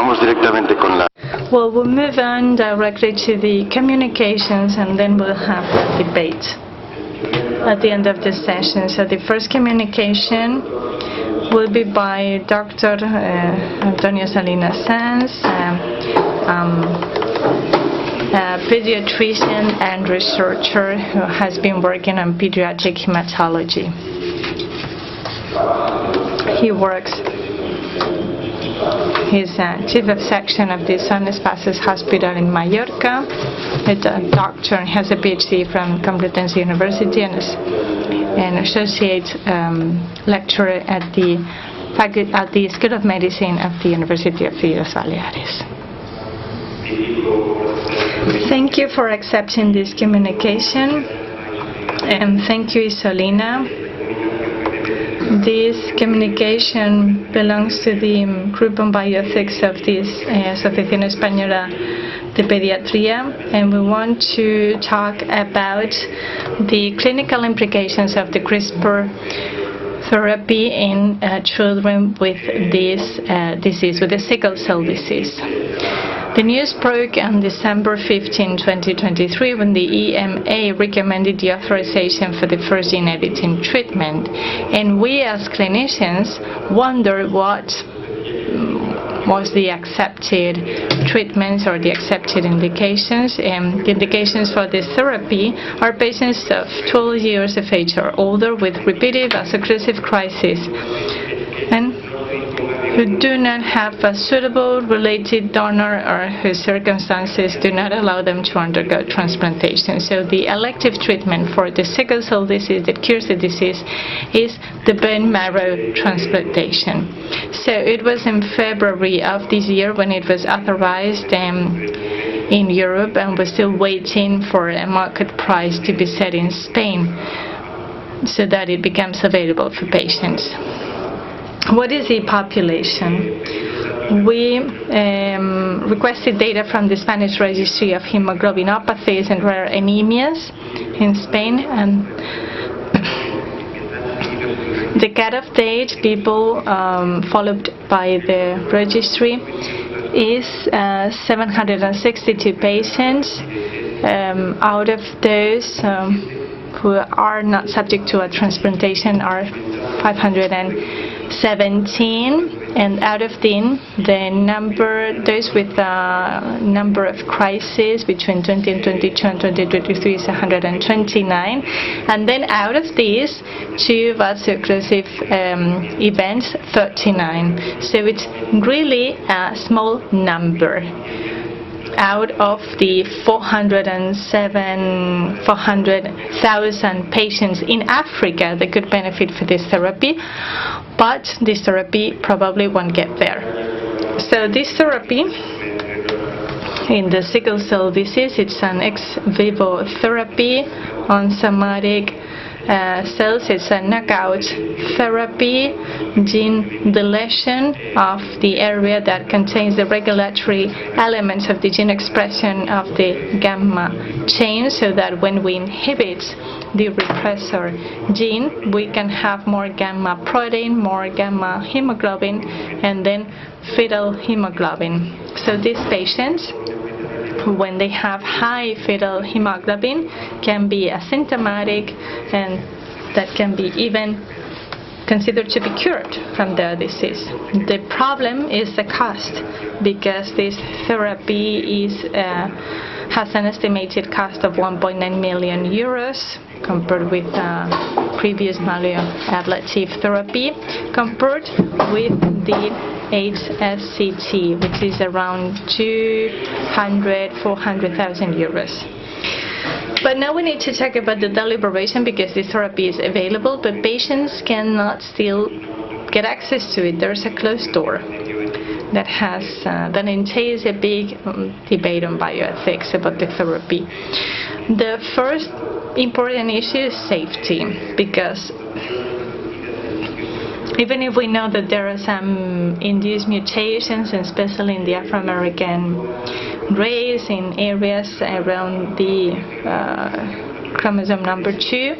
vamos directamente con la... Well, we'll move on directly to the communications, and then we'll have a debate at the end of the session. So the first communication will be by Dr. Antonio Salinas Sanz, a pediatrician and researcher who has been working on pediatric hematology. He's chief of section of the Espases hospital in Mallorca. He's a doctor and has a PhD from Complutense University and is an associate lecturer at the School of Medicine of the University of Islas Baleares. Thank you for accepting this communication, and thank you, Isolina. This communication belongs to the group on bioethics of this Asociación Española de Pediatría, and we want to talk about the clinical implications of the CRISPR therapy in children with this disease, with the sickle cell disease. The news broke on December 15, 2023, when the EMA recommended the authorization for the first gene editing treatment. And we as clinicians wonder what was the accepted treatments or the accepted indications. The indications for this therapy are patients of 12 years of age or older with repeated vaso-occlusive crisis and who do not have a suitable related donor or whose circumstances do not allow them to undergo transplantation. So the elective treatment for the sickle cell disease that cures the disease is the bone marrow transplantation. So it was in February of this year when it was authorized in Europe, and we're still waiting for a market price to be set in Spain so that it becomes available for patients. What is the population? We requested data from the Spanish Registry of Hemoglobinopathies and Rare Anemias in Spain, and the cutoff date, people followed by the registry, is 762 patients. Out of those who are not subject to a transplantation are 517, and out of them, those with a number of crises between 2022 and 2023 is 129, and then out of these, 2 vaso-occlusive events, 39. So it's really a small number out of the 400,000 patients in Africa that could benefit from this therapy, but this therapy probably won't get there. So this therapy in the sickle cell disease, it's an ex vivo therapy on somatic cells. It's a knockout therapy, gene deletion of the area that contains the regulatory elements of the gene expression of the gamma chain, so that when we inhibit the repressor gene, we can have more gamma protein, more gamma hemoglobin, and then fetal hemoglobin. So these patients, when they have high fetal hemoglobin, can be asymptomatic, and that can be even considered to be cured from the disease. The problem is the cost, because this therapy has an estimated cost of 1.9 million euros compared with previous malablative therapy, compared with the HSCT, which is around 400,000 euros. But now we need to talk about the deliberation, because this therapy is available, but patients cannot still get access to it. There's a closed door that entails a big debate on bioethics about the therapy. The first important issue is safety, because even if we know that there are some induced mutations, and especially in the Afro-American race, in areas around the chromosome number 2,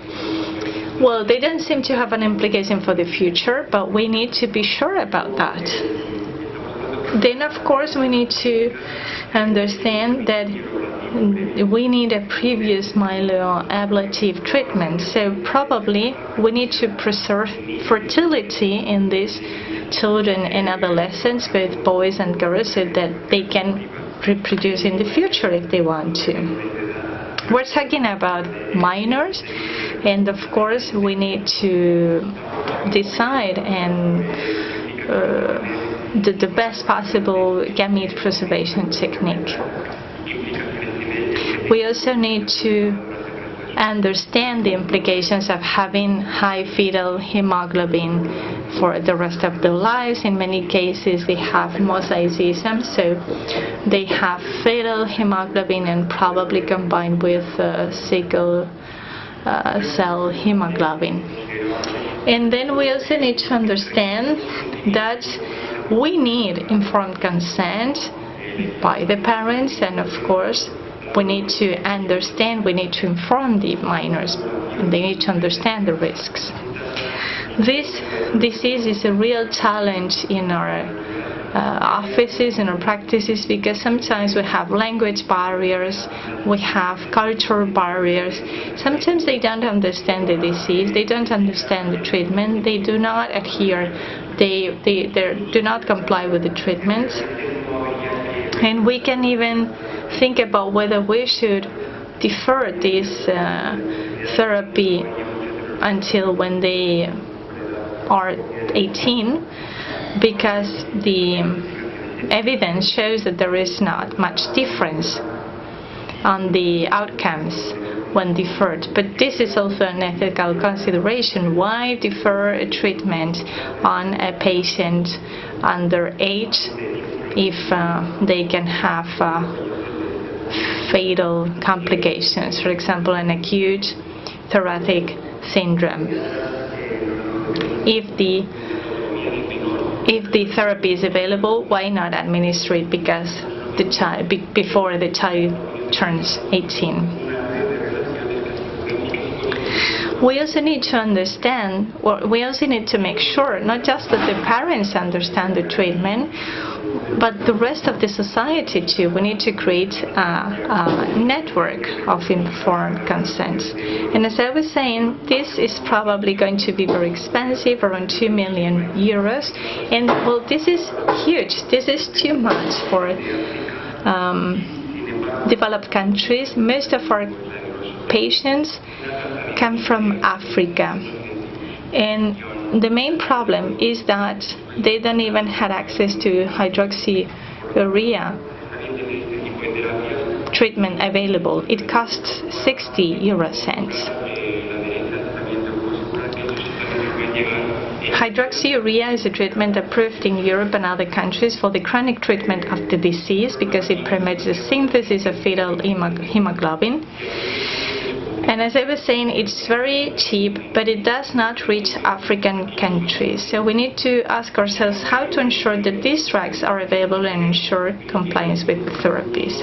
well, they don't seem to have an implication for the future, but we need to be sure about that. Then, of course, we need to understand that we need a previous myeloablative treatment. So probably we need to preserve fertility in these children and adolescents, both boys and girls, so that they can reproduce in the future if they want to. We're talking about minors, and of course we need to decide and the best possible gamete preservation technique. We also need to understand the implications of having high fetal hemoglobin for the rest of their lives. In many cases they have mosaicism, so they have fetal hemoglobin and probably combined with sickle cell hemoglobin. And then we also need to understand that we need informed consent by the parents, and of course we need to understand, we need to inform the minors, and they need to understand the risks. This disease is a real challenge in our offices, in our practices, because sometimes we have language barriers, we have cultural barriers. Sometimes they don't understand the disease, they don't understand the treatment, they do not adhere, they do not comply with the treatment. And we can even think about whether we should defer this therapy until when they are 18, because the evidence shows that there is not much difference on the outcomes when deferred. But this is also an ethical consideration. Why defer a treatment on a patient under age if they can have fatal complications, for example an acute thoracic syndrome? If the therapy is available, why not administer it because the child before the child turns 18? We also need to understand, or we also need to make sure not just that the parents understand the treatment, but the rest of the society too. We need to create a network of informed consent. And as I was saying, this is probably going to be very expensive, around 2 million euros. And well, this is huge. This is too much for developed countries. Most of our patients come from Africa. And the main problem is that they don't even have access to hydroxyurea treatment available. It costs 60 euro cents. Hydroxyurea is a treatment approved in Europe and other countries for the chronic treatment of the disease because it promotes the synthesis of fetal hemoglobin. And as I was saying, it's very cheap, but it does not reach African countries. So we need to ask ourselves how to ensure that these drugs are available and ensure compliance with the therapies.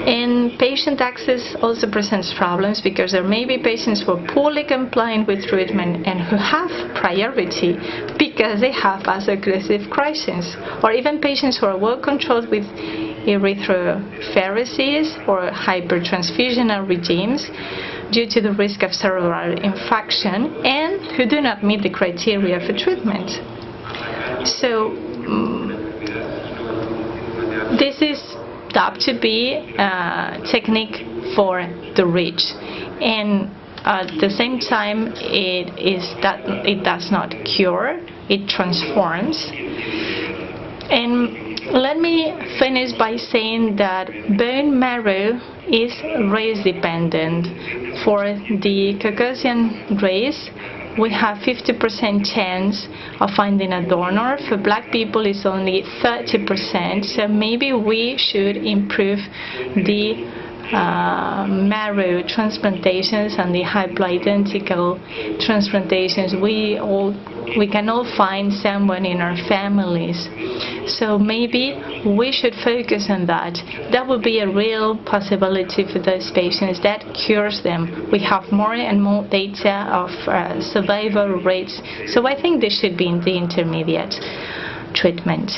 And patient access also presents problems because there may be patients who are poorly compliant with treatment and who have priority because they have vaso-occlusive crisis, or even patients who are well controlled with erythrophoresis or hypertransfusional regimes due to the risk of cerebral infarction and who do not meet the criteria for treatment. So this is thought to be a technique for the rich, and at the same time it does not cure, it transforms. And let me finish by saying that bone marrow is race dependent. For the Caucasian race, we have 50% chance of finding a donor. For black people, it's only 30%. So maybe we should improve the marrow transplantations and the haploidentical transplantations, we can all find someone in our families. So maybe we should focus on that. That would be a real possibility for those patients. That cures them. We have more and more data of survival rates. So I think this should be in the intermediate treatment,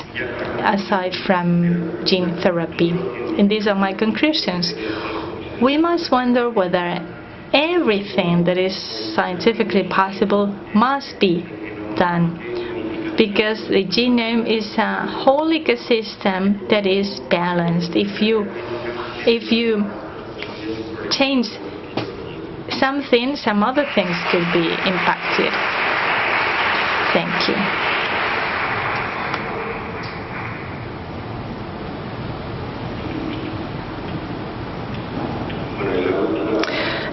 aside from gene therapy. And these are my conclusions. We must wonder whether everything that is scientifically possible must be done, because the genome is a whole ecosystem that is balanced. If you change something, some other things could be impacted. Thank you.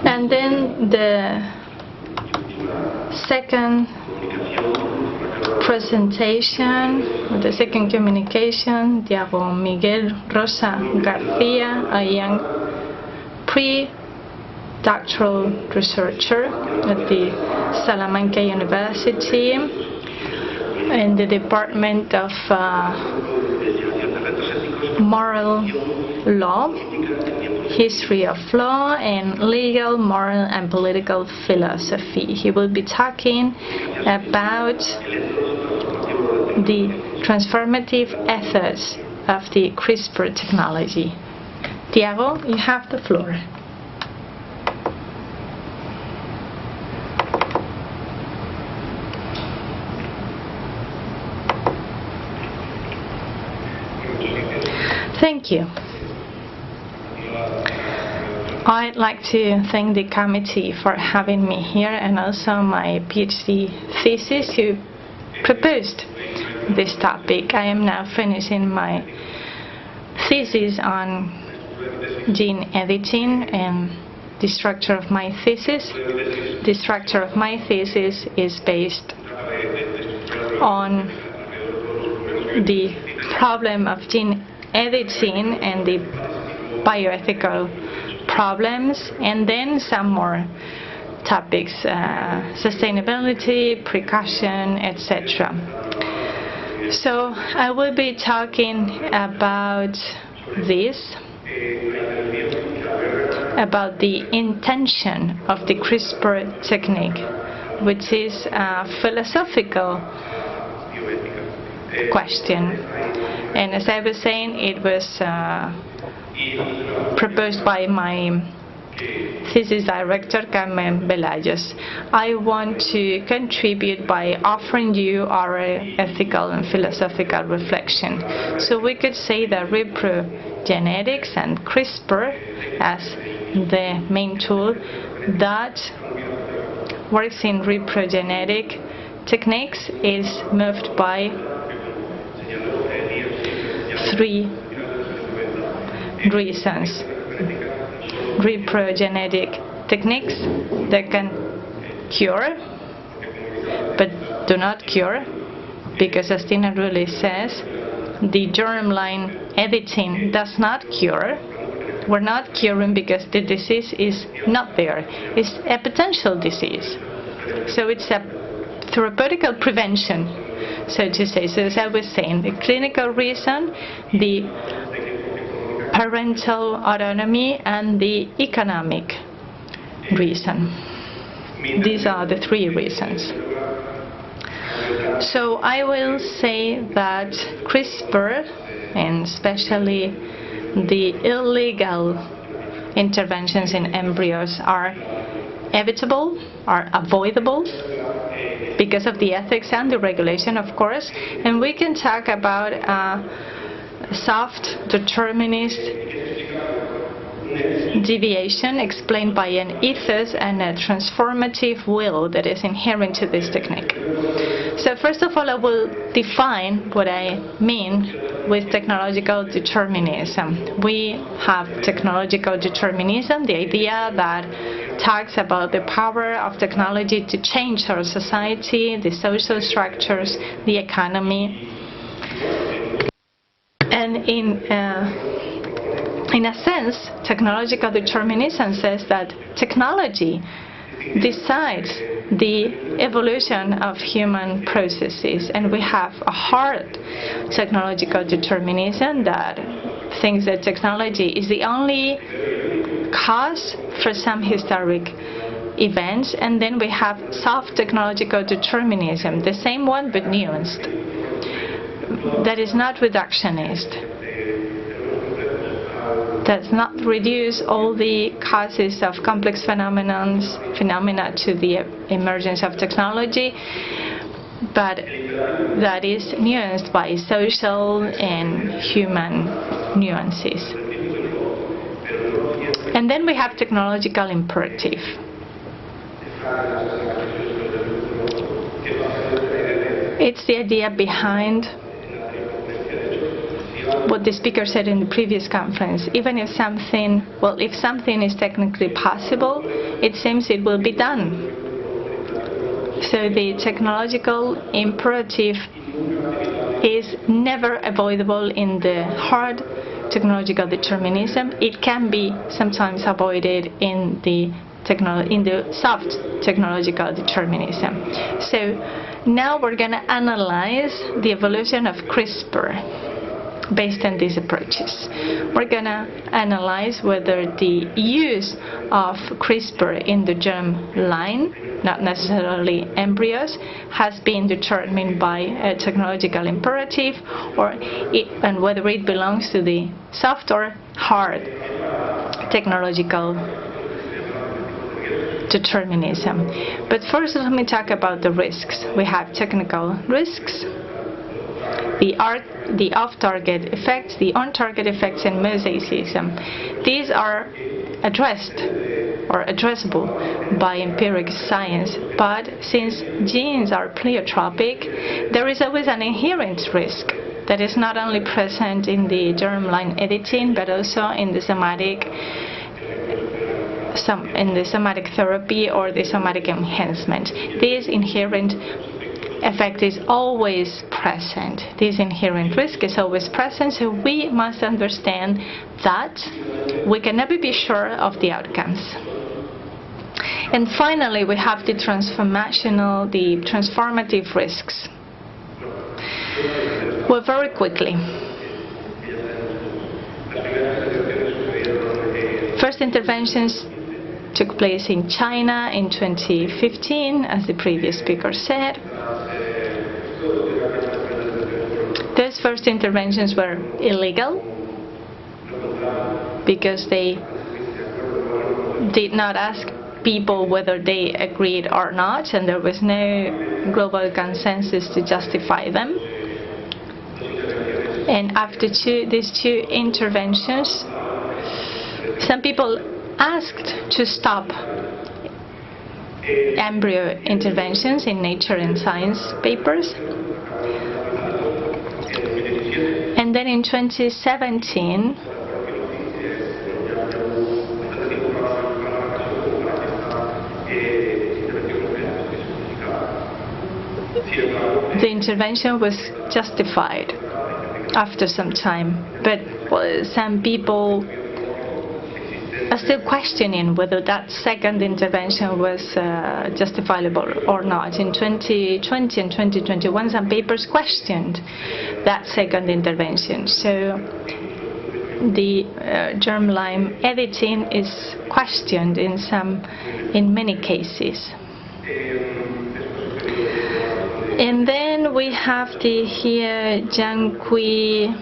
And then the second presentation, the second communication, Tiago, Miguel, Rosa, García, a young pre-doctoral researcher at the Salamanca University in the Department of Moral Law, History of Law, and Legal, Moral, and Political Philosophy. He will be talking about the transformative ethos of the CRISPR technology. Tiago, you have the floor. Thank you. I'd like to thank the committee for having me here, and also my PhD thesis who proposed this topic. I am now finishing my thesis on gene editing and the structure of my thesis. The structure of my thesis is based on the problem of gene editing and the bioethical problems, and then some more topics, sustainability, precaution, etc. So I will be talking about this, about the intention of the CRISPR technique, which is a philosophical question. And as I was saying, it was proposed by my thesis director, Carmen Velayos. I want to contribute by offering you our ethical and philosophical reflection. So we could say that reprogenetics and CRISPR as the main tool that works in reprogenetic techniques is moved by three reasons. Reprogenetic techniques that can cure but do not cure, because as Tina really says, the germline editing does not cure. We're not curing because the disease is not there. It's a potential disease. So it's a therapeutical prevention, so to say. So as I was saying, the clinical reason, the parental autonomy, and the economic reason. These are the three reasons. So I will say that CRISPR, and especially the illegal interventions in embryos, are evitable, are avoidable, because of the ethics and the regulation, of course. And we can talk about soft determinist deviation explained by an ethos and a transformative will that is inherent to this technique. So first of all, I will define what I mean with technological determinism. We have technological determinism, the idea that talks about the power of technology to change our society, the social structures, the economy. And in In a sense, technological determinism says that technology decides the evolution of human processes, and we have a hard technological determinism that thinks that technology is the only cause for some historic events, and then we have soft technological determinism, the same one but nuanced, that is not reductionist, does not reduce all the causes of complex phenomena to the emergence of technology, but that is nuanced by social and human nuances. And then we have technological imperative. It's the idea behind what the speaker said in the previous conference. Even if something is technically possible, it seems it will be done. So the technological imperative is never avoidable in the hard technological determinism. It can be sometimes avoided in the soft technological determinism. So now we're going to analyze the evolution of CRISPR based on these approaches. We're going to analyze whether the use of CRISPR in the germ line, not necessarily embryos, has been determined by a technological imperative, and whether it belongs to the soft or hard technological determinism. But first, let me talk about the risks. We have technical risks, the off-target effects, the on-target effects, and mosaicism. These are addressed or addressable by empirical science, but since genes are pleiotropic, there is always an inherent risk that is not only present in the germline editing, but also in the somatic therapy or the somatic enhancement. This inherent effect is always present. This inherent risk is always present, so we must understand that we can never be sure of the outcomes. And finally, we have the transformative risks. Well, very quickly. First interventions took place in China in 2015, as the previous speaker said. Those first interventions were illegal because they did not ask people whether they agreed or not, and there was no global consensus to justify them. And after these two interventions, some people asked to stop embryo interventions in Nature and Science papers. And then in 2017, the intervention was justified after some time, but some people are still questioning whether that second intervention was justifiable or not. In 2020 and 2021, some papers questioned that second intervention. So the germline editing is questioned in many cases. And then we have the Jiangqi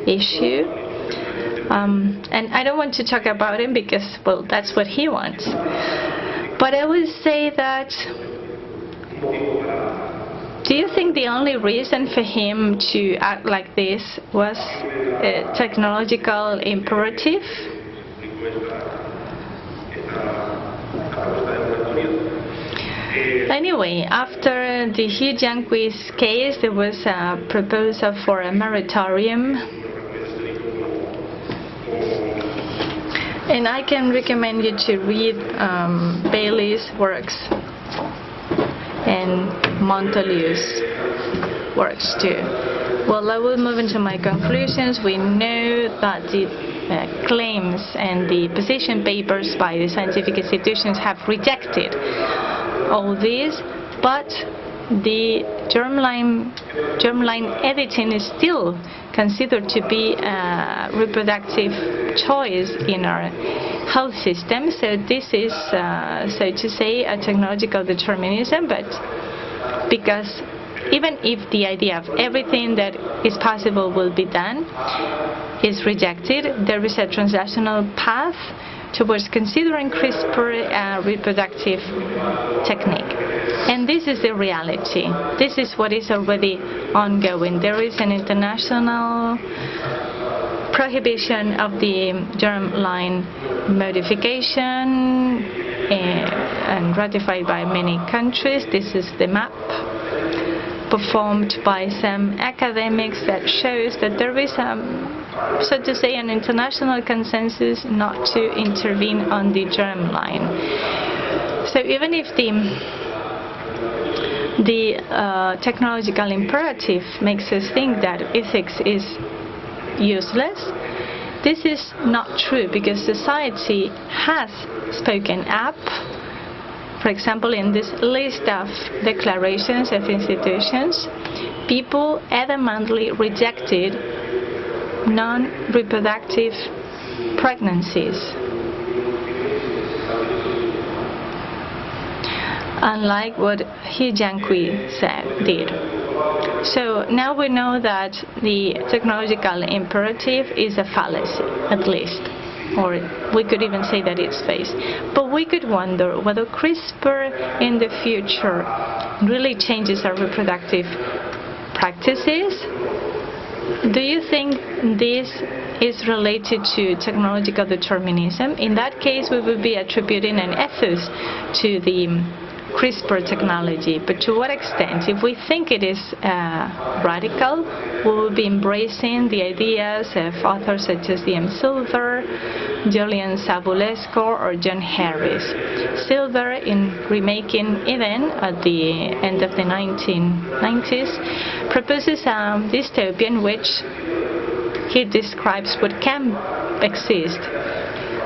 issue. And I don't want to talk about him because, well, that's what he wants. But I would say that, do you think the only reason for him to act like this was a technological imperative? Anyway, after the Jiangqi's case, there was a proposal for a moratorium. And I can recommend you to read Bailey's works and Montoliu's works too. Well, I will move into my conclusions. We know that the claims and the position papers by the scientific institutions have rejected all this, but the germline editing is still considered to be a reproductive choice in our health system. So this is, so to say, a technological determinism, but because even if the idea of everything that is possible will be done is rejected, there is a translational path towards considering CRISPR a reproductive technique. And this is the reality. This is what is already ongoing. There is an international prohibition of the germline modification and ratified by many countries. This is the map performed by some academics that shows that there is, so to say, an international consensus not to intervene on the germline. So even if the technological imperative makes us think that ethics is useless, this is not true, because society has spoken up. For example, in this list of declarations of institutions, people adamantly rejected non-reproductive pregnancies, unlike what He Jiankui did. So now we know that the technological imperative is a fallacy, at least. Or we could even say that it's fake. But we could wonder whether CRISPR in the future really changes our reproductive practices. Do you think this is related to technological determinism? In that case, we would be attributing an ethos to the CRISPR technology, but to what extent? If we think it is radical, we will be embracing the ideas of authors such as D.M. Silver, Julian Savulescu, or John Harris. Silver, in Remaking Eden at the end of the 1990s, proposes a dystopian which he describes what can exist.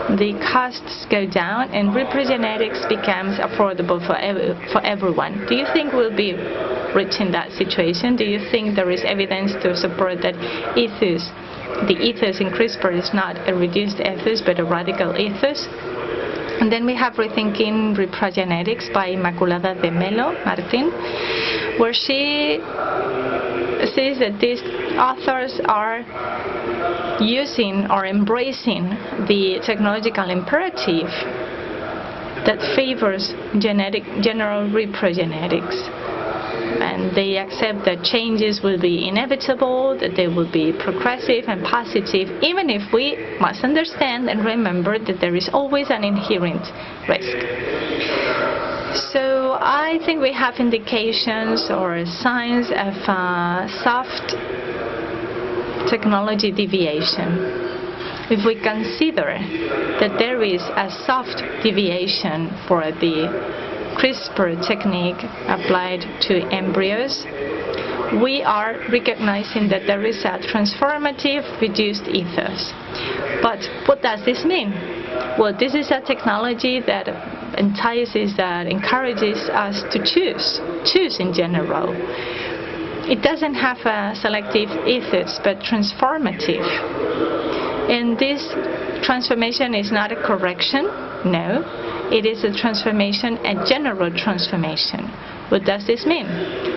The costs go down and reprogenetics becomes affordable for everyone. Do you think we'll be reaching that situation? Do you think there is evidence to support that ethos, the ethos in CRISPR is not a reduced ethos but a radical ethos? And then we have Rethinking Reprogenetics by Immaculada de Melo Martin, where she says that these authors are using or embracing the technological imperative that favors general reprogenetics. And they accept that changes will be inevitable, that they will be progressive and positive, even if we must understand and remember that there is always an inherent risk. So I think we have indications or signs of soft technology deviation. If we consider that there is a soft deviation for the CRISPR technique applied to embryos, we are recognizing that there is a transformative reduced ethos. But what does this mean? Well, this is a technology that entices, that encourages us to choose in general. It doesn't have a selective ethos, but transformative. And this transformation is not a correction, no. It is a transformation, a general transformation. What does this mean?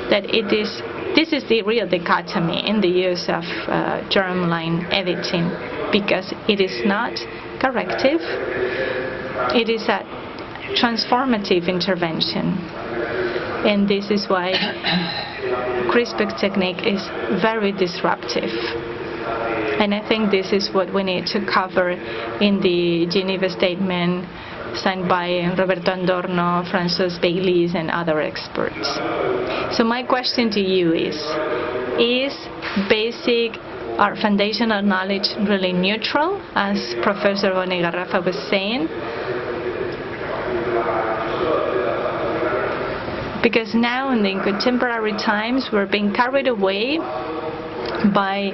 That this is the real dichotomy in the use of germline editing, because it is not corrective, it is a transformative intervention. And this is why CRISPR technique is very disruptive. And I think this is what we need to cover in the Geneva Statement signed by Roberto Adorno, Francois Baylis, and other experts. So my question to you is basic or foundational knowledge really neutral, as Professor Garrafa was saying? Because now in the contemporary times we're being carried away by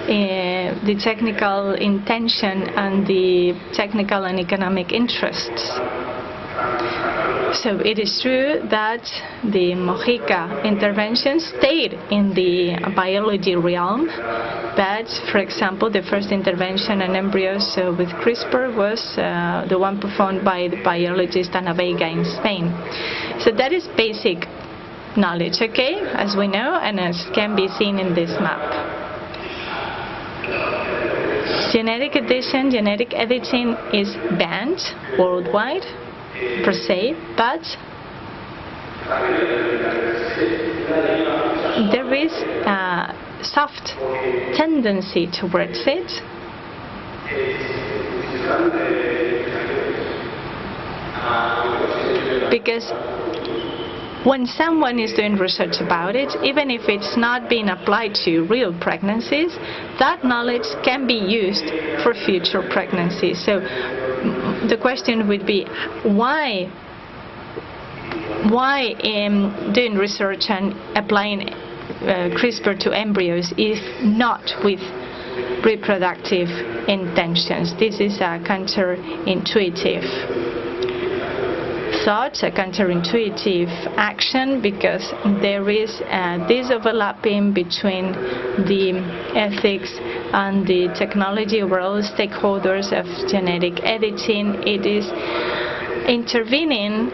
the technical intention and the technical and economic interests. So it is true that the Mojica intervention stayed in the biology realm, but, for example, the first intervention on embryos with CRISPR was the one performed by the biologist Ana Veiga in Spain. So that is basic knowledge, okay, as we know, and as can be seen in this map. Genetic addition, genetic editing is banned worldwide, per se, but there is a soft tendency towards it. Because when someone is doing research about it, even if it's not being applied to real pregnancies, that knowledge can be used for future pregnancies. So the question would be, why doing research and applying CRISPR to embryos is not with reproductive intentions? This is a counterintuitive thought, a counterintuitive action, because there is this overlapping between the ethics and the technology world, stakeholders of genetic editing. It is interfering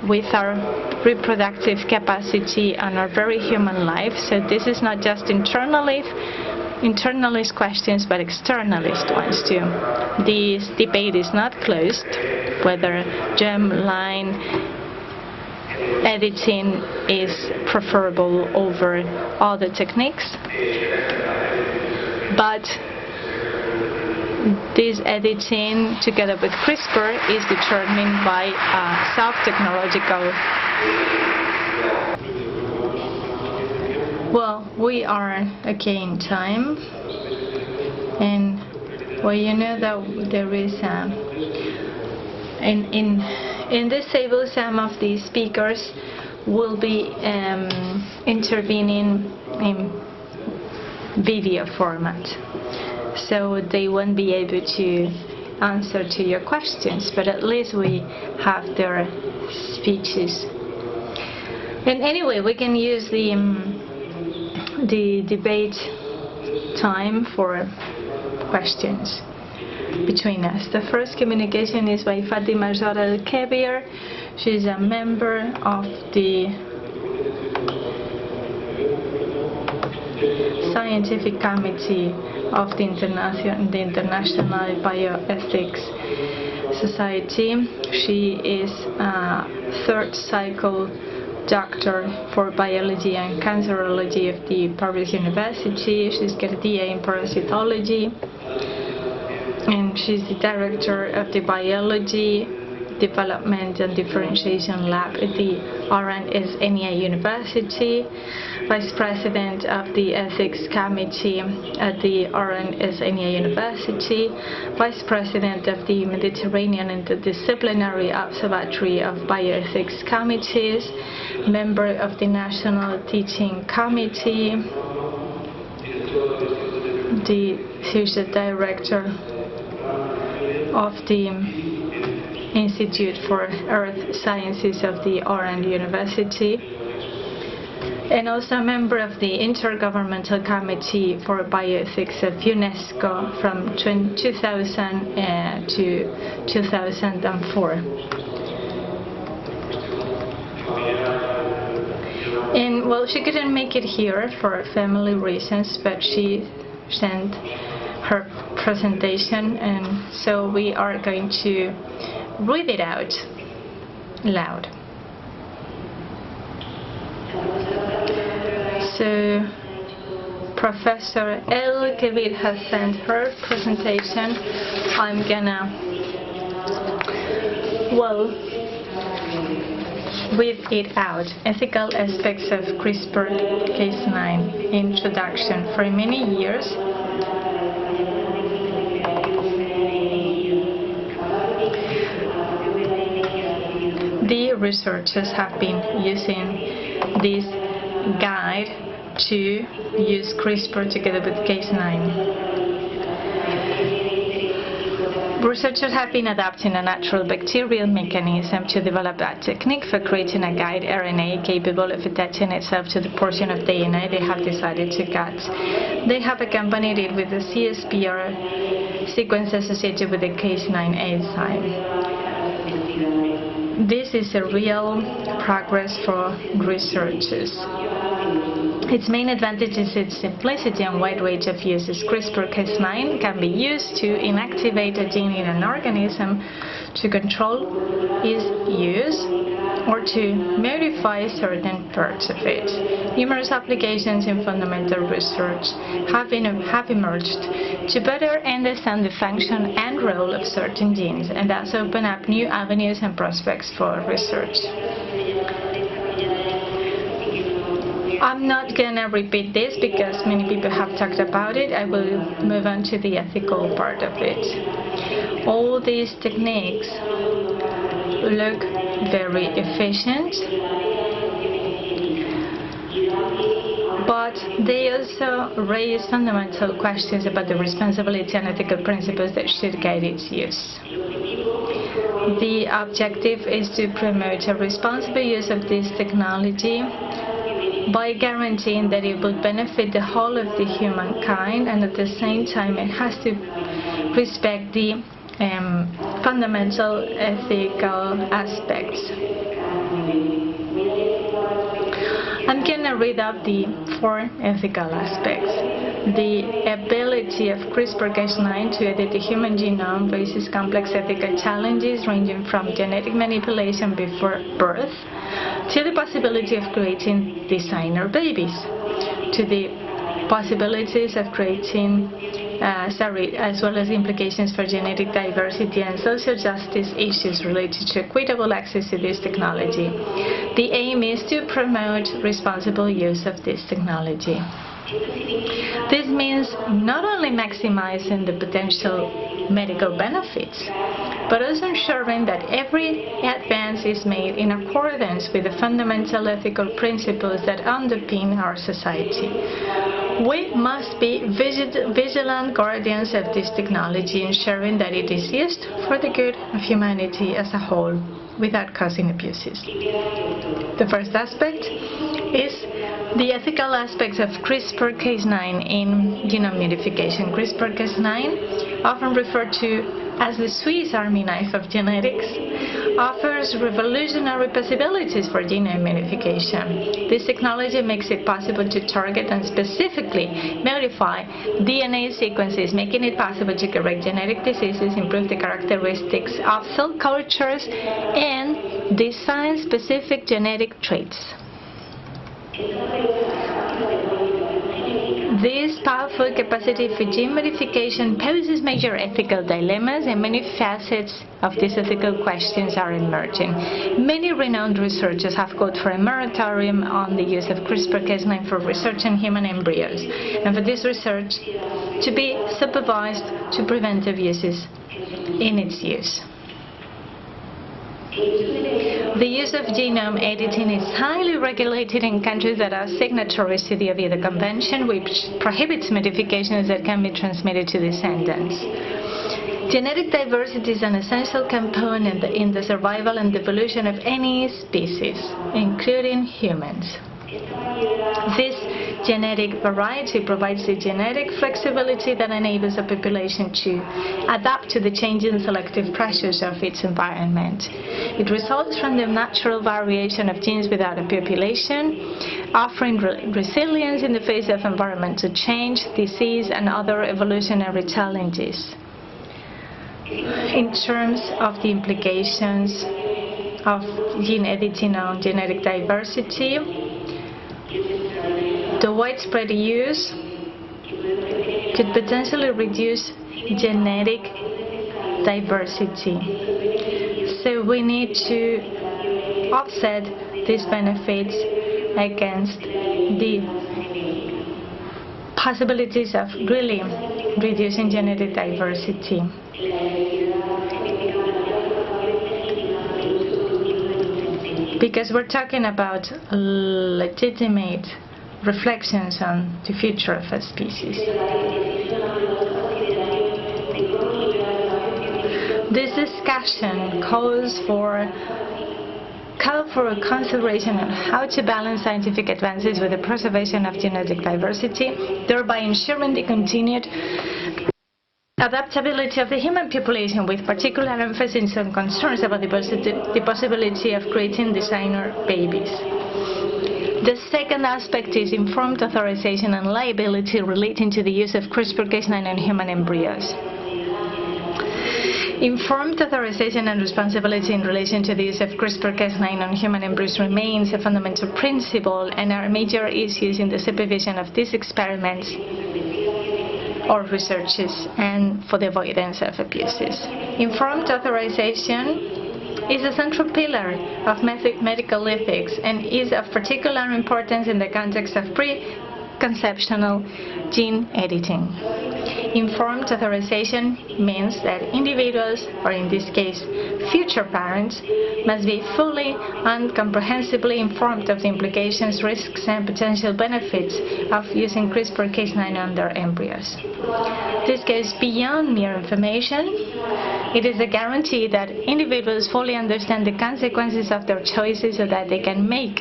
with our reproductive capacity and our very human life. So this is not just internalist questions, but externalist ones too. This debate is not closed, whether germline editing is preferable over other techniques, but this editing together with CRISPR is determined by self-technological. Well, we are okay in time, and well, you know that there is in this table some of the speakers will be intervening in video format, so they won't be able to answer to your questions, but at least we have their speeches. And anyway, we can use the debate time for questions between us. The first communication is by Fátima Zhora El-Kebir. She's a member of the scientific committee of the International Bioethics Society. She is a third cycle doctor for biology and cancerology of the Paris University. She's García in parasitology, and she's the director of the biology, development and differentiation lab at the Oran University, vice president of the ethics committee at the Oran University, vice president of the Mediterranean Interdisciplinary Observatory of Bioethics Committees, member of the National Teaching Committee, she's the director of the Institute for Earth Sciences of the Oran University, and also a member of the Intergovernmental Committee for Bioethics of UNESCO from 2000 to 2004. And well, she couldn't make it here for family reasons, but she sent her presentation, and so we are going to read it out loud. So Professor El-Kebir has sent her presentation. I'm gonna, well, read it out. Ethical aspects of CRISPR, Case 9, Introduction. For many years, the researchers have been using this guide to use CRISPR together with Cas9. Researchers have been adapting a natural bacterial mechanism to develop a technique for creating a guide RNA capable of attaching itself to the portion of DNA they have decided to cut. They have accompanied it with the CRISPR sequence associated with the Cas9 enzyme. This is a real progress for researchers. Its main advantage is its simplicity and wide range of uses. CRISPR-Cas9 can be used to inactivate a gene in an organism, to control its use, or to modify certain parts of it. Numerous applications in fundamental research have emerged to better understand the function and role of certain genes, and thus open up new avenues and prospects for research. I'm not going to repeat this because many people have talked about it. I will move on to the ethical part of it. All these techniques look very efficient, but they also raise fundamental questions about the responsibility and ethical principles that should guide its use. The objective is to promote a responsible use of this technology by guaranteeing that it will benefit the whole of the humankind, and at the same time it has to respect the fundamental ethical aspects. I'm going to read out the 4 ethical aspects. The ability of CRISPR-Cas9 to edit the human genome raises complex ethical challenges ranging from genetic manipulation before birth to the possibility of creating designer babies, to the possibilities of creating as well as implications for genetic diversity and social justice issues related to equitable access to this technology. The aim is to promote responsible use of this technology. This means not only maximizing the potential medical benefits, but also ensuring that every advance is made in accordance with the fundamental ethical principles that underpin our society. We must be vigilant guardians of this technology, ensuring that it is used for the good of humanity as a whole without causing abuses. The first aspect is the ethical aspects of CRISPR-Cas9 in genome modification. CRISPR-Cas9, often referred to as the Swiss Army knife of genetics, offers revolutionary possibilities for genome modification. This technology makes it possible to target and specifically modify DNA sequences, making it possible to correct genetic diseases, improve the characteristics of cell cultures, and design specific genetic traits. This powerful capacity for gene modification poses major ethical dilemmas, and many facets of these ethical questions are emerging. Many renowned researchers have called for a moratorium on the use of CRISPR-Cas9 for research on human embryos, and for this research to be supervised to preventive uses in its use. The use of genome editing is highly regulated in countries that are signatories to the Oviedo Convention, which prohibits modifications that can be transmitted to descendants. Genetic diversity is an essential component in the survival and evolution of any species, including humans. This genetic variety provides the genetic flexibility that enables a population to adapt to the changing selective pressures of its environment. It results from the natural variation of genes without a population, offering resilience in the face of environmental change, disease, and other evolutionary challenges. In terms of the implications of gene editing on genetic diversity, the widespread use could potentially reduce genetic diversity. So we need to offset these benefits against the possibilities of really reducing genetic diversity. Because we're talking about legitimate reflections on the future of a species. This discussion calls for consideration on how to balance scientific advances with the preservation of genetic diversity, thereby ensuring the continued adaptability of the human population, with particular emphasis on concerns about the possibility of creating designer babies. The second aspect is informed authorization and liability relating to the use of CRISPR-Cas9 on human embryos. Informed authorization and responsibility in relation to the use of CRISPR-Cas9 on human embryos remains a fundamental principle and are major issues in the supervision of these experiments or researches and for the avoidance of abuses. Informed authorization is a central pillar of medical ethics and is of particular importance in the context of pre-conceptional gene editing. Informed authorization means that individuals, or in this case, future parents, must be fully and comprehensively informed of the implications, risks, and potential benefits of using CRISPR-Cas9 on their embryos. This goes beyond mere information. It is a guarantee that individuals fully understand the consequences of their choices so that they can make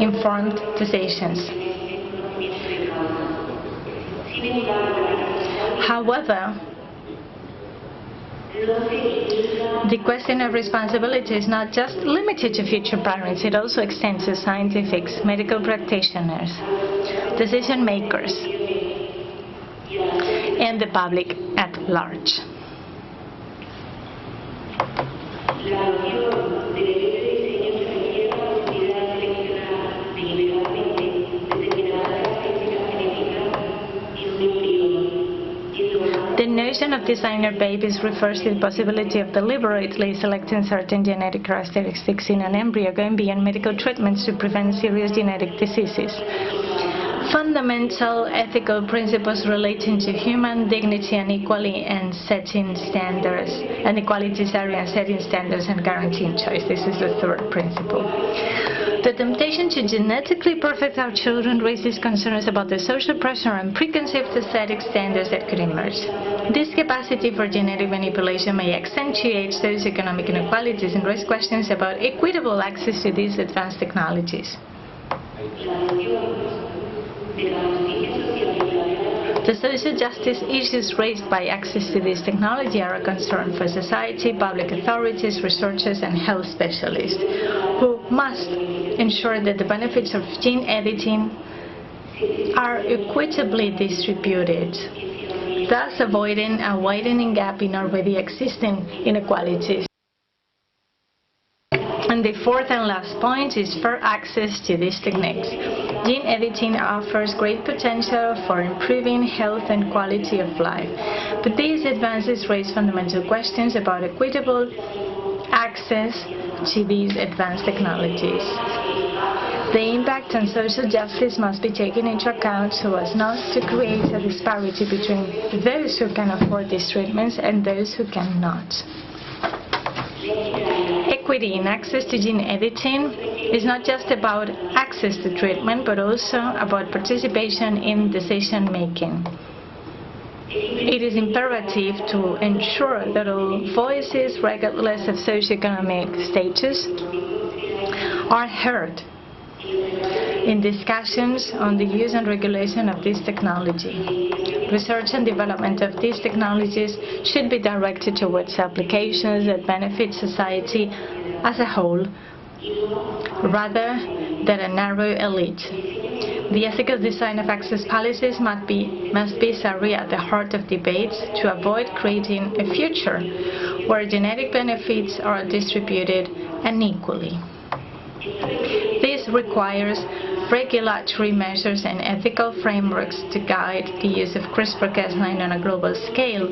informed decisions. However, the question of responsibility is not just limited to future parents, it also extends to scientists, medical practitioners, decision makers, and the public at large. The notion of designer babies refers to the possibility of deliberately selecting certain genetic characteristics in an embryo, going beyond medical treatments to prevent serious genetic diseases. Fundamental ethical principles relating to human dignity and equality and setting standards, and equalitarian and setting standards and guaranteeing choice. This is the third principle. The temptation to genetically perfect our children raises concerns about the social pressure and preconceived aesthetic standards that could emerge. This capacity for genetic manipulation may accentuate socioeconomic inequalities and raise questions about equitable access to these advanced technologies. The social justice issues raised by access to this technology are a concern for society, public authorities, researchers, and health specialists, who must ensure that the benefits of gene editing are equitably distributed, thus avoiding a widening gap in already existing inequalities. And the fourth and last point is fair access to these techniques. Gene editing offers great potential for improving health and quality of life, but these advances raise fundamental questions about equitable access to these advanced technologies. The impact on social justice must be taken into account so as not to create a disparity between those who can afford these treatments and those who cannot. Equity in access to gene editing is not just about access to treatment, but also about participation in decision making. It is imperative to ensure that all voices, regardless of socioeconomic status, are heard in discussions on the use and regulation of this technology. Research and development of these technologies should be directed towards applications that benefit society as a whole, rather than a narrow elite. The ethical design of access policies must be sorry at the heart of debates to avoid creating a future where genetic benefits are distributed unequally. This requires regulatory measures and ethical frameworks to guide the use of CRISPR-Cas9 on a global scale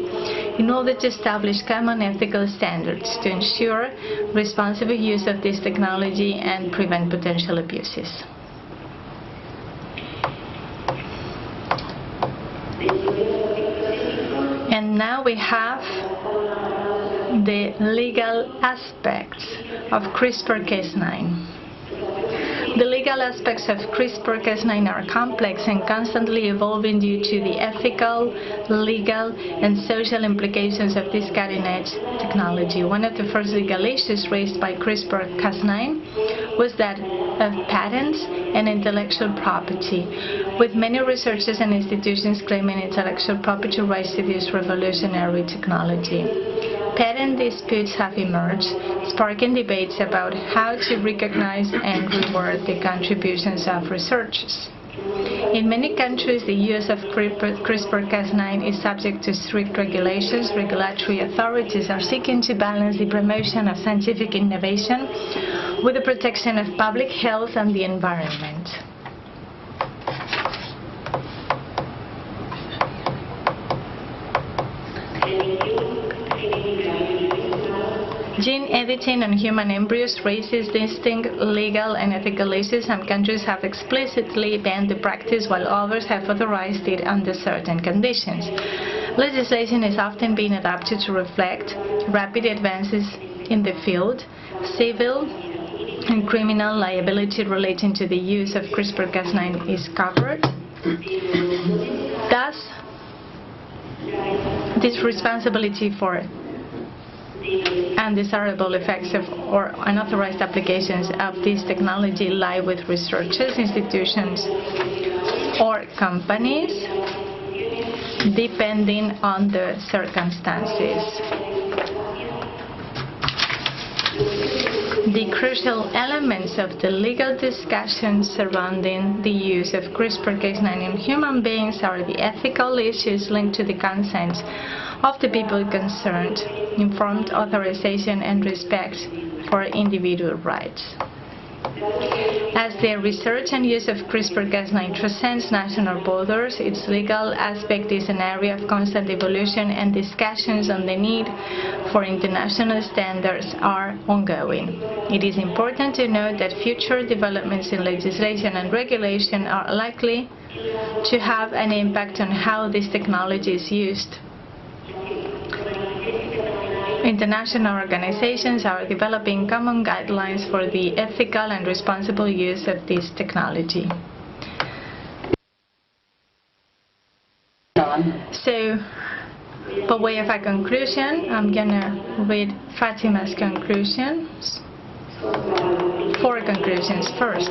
in order to establish common ethical standards to ensure responsible use of this technology and prevent potential abuses. And now we have the legal aspects of CRISPR-Cas9. The legal aspects of CRISPR-Cas9 are complex and constantly evolving due to the ethical, legal, and social implications of this cutting-edge technology. One of the first legal issues raised by CRISPR-Cas9 was that of patents and intellectual property, with many researchers and institutions claiming intellectual property rights to this revolutionary technology. Patent disputes have emerged, sparking debates about how to recognize and reward the contributions of researchers. In many countries, the use of CRISPR-Cas9 is subject to strict regulations. Regulatory authorities are seeking to balance the promotion of scientific innovation with the protection of public health and the environment. Gene editing on human embryos raises distinct legal and ethical issues. Some countries have explicitly banned the practice, while others have authorized it under certain conditions. Legislation is often being adapted to reflect rapid advances in the field. Civil and criminal liability relating to the use of CRISPR-Cas9 is covered. Thus, this responsibility for undesirable effects of or unauthorized applications of this technology lie with researchers, institutions, or companies, depending on the circumstances. The crucial elements of the legal discussions surrounding the use of CRISPR-Cas9 in human beings are the ethical issues linked to the consent of the people concerned, informed authorization, and respect for individual rights. As the research and use of CRISPR-Cas9 transcends national borders, its legal aspect is an area of constant evolution, and discussions on the need for international standards are ongoing. It is important to note that future developments in legislation and regulation are likely to have an impact on how this technology is used. International organizations are developing common guidelines for the ethical and responsible use of this technology. So, by way of a conclusion, I'm gonna read Fátima's conclusions. 4 conclusions. First,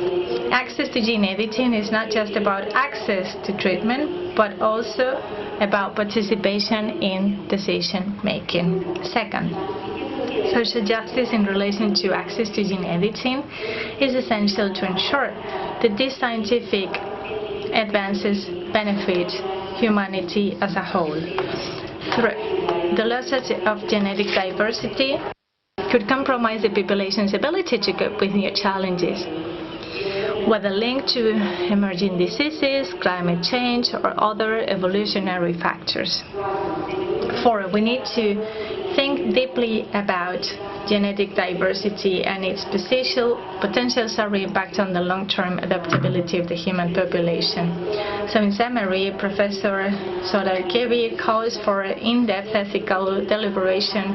access to gene editing is not just about access to treatment, but also about participation in decision making. Second, social justice in relation to access to gene editing is essential to ensure that these scientific advances benefit humanity as a whole. Third, the loss of genetic diversity could compromise the population's ability to cope with new challenges, whether linked to emerging diseases, climate change, or other evolutionary factors. 4, we need to think deeply about genetic diversity and its potential impact on the long-term adaptability of the human population. So in summary, Professor Zhora El-Kebir calls for in-depth ethical deliberation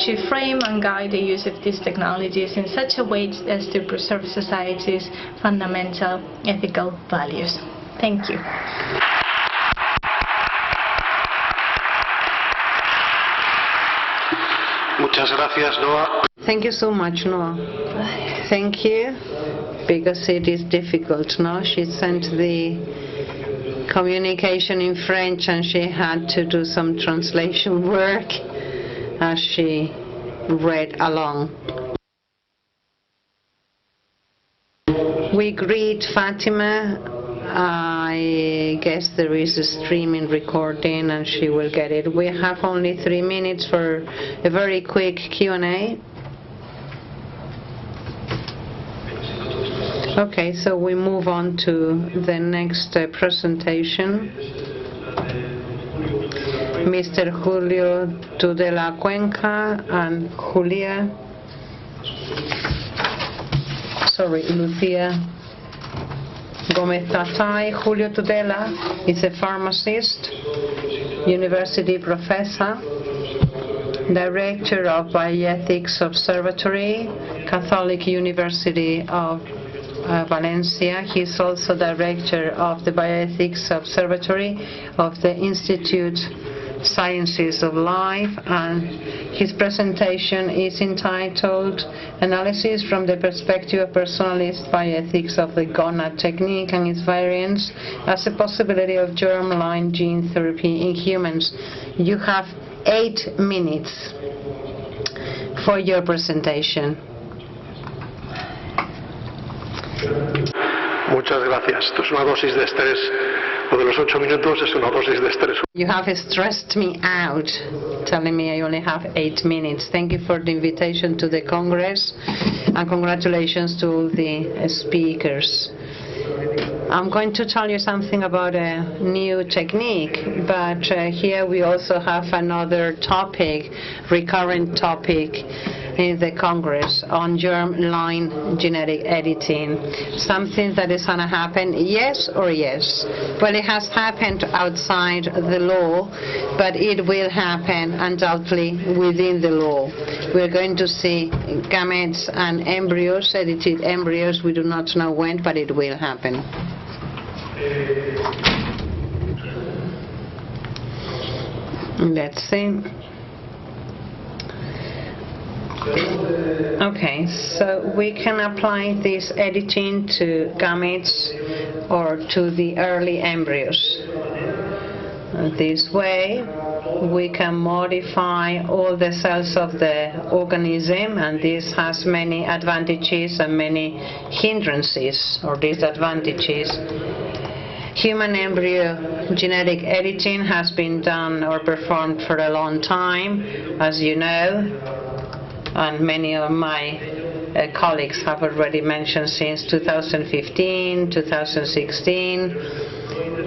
to frame and guide the use of these technologies in such a way as to preserve society's fundamental ethical values. Thank you. Muchas gracias, Noah. Thank you so much, Noah. Thank you, because it is difficult now. She sent the communication in French and she had to do some translation work as she read along. We greet Fátima. I guess there is a streaming recording and she will get it. We have only 3 minutes for a very quick Q&A. Okay, so we move on to the next presentation. Mr. Julio Tudela Cuenca and Lucía Gómez Tatay. Julio Tudela is a pharmacist, university professor, director of Bioethics Observatory, Catholic University of Valencia. He's also director of the Bioethics Observatory of the Institute Sciences of Life, and his presentation is entitled Analysis from the Perspective of Personalist Bioethics of the gonad technique and its variants as a possibility of germline gene therapy in humans. You have 8 minutes for your presentation. Muchas gracias. Esto es una dosis de estrés. Lo de los 8 minutos es una dosis de estrés. You have stressed me out, telling me I only have 8 minutes. Thank you for the invitation to the Congress, and congratulations to all the speakers. I'm going to tell you something about a new technique, but here we also have another topic, recurrent topic in the Congress on germline genetic editing. Something that is going to happen, yes or yes? Well, it has happened outside the law, but it will happen undoubtedly within the law. We're going to see gametes and embryos, edited embryos. We do not know when, but it will happen. Let's see. Okay, so we can apply this editing to gametes or to the early embryos. This way we can modify all the cells of the organism, and this has many advantages and many hindrances or disadvantages. Human embryo genetic editing has been done or performed for a long time, as you know, and many of my colleagues have already mentioned since 2015, 2016.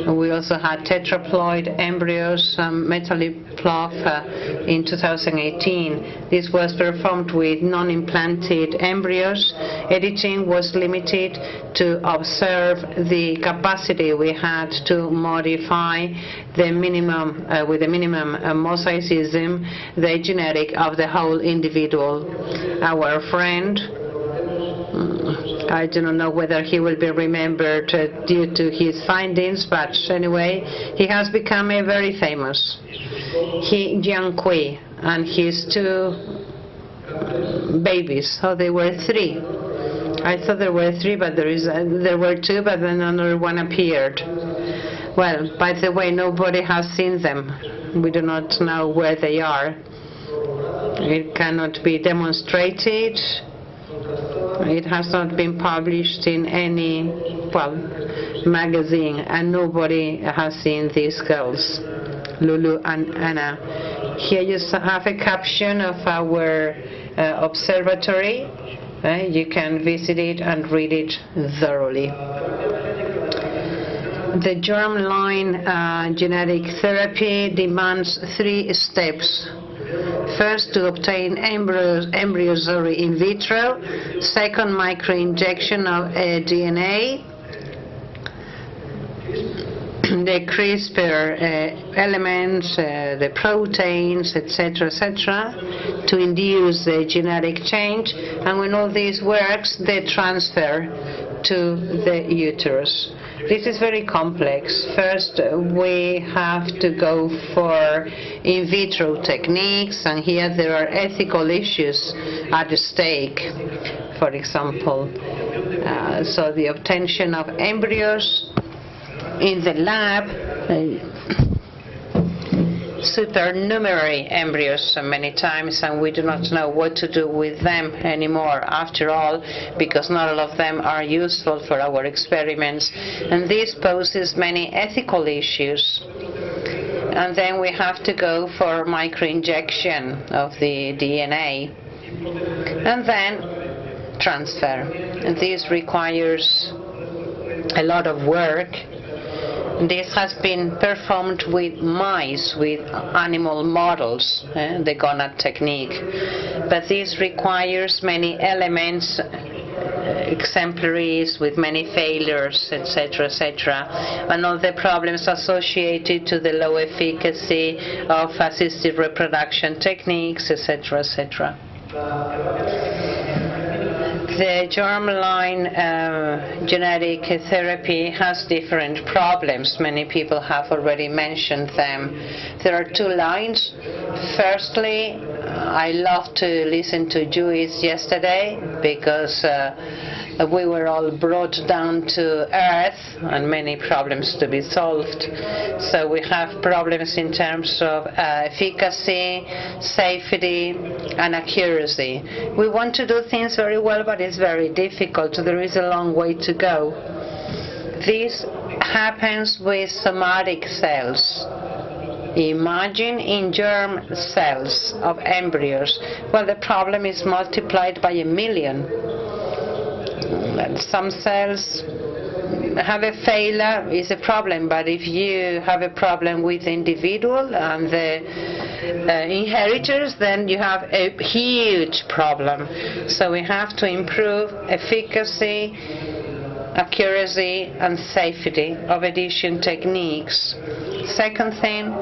We also had tetraploid embryos, metalliploid in 2018. This was performed with non-implanted embryos. Editing was limited to observe the capacity we had to modify the minimum, with the minimum mosaicism, the genetic of the whole individual. Our friend, I do not know whether he will be remembered due to his findings, but anyway, he has become very famous. Jiang Kui and his 2 babies. Oh, they were 3. I thought there were 3, but there were 2, but then another one appeared. Well, by the way, nobody has seen them. We do not know where they are. It cannot be demonstrated. It has not been published in any, well, magazine, and nobody has seen these girls, Lulu and Anna. Here you have a caption of our observatory. You can visit it and read it thoroughly. The germline genetic therapy demands 3 steps. First, to obtain embryos in vitro. Second, microinjection of DNA. The CRISPR elements, the proteins, etc., to induce the genetic change. And when all this works, the transfer to the uterus. This is very complex. First, we have to go for in vitro techniques, and here there are ethical issues at stake. For example, so the obtention of embryos in the lab, supernumerary embryos many times, and we do not know what to do with them anymore after all, because not all of them are useful for our experiments, and this poses many ethical issues. And then we have to go for microinjection of the DNA, and then transfer. And this requires a lot of work. This has been performed with mice, with animal models, the gonad technique. But this requires many elements, exemplaries with many failures, etc., and all the problems associated to the low efficacy of assisted reproduction techniques, etc., The germline genetic therapy has different problems. Many people have already mentioned them. There are two lines. Firstly, I love to listen to Jews yesterday because we were all brought down to earth and many problems to be solved. So we have problems in terms of efficacy, safety, and accuracy. We want to do things very well, but it's very difficult. There is a long way to go. This happens with somatic cells. Imagine in germ cells of embryos. Well, the problem is multiplied by 1 million. Some cells have a failure is a problem, but if you have a problem with the individual and the inheritors, then you have a huge problem. So we have to improve efficacy, accuracy, and safety of addition techniques. Second thing,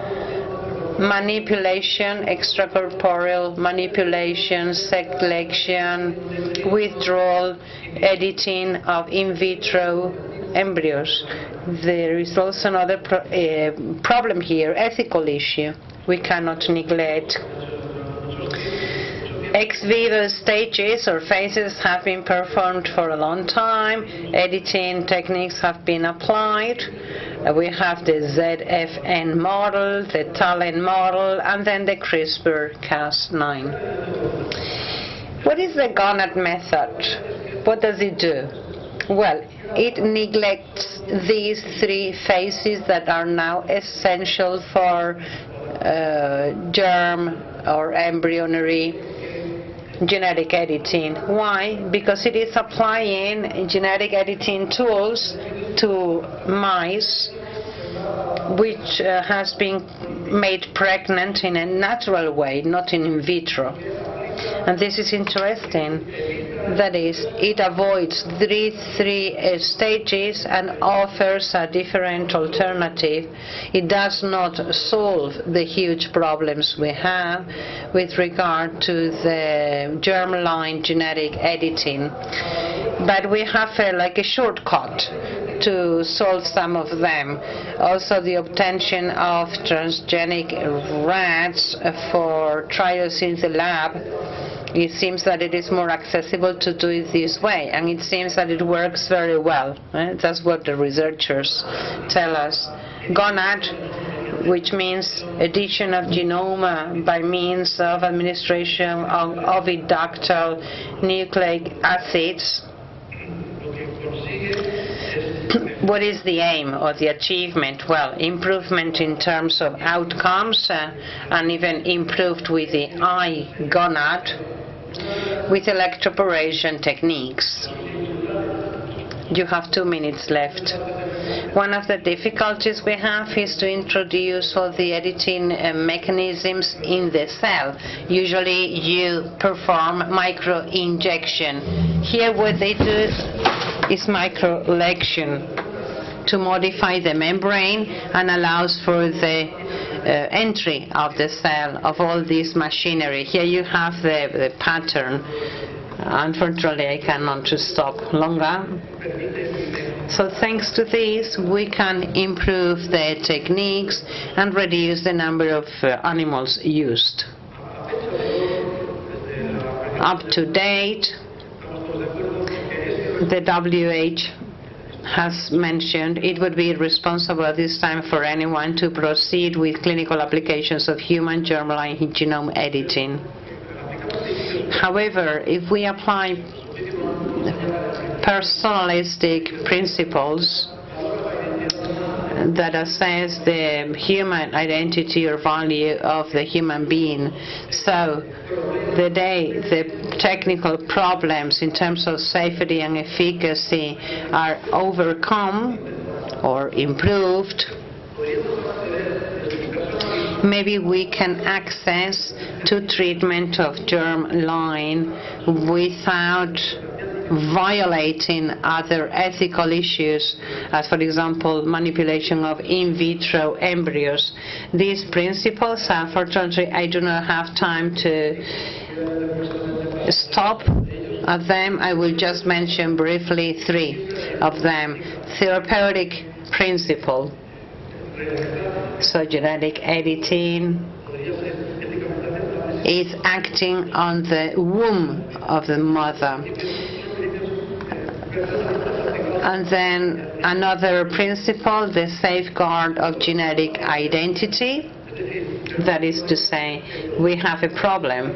manipulation, extracorporeal manipulation, selection, withdrawal, editing of in vitro embryos. There is also another problem here, ethical issue we cannot neglect. Ex vivo stages or phases have been performed for a long time. Editing techniques have been applied. We have the ZFN model, the TALEN model, and then the CRISPR-Cas9. What is the gonad method? What does it do? Well, it neglects these 3 phases that are now essential for germ or embryonary genetic editing. Why? Because it is applying genetic editing tools to mice which has been made pregnant in a natural way, not in vitro. And this is interesting. That is, it avoids three stages and offers a different alternative. It does not solve the huge problems we have with regard to the germline genetic editing. But we have like a shortcut to solve some of them. Also the obtention of transgenic rats for trials in the lab. It seems that it is more accessible to do it this way, and it seems that it works very well. That's what the researchers tell us. Gonad, which means addition of genome by means of administration of oviductal nucleic acids. What is the aim or the achievement? Well, improvement in terms of outcomes and even improved with the eye gonad with electroporation techniques. You have 2 minutes left. One of the difficulties we have is to introduce all the editing mechanisms in the cell. Usually you perform micro-injection. Here what they do is microlection to modify the membrane and allows for the entry of the cell of all this machinery. Here you have the pattern. Unfortunately, I cannot stop longer. So thanks to this, we can improve the techniques and reduce the number of animals used. Up to date, the WHO has mentioned it would be irresponsible at this time for anyone to proceed with clinical applications of human germline genome editing. However, if we apply personalistic principles that assess the human identity or value of the human being, so the day the technical problems in terms of safety and efficacy are overcome or improved, maybe we can access to treatment of germline without violating other ethical issues, as for example manipulation of in vitro embryos. These principles, unfortunately, I do not have time to stop of them. I will just mention briefly 3 of them. Therapeutic principle. So genetic editing is acting on the womb of the mother. And then another principle, the safeguard of genetic identity. That is to say, we have a problem,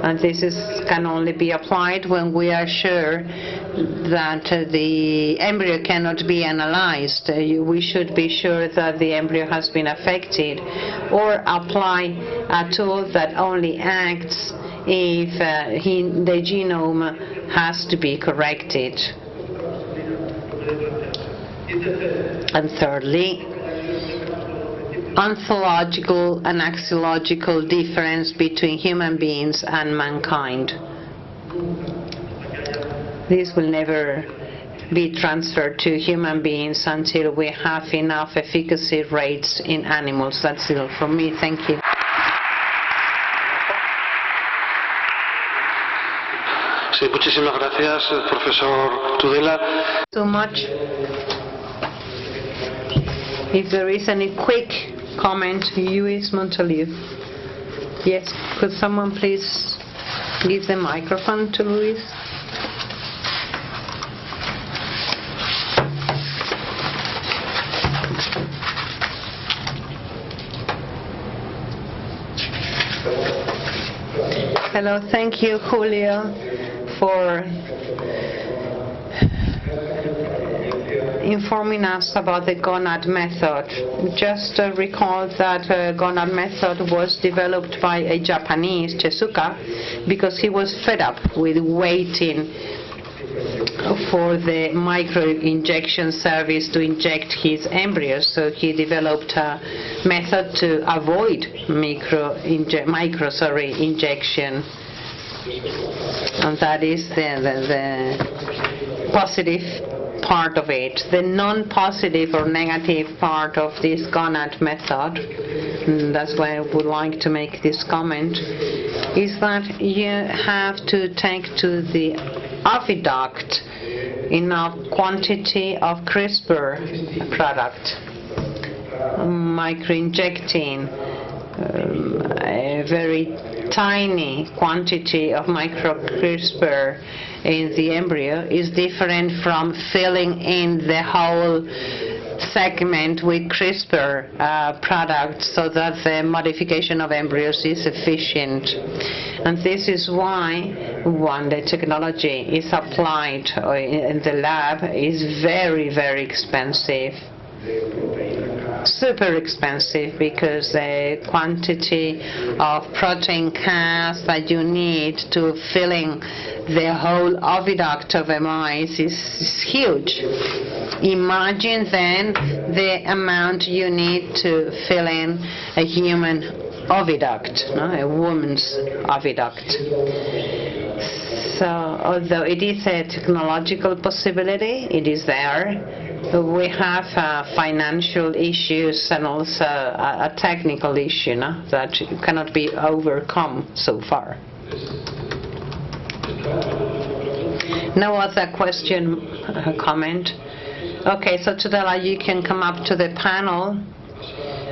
and this can only be applied when we are sure that the embryo cannot be analyzed. We should be sure that the embryo has been affected, or apply a tool that only acts if the genome has to be corrected. And thirdly, ontological and axiological difference between human beings and mankind. This will never be transferred to human beings until we have enough efficacy rates in animals. That's it from me. Thank you. Sí, muchísimas gracias, profesor Tudela. So much. If there is any quick comment, Luis Montelieu. Yes, could someone please give the microphone to Luis? Hello, thank you, Julio, for informing us about the gonad method. Just recall that gonad method was developed by a Japanese, Tezuka, because he was fed up with waiting for the micro-injection service to inject his embryos. So he developed a method to avoid injection. And that is the positive part of it. The non-positive or negative part of this gonad method, and that's why I would like to make this comment, is that you have to take to the oviduct enough quantity of CRISPR product, micro-injecting a very tiny quantity of micro-CRISPR in the embryo is different from filling in the whole segment with CRISPR products so that the modification of embryos is efficient. And this is why when the technology is applied in the lab is very, very expensive. Super expensive, because the quantity of protein cast that you need to fill in the whole oviduct of a mice is huge. Imagine then the amount you need to fill in a human oviduct, no? A woman's oviduct. So although it is a technological possibility, it is there. We have financial issues and also a technical issue, no? That cannot be overcome so far. No other question, comment? Okay, so Tudela, you can come up to the panel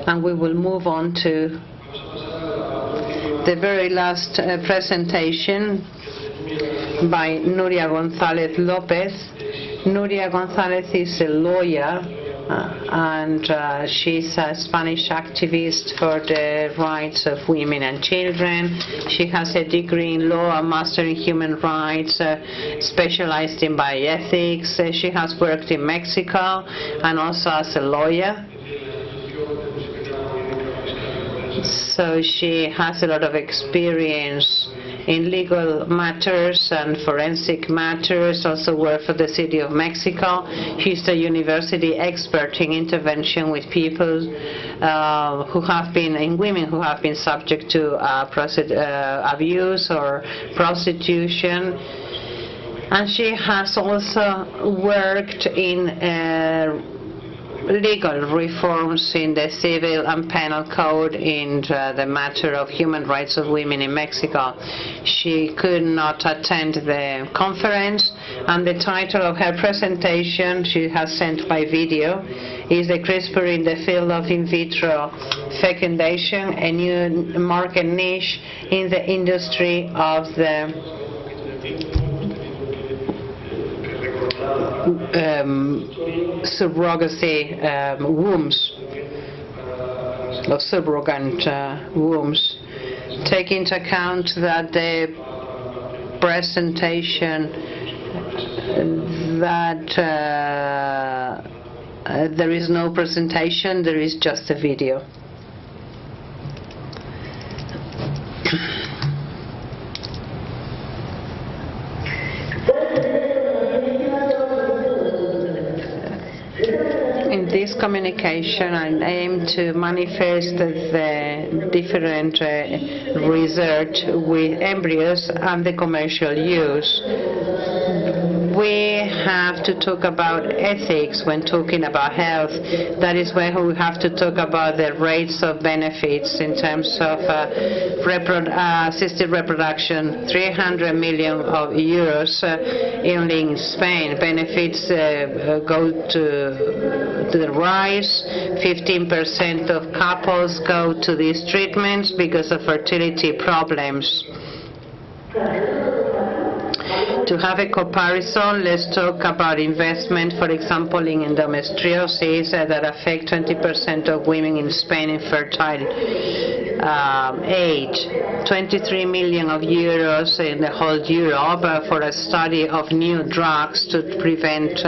and we will move on to the very last presentation by Nuria González López. Nuria González is a lawyer and she's a Spanish activist for the rights of women and children. She has a degree in law, a master in human rights, specialized in bioethics. She has worked in Mexico and also as a lawyer. So she has a lot of experience in legal matters and forensic matters, also worked for the City of Mexico. She's a university expert in intervention with people who have been, women who have been subject to abuse or prostitution. And she has also worked in legal reforms in the civil and penal code in the matter of human rights of women in Mexico. She could not attend the conference, and the title of her presentation she has sent by video is the CRISPR in the field of in vitro fecundation, a new market niche in the industry of the surrogacy wombs, or subrogant wombs. Take into account that the presentation that there is no presentation, there is just a video. In this communication, I aim to manifest the different research with embryos and the commercial use. We have to talk about ethics when talking about health. That is when we have to talk about the rates of benefits in terms of assisted reproduction. 300 million of euros only in Spain. Benefits go to the rise. 15% of couples go to these treatments because of fertility problems. To have a comparison, let's talk about investment, for example, in endometriosis that affect 20% of women in Spain in fertile age. 23 million of euros in the whole Europe for a study of new drugs to prevent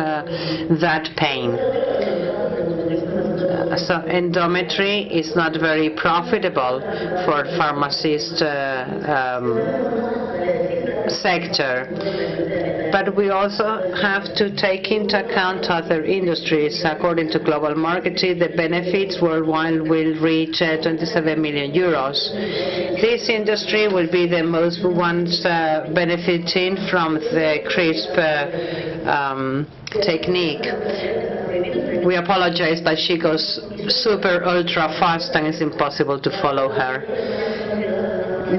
that pain. So endometry is not very profitable for pharmacist sector, but we also have to take into account other industries. According to global marketing, the benefits worldwide will reach 27 million euros. This industry will be the most ones benefiting from the CRISPR technique. We apologize, but she goes super ultra fast and it's impossible to follow her.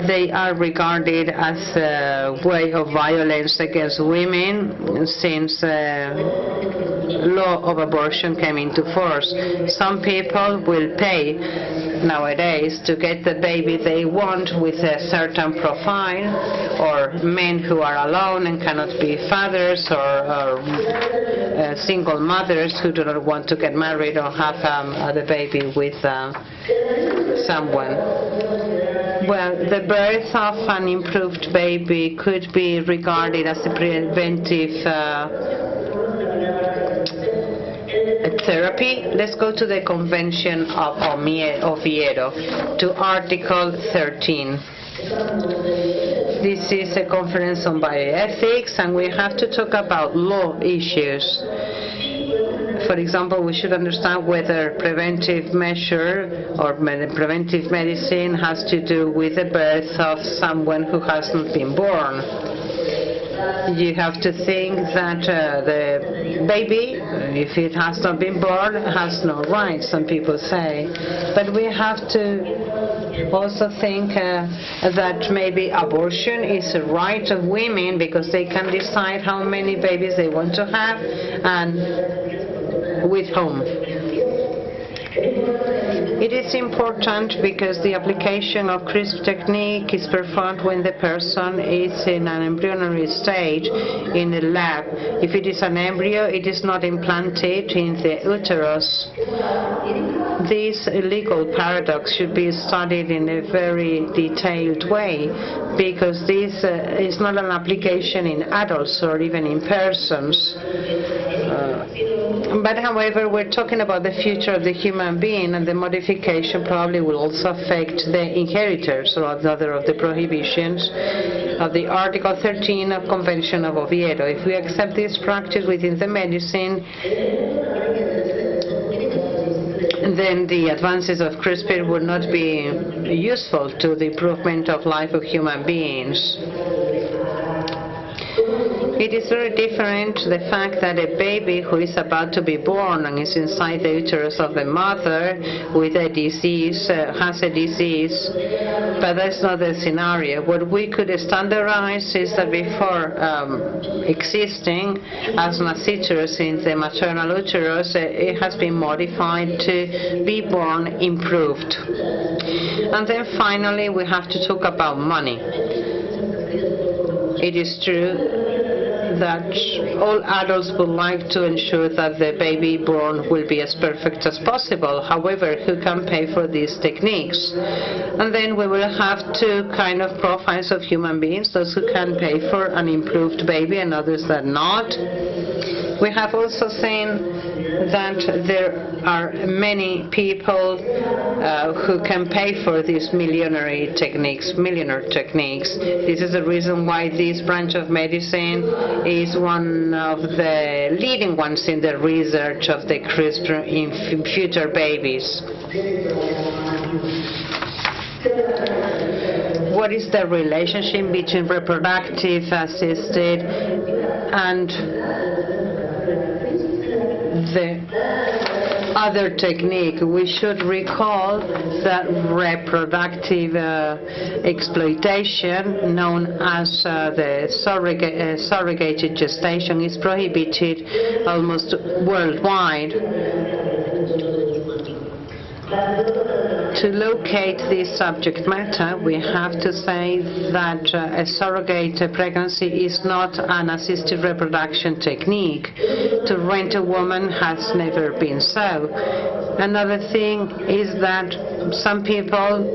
They are regarded as a way of violence against women since law of abortion came into force. Some people will pay nowadays to get the baby they want with a certain profile, or men who are alone and cannot be fathers, or single mothers who do not want to get married or have the baby with someone. Well, the birth of an improved baby could be regarded as a preventive therapy. Let's go to the Convention of Oviedo, to Article 13. This is a conference on bioethics, and we have to talk about law issues. For example, we should understand whether preventive measure or preventive medicine has to do with the birth of someone who hasn't been born. You have to think that the baby, if it has not been born, has no rights, some people say. But we have to also think that maybe abortion is a right of women because they can decide how many babies they want to have and with whom. It is important because the application of CRISPR technique is performed when the person is in an embryonic stage in the lab. If it is an embryo, it is not implanted in the uterus. This legal paradox should be studied in a very detailed way, because this is not an application in adults or even in persons. But however, we're talking about the future of the human being, and the modification probably will also affect the inheritors, or another of the prohibitions of the Article 13 of Convention of Oviedo. If we accept this practice within the medicine, then the advances of CRISPR would not be useful to the improvement of life of human beings. It is very different the fact that a baby who is about to be born and is inside the uterus of the mother with a disease, has a disease, but that's not the scenario. What we could standardize is that before existing as nasiturus in the maternal uterus, it has been modified to be born improved. And then finally we have to talk about money. It is true that all adults would like to ensure that the baby born will be as perfect as possible. However, who can pay for these techniques? And then we will have two kind of profiles of human beings, those who can pay for an improved baby and others that not. We have also seen that there are many people who can pay for these millionaire techniques. This is the reason why this branch of medicine is one of the leading ones in the research of the CRISPR in future babies. What is the relationship between reproductive assisted and the other technique? We should recall that reproductive exploitation, known as the surrogated gestation, is prohibited almost worldwide. To locate this subject matter, we have to say that a surrogate pregnancy is not an assisted reproduction technique. To rent a woman has never been so. Another thing is that some people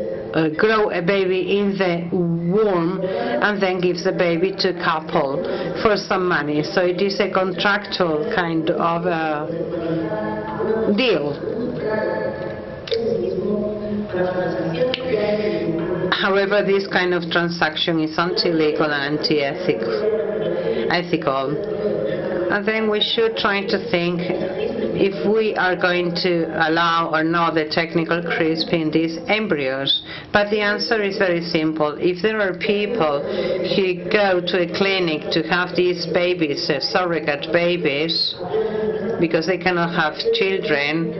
grow a baby in the womb and then gives the baby to a couple for some money. So it is a contractual kind of deal. However, this kind of transaction is anti-legal and anti-ethical. And then we should try to think if we are going to allow or not the technical CRISPR in these embryos. But the answer is very simple. If there are people who go to a clinic to have these babies, surrogate babies, because they cannot have children,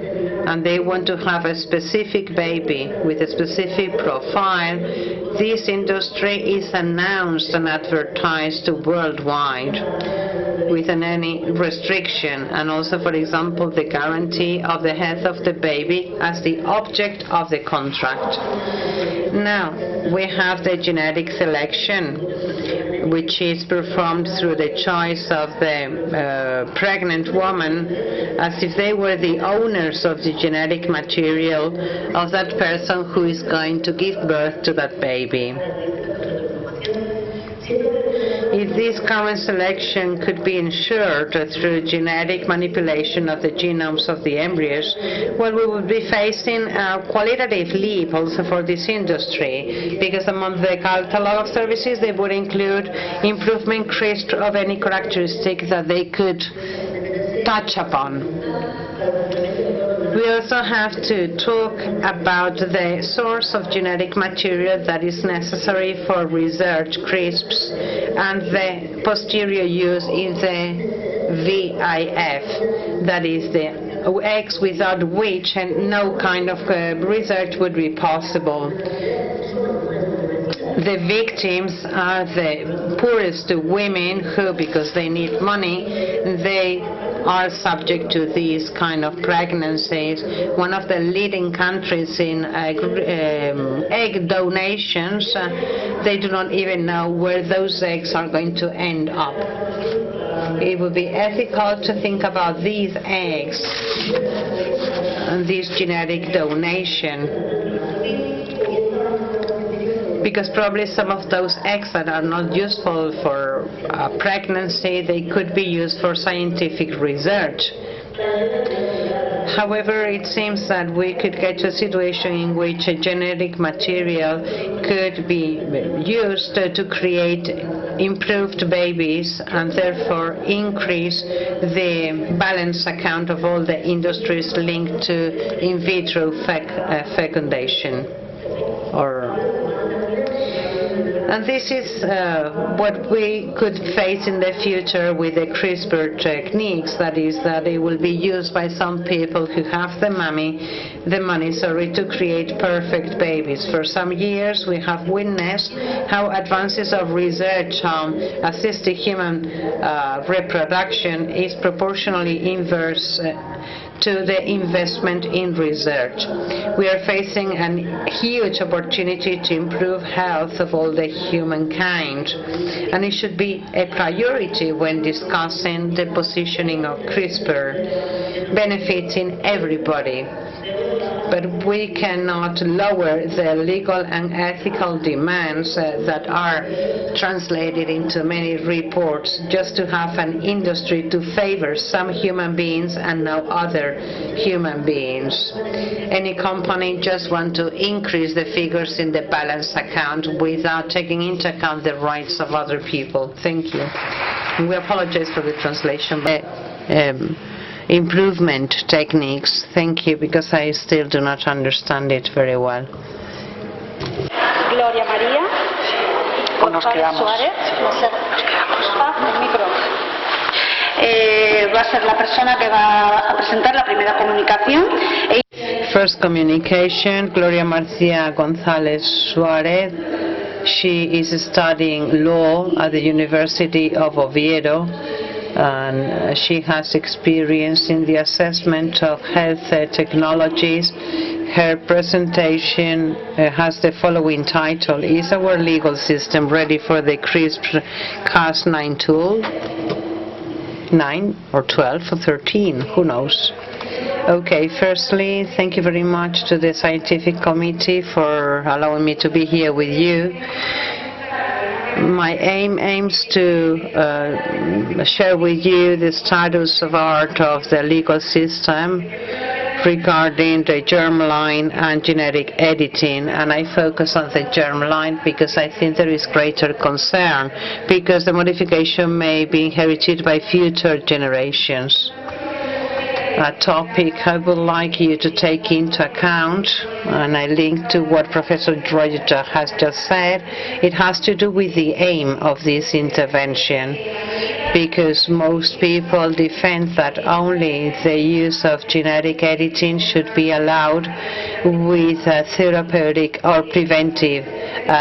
and they want to have a specific baby with a specific profile, this industry is announced and advertised worldwide without any restriction, and also, for example, the guarantee of the health of the baby as the object of the contract. Now, we have the genetic selection, which is performed through the choice of the pregnant woman, as if they were the owners of the genetic material of that person who is going to give birth to that baby. If this current selection could be ensured through genetic manipulation of the genomes of the embryos, well, we would be facing a qualitative leap also for this industry, because among the catalog of services they would include improvement CRISPR of any characteristic that they could touch upon. We also have to talk about the source of genetic material that is necessary for research CRISPs and the posterior use in the VIF, that is the eggs without which no kind of research would be possible. The victims are the poorest women who, because they need money, they are subject to these kind of pregnancies. One of the leading countries in egg donations, they do not even know where those eggs are going to end up. It would be ethical to think about these eggs and this genetic donation, because probably some of those eggs that are not useful for pregnancy, they could be used for scientific research. However, it seems that we could get to a situation in which a genetic material could be used to create improved babies and therefore increase the balance account of all the industries linked to in vitro fecundation. And this is what we could face in the future with the CRISPR techniques, that is, that it will be used by some people who have the money, to create perfect babies. For some years we have witnessed how advances of research on assisted human reproduction is proportionally inverse to the investment in research. We are facing a huge opportunity to improve health of all the humankind, and it should be a priority when discussing the positioning of CRISPR, benefiting everybody. But we cannot lower the legal and ethical demands that are translated into many reports just to have an industry to favor some human beings and no other human beings. Any company just wants to increase the figures in the balance account without taking into account the rights of other people. Thank you. And we apologize for the translation. Improvement techniques. Thank you, because I still do not understand it very well. Gloria María. Nos quedamos. Suárez. Va a ser la persona que va a presentar la primera comunicación. First communication, Gloria Marcia González Suárez. She is studying law at the University of Oviedo, and she has experience in the assessment of health technologies. Her presentation has the following title: Is our legal system ready for the CRISPR-Cas9 tool? 9 or 12 or 13, who knows? Okay, firstly, thank you very much to the scientific committee for allowing me to be here with you. My aim aims to share with you the status of art of the legal system regarding the germline and genetic editing, and I focus on the germline because I think there is greater concern, because the modification may be inherited by future generations. A topic I would like you to take into account, and I link to what Professor Zhora has just said. It has to do with the aim of this intervention, because most people defend that only the use of genetic editing should be allowed with a therapeutic or preventive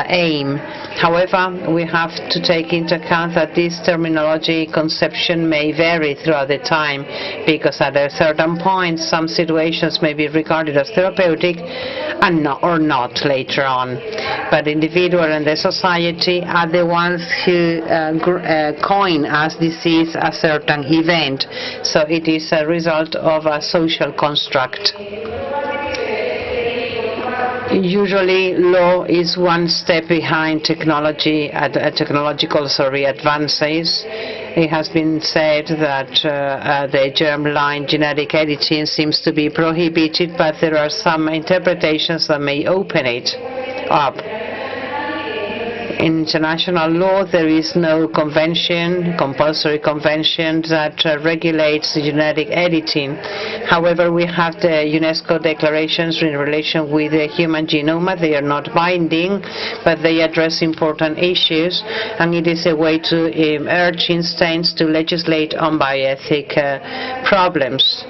aim. However, we have to take into account that this terminology conception may vary throughout the time, because at a certain point some situations may be regarded as therapeutic and not, or not later on. But individual and the society are the ones who coin as disease a certain event, so it is a result of a social construct. Usually, law is one step behind technology, technological advances. It has been said that the germline genetic editing seems to be prohibited, but there are some interpretations that may open it up. In international law, there is no compulsory convention that regulates genetic editing. However, we have the UNESCO declarations in relation with the human genome. They are not binding, but they address important issues, and it is a way to urge states to legislate on bioethic problems.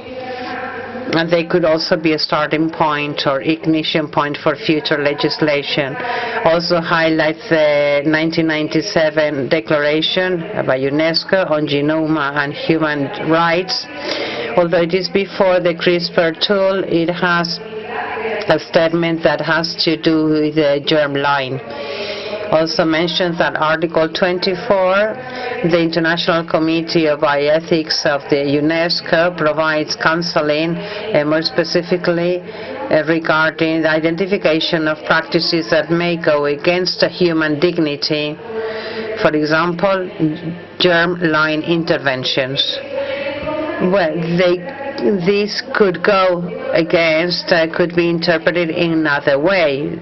And they could also be a starting point or ignition point for future legislation. Also highlights the 1997 declaration by UNESCO on genome and human rights. Although it is before the CRISPR tool, it has a statement that has to do with the germline. Also mentions that Article 24, the International Committee of Bioethics of the UNESCO provides counseling, more specifically regarding the identification of practices that may go against human dignity. For example, germline interventions. Well, this could go against, could be interpreted in another way.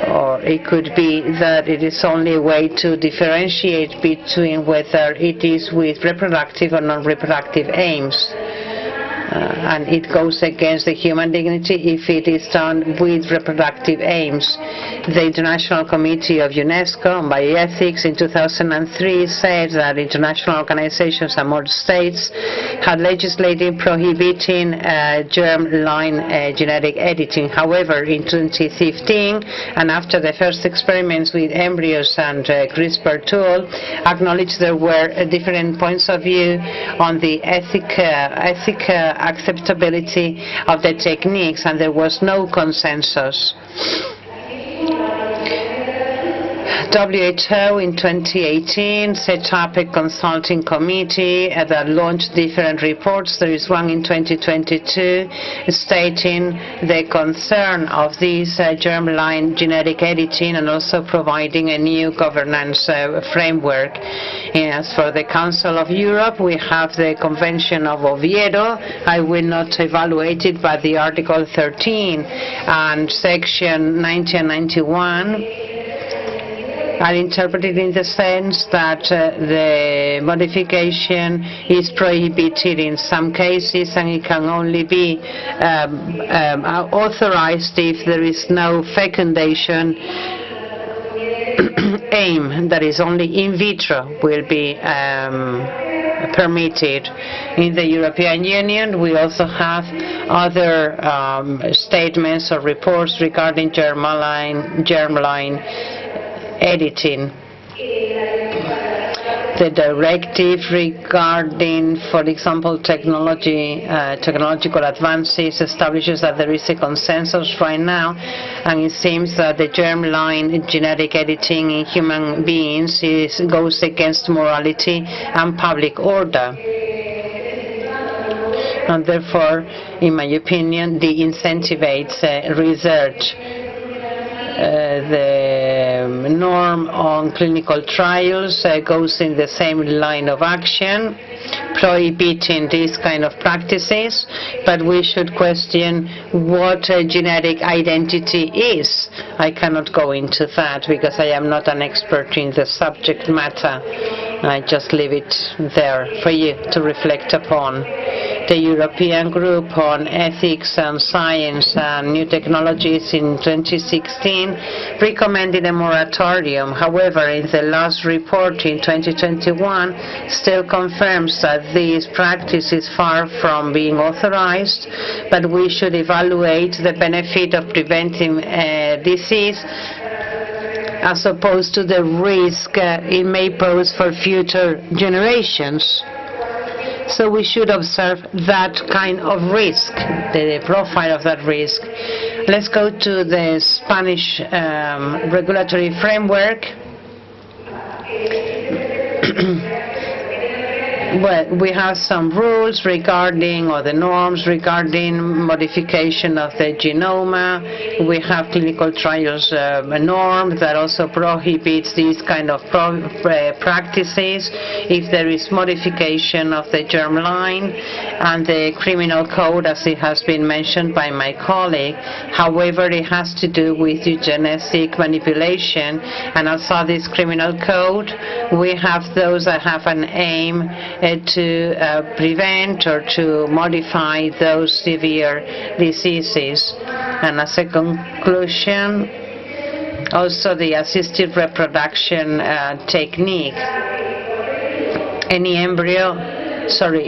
Or it could be that it is only a way to differentiate between whether it is with reproductive or non-reproductive aims. and it goes against the human dignity if it is done with reproductive aims. The International Committee of UNESCO on Bioethics in 2003 said that international organizations and more states had legislated prohibiting germline genetic editing. However, in 2015, and after the first experiments with embryos and CRISPR tool, acknowledged there were different points of view on the ethical acceptability of the techniques, and there was no consensus. WHO in 2018 set up a consulting committee that launched different reports. There is one in 2022 stating the concern of this germline genetic editing and also providing a new governance framework. As for the Council of Europe, we have the Convention of Oviedo. I will not evaluate it, but the Article 13 and Section 90 and 91 are interpreted in the sense that the modification is prohibited in some cases, and it can only be authorized if there is no fecundation aim, that is only in vitro will be permitted. In the European Union, we also have other statements or reports regarding germline editing. The directive regarding, for example, technological advances establishes that there is a consensus right now, and it seems that the germline genetic editing in human beings goes against morality and public order. And therefore, in my opinion, de-incentivates research. The norm on clinical trials goes in the same line of action, prohibiting these kind of practices, but we should question what genetic identity is. I cannot go into that because I am not an expert in the subject matter. I just leave it there for you to reflect upon. The European Group on Ethics and Science and New Technologies in 2016 recommended a moratorium. However, in the last report in 2021 still confirms that this practice is far from being authorized, but we should evaluate the benefit of preventing disease as opposed to the risk it may pose for future generations. So we should observe that kind of risk, the profile of that risk. Let's go to the Spanish regulatory framework. Well, we have some rules regarding, or the norms regarding modification of the genome. We have clinical trials norm that also prohibits these kind of practices if there is modification of the germline, and the criminal code, as it has been mentioned by my colleague. However, it has to do with eugenetic manipulation, and outside this criminal code, we have those that have an aim to prevent or to modify those severe diseases. And as a conclusion, also the assisted reproduction technique. Any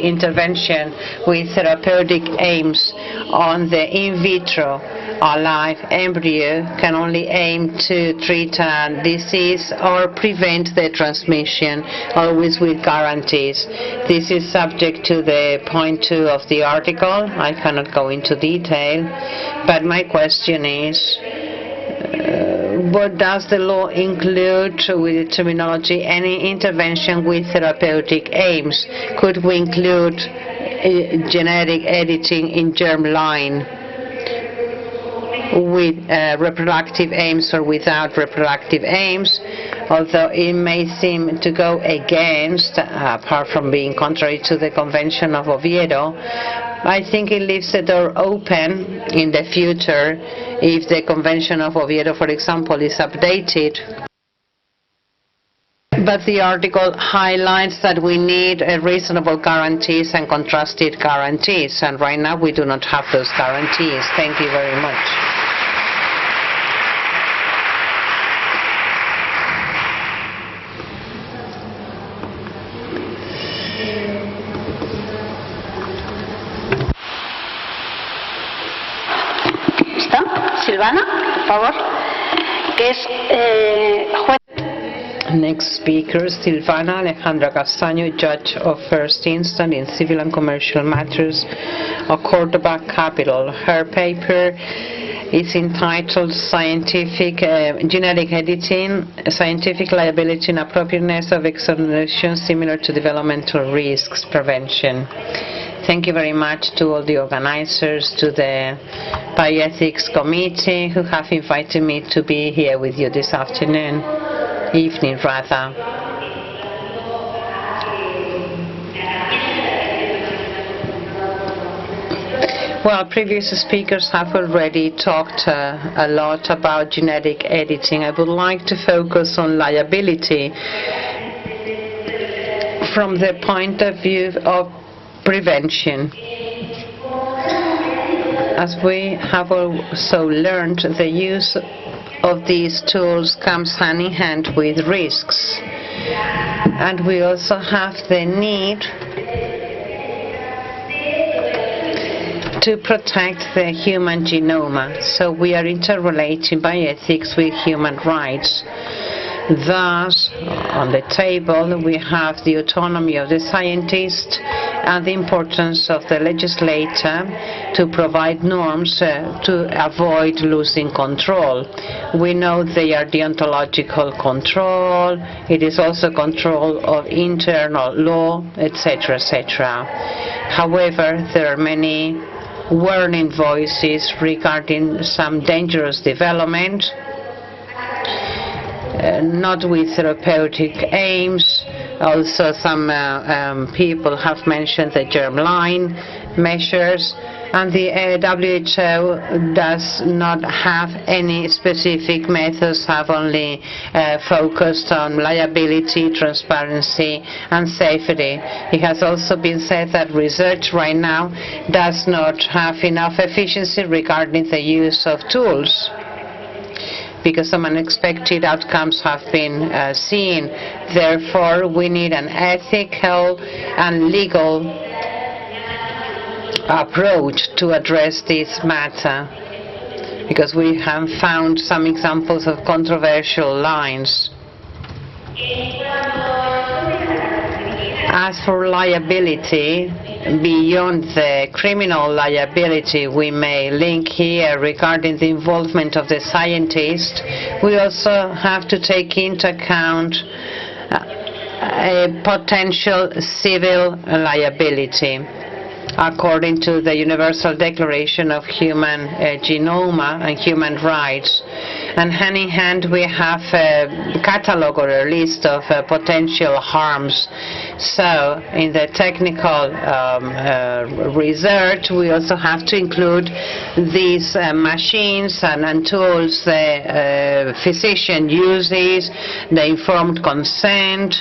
intervention with therapeutic aims on the in vitro live embryo can only aim to treat a disease or prevent the transmission, always with guarantees. This is subject to the point 2 of the article. I cannot go into detail, but my question is, what does the law include with the terminology any intervention with therapeutic aims? Could we include genetic editing in germline with reproductive aims or without reproductive aims? Although it may seem to go against, apart from being contrary to the Convention of Oviedo, I think it leaves the door open in the future if the Convention of Oviedo, for example, is updated But the article highlights that we need reasonable guarantees and contrasted guarantees, and right now we do not have those guarantees. Thank you very much. ¿Está? Silvana, por favor, que es juez. Next speaker, Silvana Alejandra Castaño, Judge of First Instance in Civil and Commercial Matters of Córdoba Capital. Her paper is entitled Scientific Genetic Editing, Scientific Liability and Appropriateness of Exoneration Similar to Developmental Risks Prevention. Thank you very much to all the organizers, to the Bioethics Committee who have invited me to be here with you this evening rather. Well, previous speakers have already talked a lot about genetic editing. I would like to focus on liability from the point of view of prevention. As we have also learned, the use of these tools comes hand in hand with risks. And we also have the need to protect the human genome. So we are interrelating bioethics with human rights. Thus, on the table, we have the autonomy of the scientist and the importance of the legislator to provide norms to avoid losing control. We know they are deontological control, it is also control of internal law, etc., etc. However, there are many warning voices regarding some dangerous development, not with therapeutic aims. Also, some people have mentioned the germline measures, and the WHO does not have any specific methods, have only focused on liability, transparency, and safety. It has also been said that research right now does not have enough efficiency regarding the use of tools, because some unexpected outcomes have been seen. Therefore, we need an ethical and legal approach to address this matter, because we have found some examples of controversial lines. As for liability, beyond the criminal liability we may link here regarding the involvement of the scientist, we also have to take into account a potential civil liability. According to the Universal Declaration of Human Genome and Human Rights. And hand in hand we have a catalog or a list of potential harms. So in the technical research, we also have to include these machines and tools the physician uses, the informed consent,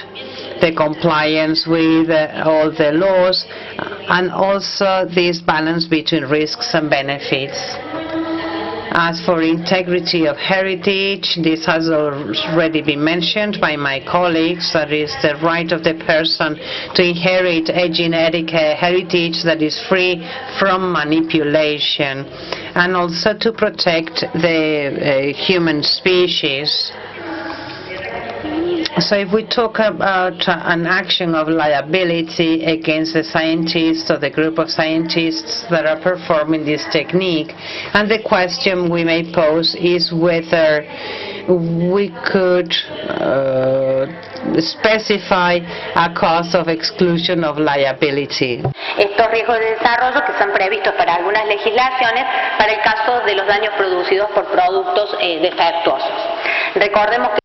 the compliance with all the laws, and also this balance between risks and benefits. As for integrity of heritage, this has already been mentioned by my colleagues. That is the right of the person to inherit a genetic heritage that is free from manipulation, and also to protect the human species. So if we talk about an action of liability against the scientists or the group of scientists that are performing this technique, and the question we may pose is whether we could specify a cause of exclusion of liability. Estos riesgos de desarrollo que están previstos para algunas legislaciones para el caso de los daños producidos por productos defectuosos. Recordemos que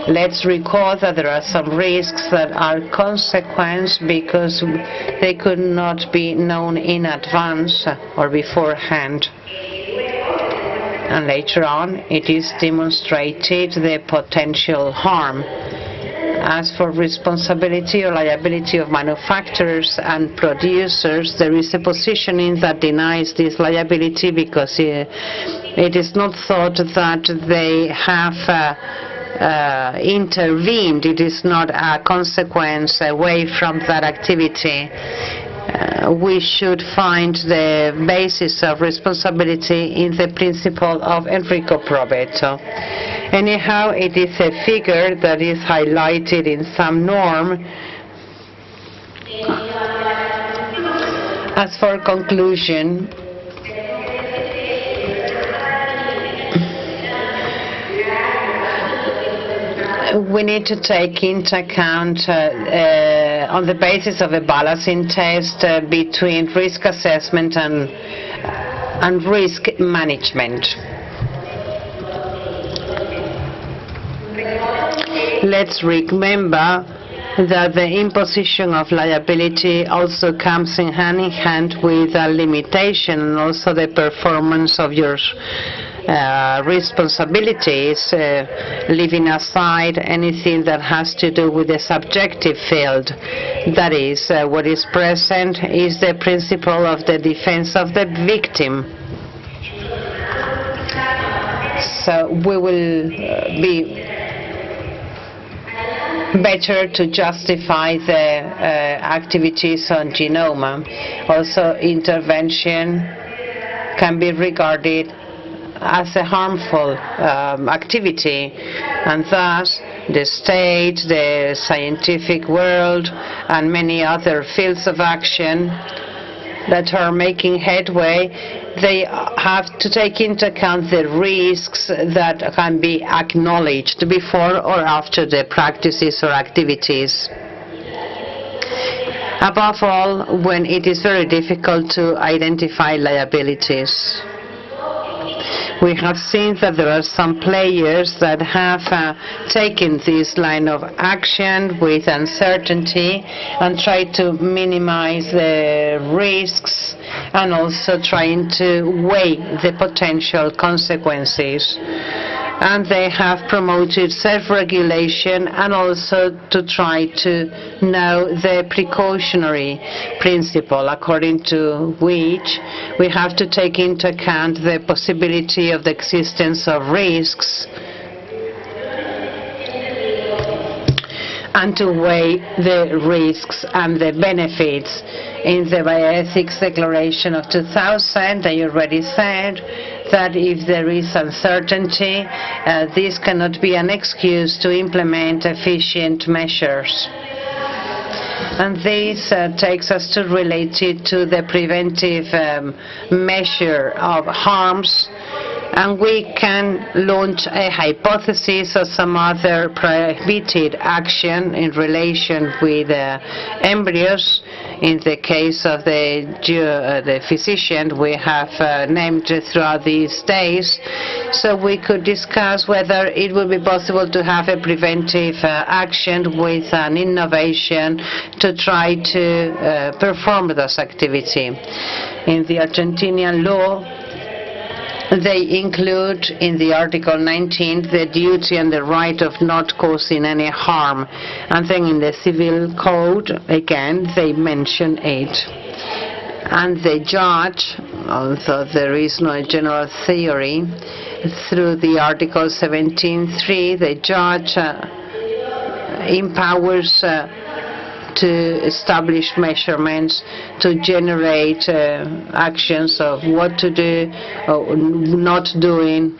Let's recall that there are some risks that are consequence because they could not be known in advance or beforehand. And later on, it is demonstrated the potential harm. As for responsibility or liability of manufacturers and producers, there is a positioning that denies this liability because it is not thought that they have intervened. It is not a consequence away from that activity. We should find the basis of responsibility in the principle of Enrico Provetto. Anyhow, it is a figure that is highlighted in some norm. As for conclusion, we need to take into account on the basis of a balancing test between risk assessment and risk management. Let's remember that the imposition of liability also comes in hand with a limitation and also the performance of your responsibilities, leaving aside anything that has to do with the subjective field. That is, what is present is the principle of the defense of the victim. So we will be better to justify the activities on genome. Also, intervention can be regarded as a harmful activity, and thus the state, the scientific world, and many other fields of action that are making headway, they have to take into account the risks that can be acknowledged before or after the practices or activities. Above all, when it is very difficult to identify liabilities. We have seen that there are some players that have taken this line of action with uncertainty and try to minimize the risks and also trying to weigh the potential consequences. And they have promoted self-regulation and also to try to know the precautionary principle, according to which we have to take into account the possibility of the existence of risks and to weigh the risks and the benefits. In the Bioethics Declaration of 2000, they already said that if there is uncertainty, this cannot be an excuse to implement efficient measures. And this takes us to relate it to the preventive measure of harms, and we can launch a hypothesis or some other prohibited action in relation with embryos. In the case of the physician we have named throughout these days, so we could discuss whether it would be possible to have a preventive action with an innovation to try to perform this activity. In the Argentinian law, they include in the Article 19 the duty and the right of not causing any harm. And then in the Civil Code, again, they mention it. And the judge, although there is no general theory, through the Article 17.3, the judge empowers to establish measurements, to generate actions of what to do, or not doing,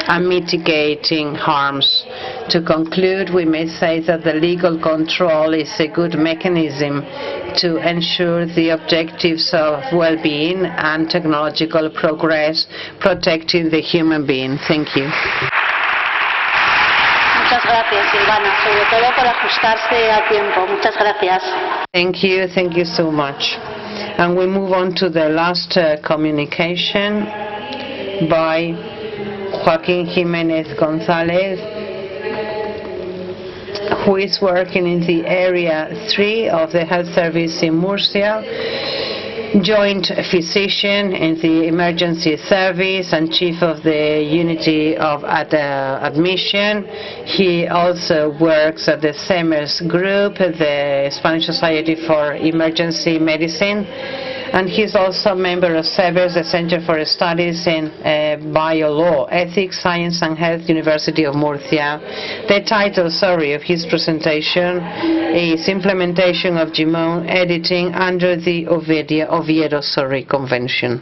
and mitigating harms. To conclude, we may say that the legal control is a good mechanism to ensure the objectives of well-being and technological progress, protecting the human being. Thank you. Muchas gracias, Silvana, sobre todo por ajustarse a tiempo. Muchas gracias. Thank you so much. And we move on to the last communication by Joaquín Jiménez González, who is working in the Area 3 of the health service in Murcia, joint physician in the emergency service and chief of the unity of admission. He also works at the SEMERS group, the Spanish Society for Emergency Medicine, and he's also a member of SEVERS, the Center for Studies in Biolaw, Ethics, Science and Health, University of Murcia. The title, of his presentation is Implementation of Genome Editing under the Oviedo Convention.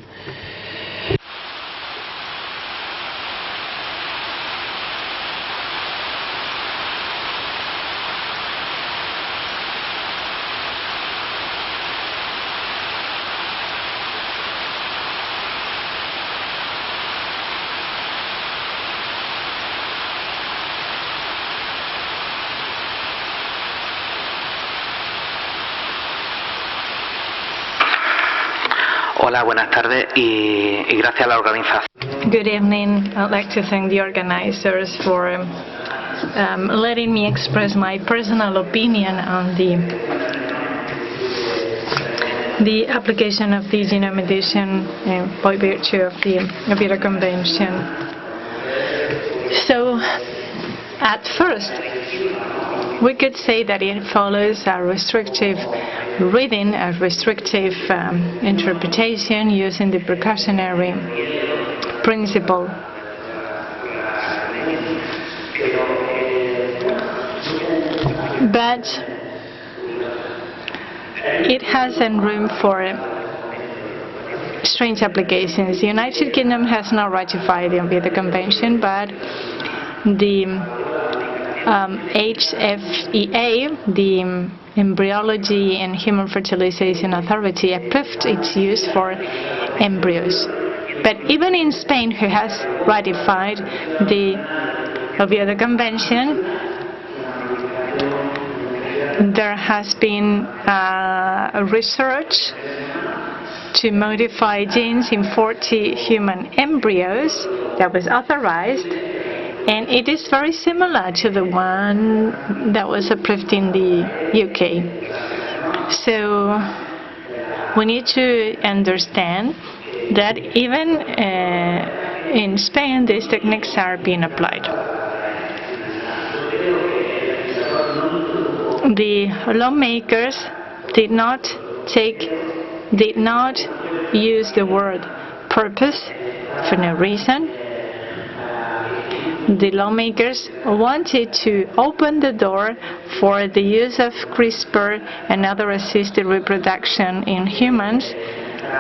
Hola, buenas tardes y gracias a la organización. Good evening. I'd like to thank the organizers for letting me express my personal opinion on the application of the genome edition by virtue of the Oviedo Convention. So, at first, we could say that it follows a restrictive reading, a restrictive interpretation using the precautionary principle. But it hasn't room for strange applications. The United Kingdom has not ratified the Oviedo Convention, but the HFEA, the Embryology and Human Fertilization Authority, approved its use for embryos. But even in Spain, who has ratified the Oviedo Convention, there has been research to modify genes in 40 human embryos that was authorized, and it is very similar to the one that was approved in the UK. So we need to understand that even in Spain, these techniques are being applied. The lawmakers did not use the word purpose for no reason. The lawmakers wanted to open the door for the use of CRISPR and other assisted reproduction in humans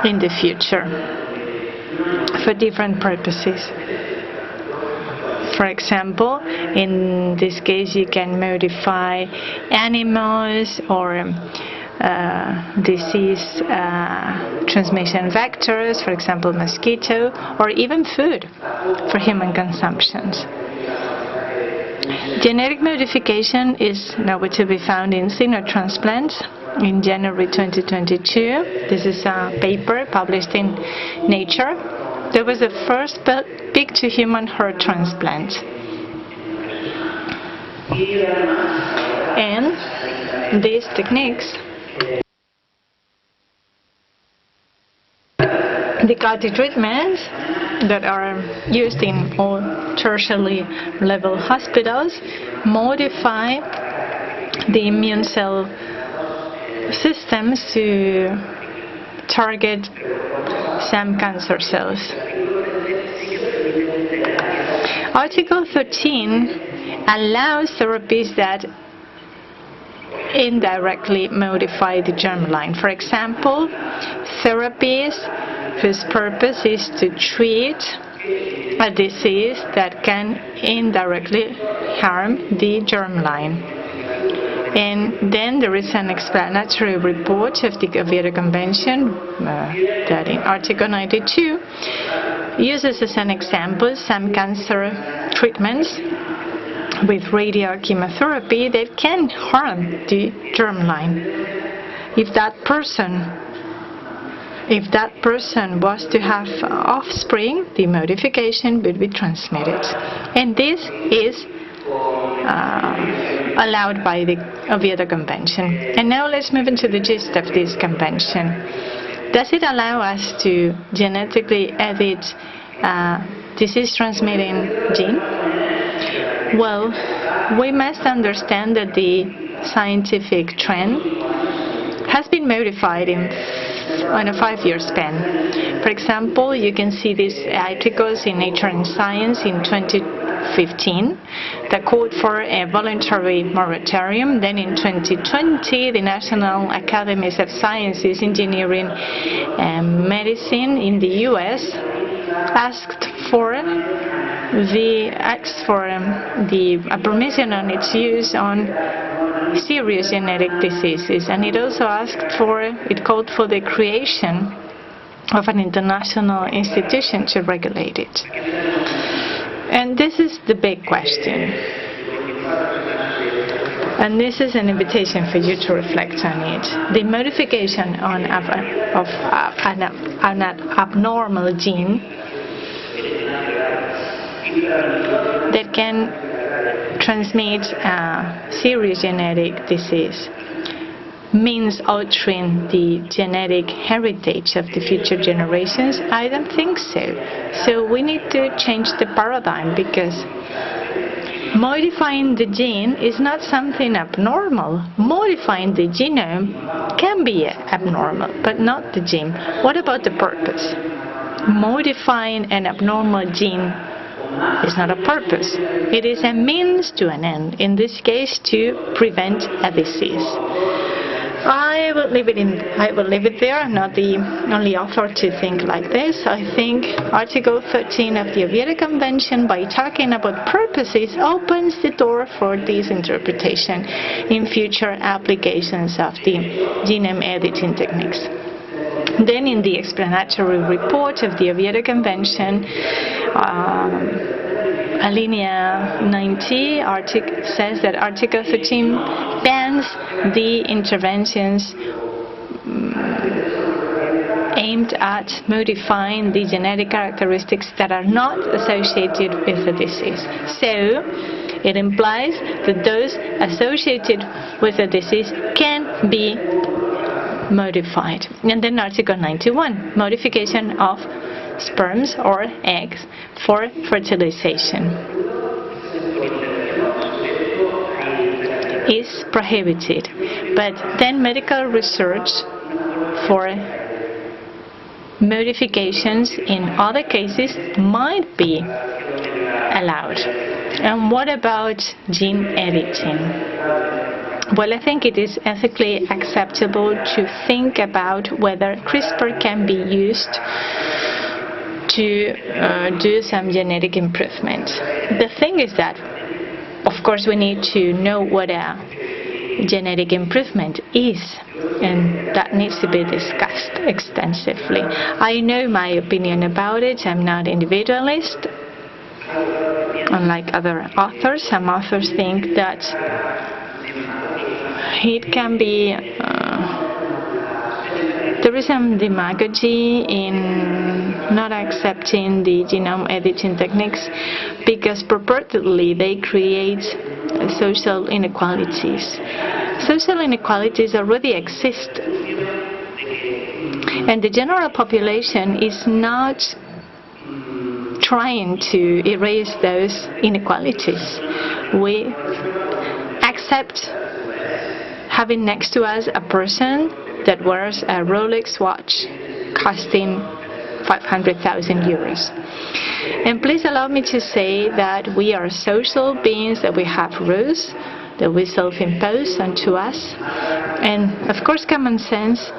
in the future for different purposes. For example, in this case, you can modify animals or disease transmission vectors, for example, mosquito, or even food for human consumptions. Genetic modification is now to be found in xenotransplants in January 2022. This is a paper published in Nature. There was the first pig-to-human heart transplant. And these techniques, the CAR-T treatments that are used in all tertiary level hospitals, modify the immune cell systems to target some cancer cells. Article 13 allows therapies that indirectly modify the germline. For example, therapies whose purpose is to treat a disease that can indirectly harm the germline. And then there is an explanatory report of the Oviedo Convention that in Article 92 uses as an example some cancer treatments with radiochemotherapy that can harm the germline. If that person was to have offspring, the modification would be transmitted. And this is allowed by the Oviedo Convention. And now let's move into the gist of this convention. Does it allow us to genetically edit disease-transmitting gene? Well, we must understand that the scientific trend has been modified on a 5-year span. For example, you can see these articles in Nature and Science in 2015 that called for a voluntary moratorium. Then in 2020, the National Academies of Sciences, Engineering and Medicine in the US asked for the permission on its use on serious genetic diseases, and it also called for the creation of an international institution to regulate it. And this is the big question. And this is an invitation for you to reflect on it. The modification of an abnormal gene that can transmit a serious genetic disease means altering the genetic heritage of the future generations? I don't think so. So we need to change the paradigm, because modifying the gene is not something abnormal. Modifying the genome can be abnormal, but not the gene. What about the purpose? Modifying an abnormal gene is not a purpose. It is a means to an end, in this case to prevent a disease. I will leave it there. I'm not the only author to think like this. I think Article 13 of the Oviedo Convention, by talking about purposes, opens the door for this interpretation in future applications of the genome editing techniques. Then in the explanatory report of the Oviedo Convention, Alinea 90 says that Article 13 bans the interventions aimed at modifying the genetic characteristics that are not associated with the disease. So it implies that those associated with the disease can be modified. And then Article 91, modification of sperms or eggs for fertilization, is prohibited. But then medical research for modifications in other cases might be allowed. And what about gene editing? Well, I think it is ethically acceptable to think about whether CRISPR can be used to do some genetic improvement. The thing is that, of course, we need to know what a genetic improvement is, and that needs to be discussed extensively. I know my opinion about it. I'm not individualist. Unlike other authors, some authors think that it can be, there is some demagogy in not accepting the genome editing techniques, because purportedly they create social inequalities. Social inequalities already exist, and the general population is not trying to erase those inequalities. We accept having next to us a person that wears a Rolex watch costing 500,000 euros. And please allow me to say that we are social beings, that we have rules that we self-impose onto us. And of course, common sense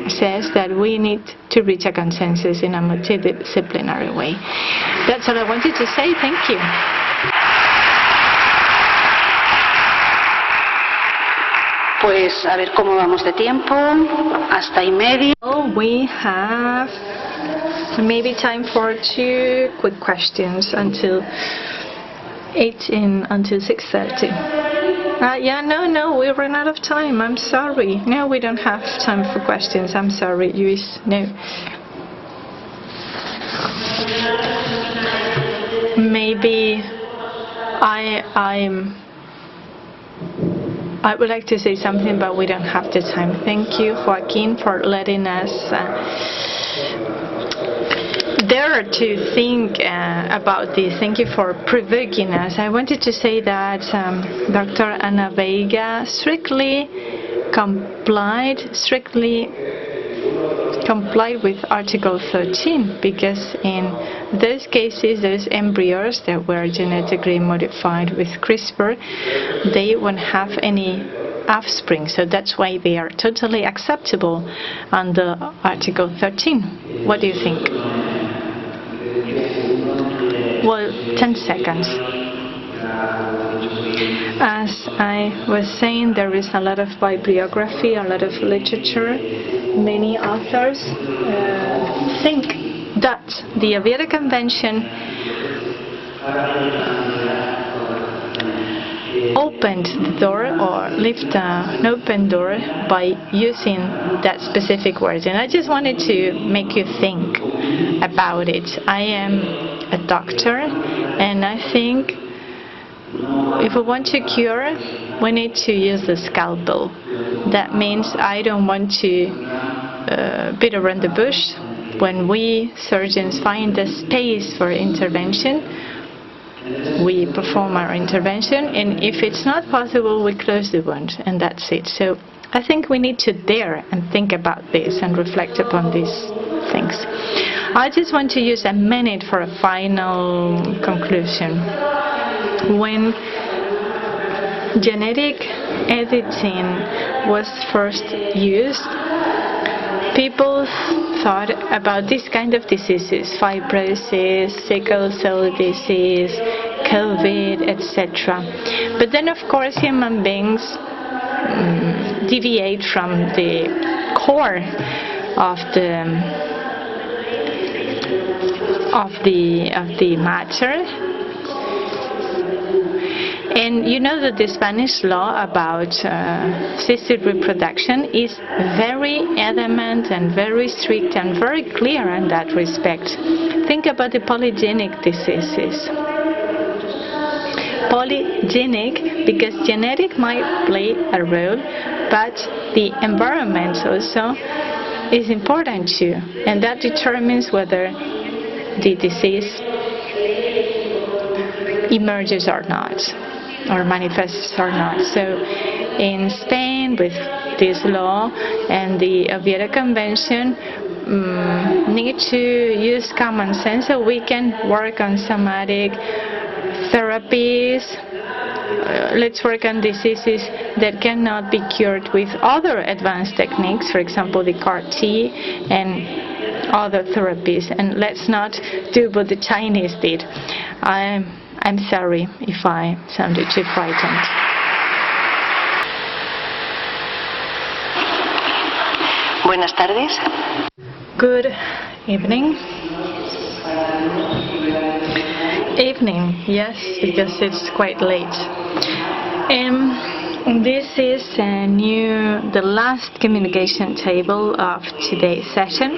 says that we need to reach a consensus in a multidisciplinary way. That's all I wanted to say. Thank you. Pues a ver cómo vamos de tiempo, hasta y medio. We have maybe time for 2 quick questions until 6:30. No, we ran out of time. I'm sorry. No, we don't have time for questions. I'm sorry, Luis. No. Maybe I would like to say something, but we don't have the time. Thank you, Joaquin, for letting us dare to think about this. Thank you for provoking us. I wanted to say that Dr. Ana Veiga strictly complied with Article 13, because in those cases, those embryos that were genetically modified with CRISPR, they won't have any offspring, so that's why they are totally acceptable under Article 13. What do you think? Well, 10 seconds. As I was saying, there is a lot of bibliography, a lot of literature. Many authors think that the Oviedo Convention opened the door or left an open door by using that specific word. And I just wanted to make you think about it. I am a doctor, and I think if we want to cure, we need to use the scalpel. That means I don't want to beat around the bush. When we surgeons find the space for intervention, we perform our intervention, and if it's not possible, we close the wound, and that's it. So I think we need to dare and think about this and reflect upon these things. I just want to use a minute for a final conclusion. When genetic editing was first used, people thought about this kind of diseases: fibrosis, sickle cell disease, COVID, etc. But then, of course, human beings deviate from the core of the matter. And you know that the Spanish law about assisted reproduction is very adamant and very strict and very clear in that respect. Think about the polygenic diseases. Polygenic because genetic might play a role, but the environment also is important too, and that determines whether the disease emerges or not, or manifests or not. So in Spain, with this law and the Oviedo Convention, need to use common sense so we can work on somatic therapies. Let's work on diseases that cannot be cured with other advanced techniques, for example the CAR-T and other therapies, and let's not do what the Chinese did. I'm sorry if I sounded too frightened. Buenas tardes. Good evening. Evening, yes, because it's quite late. This is the last communication table of today's session,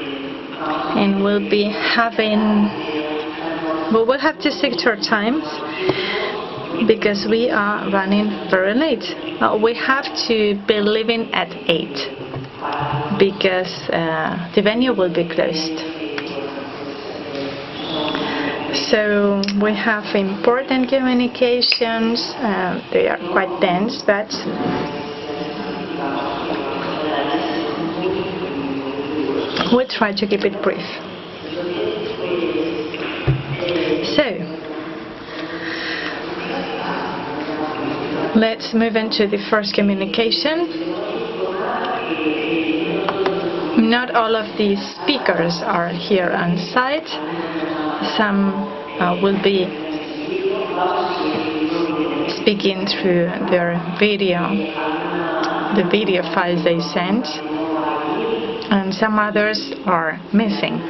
and we'll be having. We will have to stick to our times because we are running very late. We have to be leaving at 8 because the venue will be closed. So we have important communications. They are quite dense, but we'll try to keep it brief. So, let's move into the first communication. Not all of the speakers are here on site. Some will be speaking through their video, the video files they sent, and some others are missing.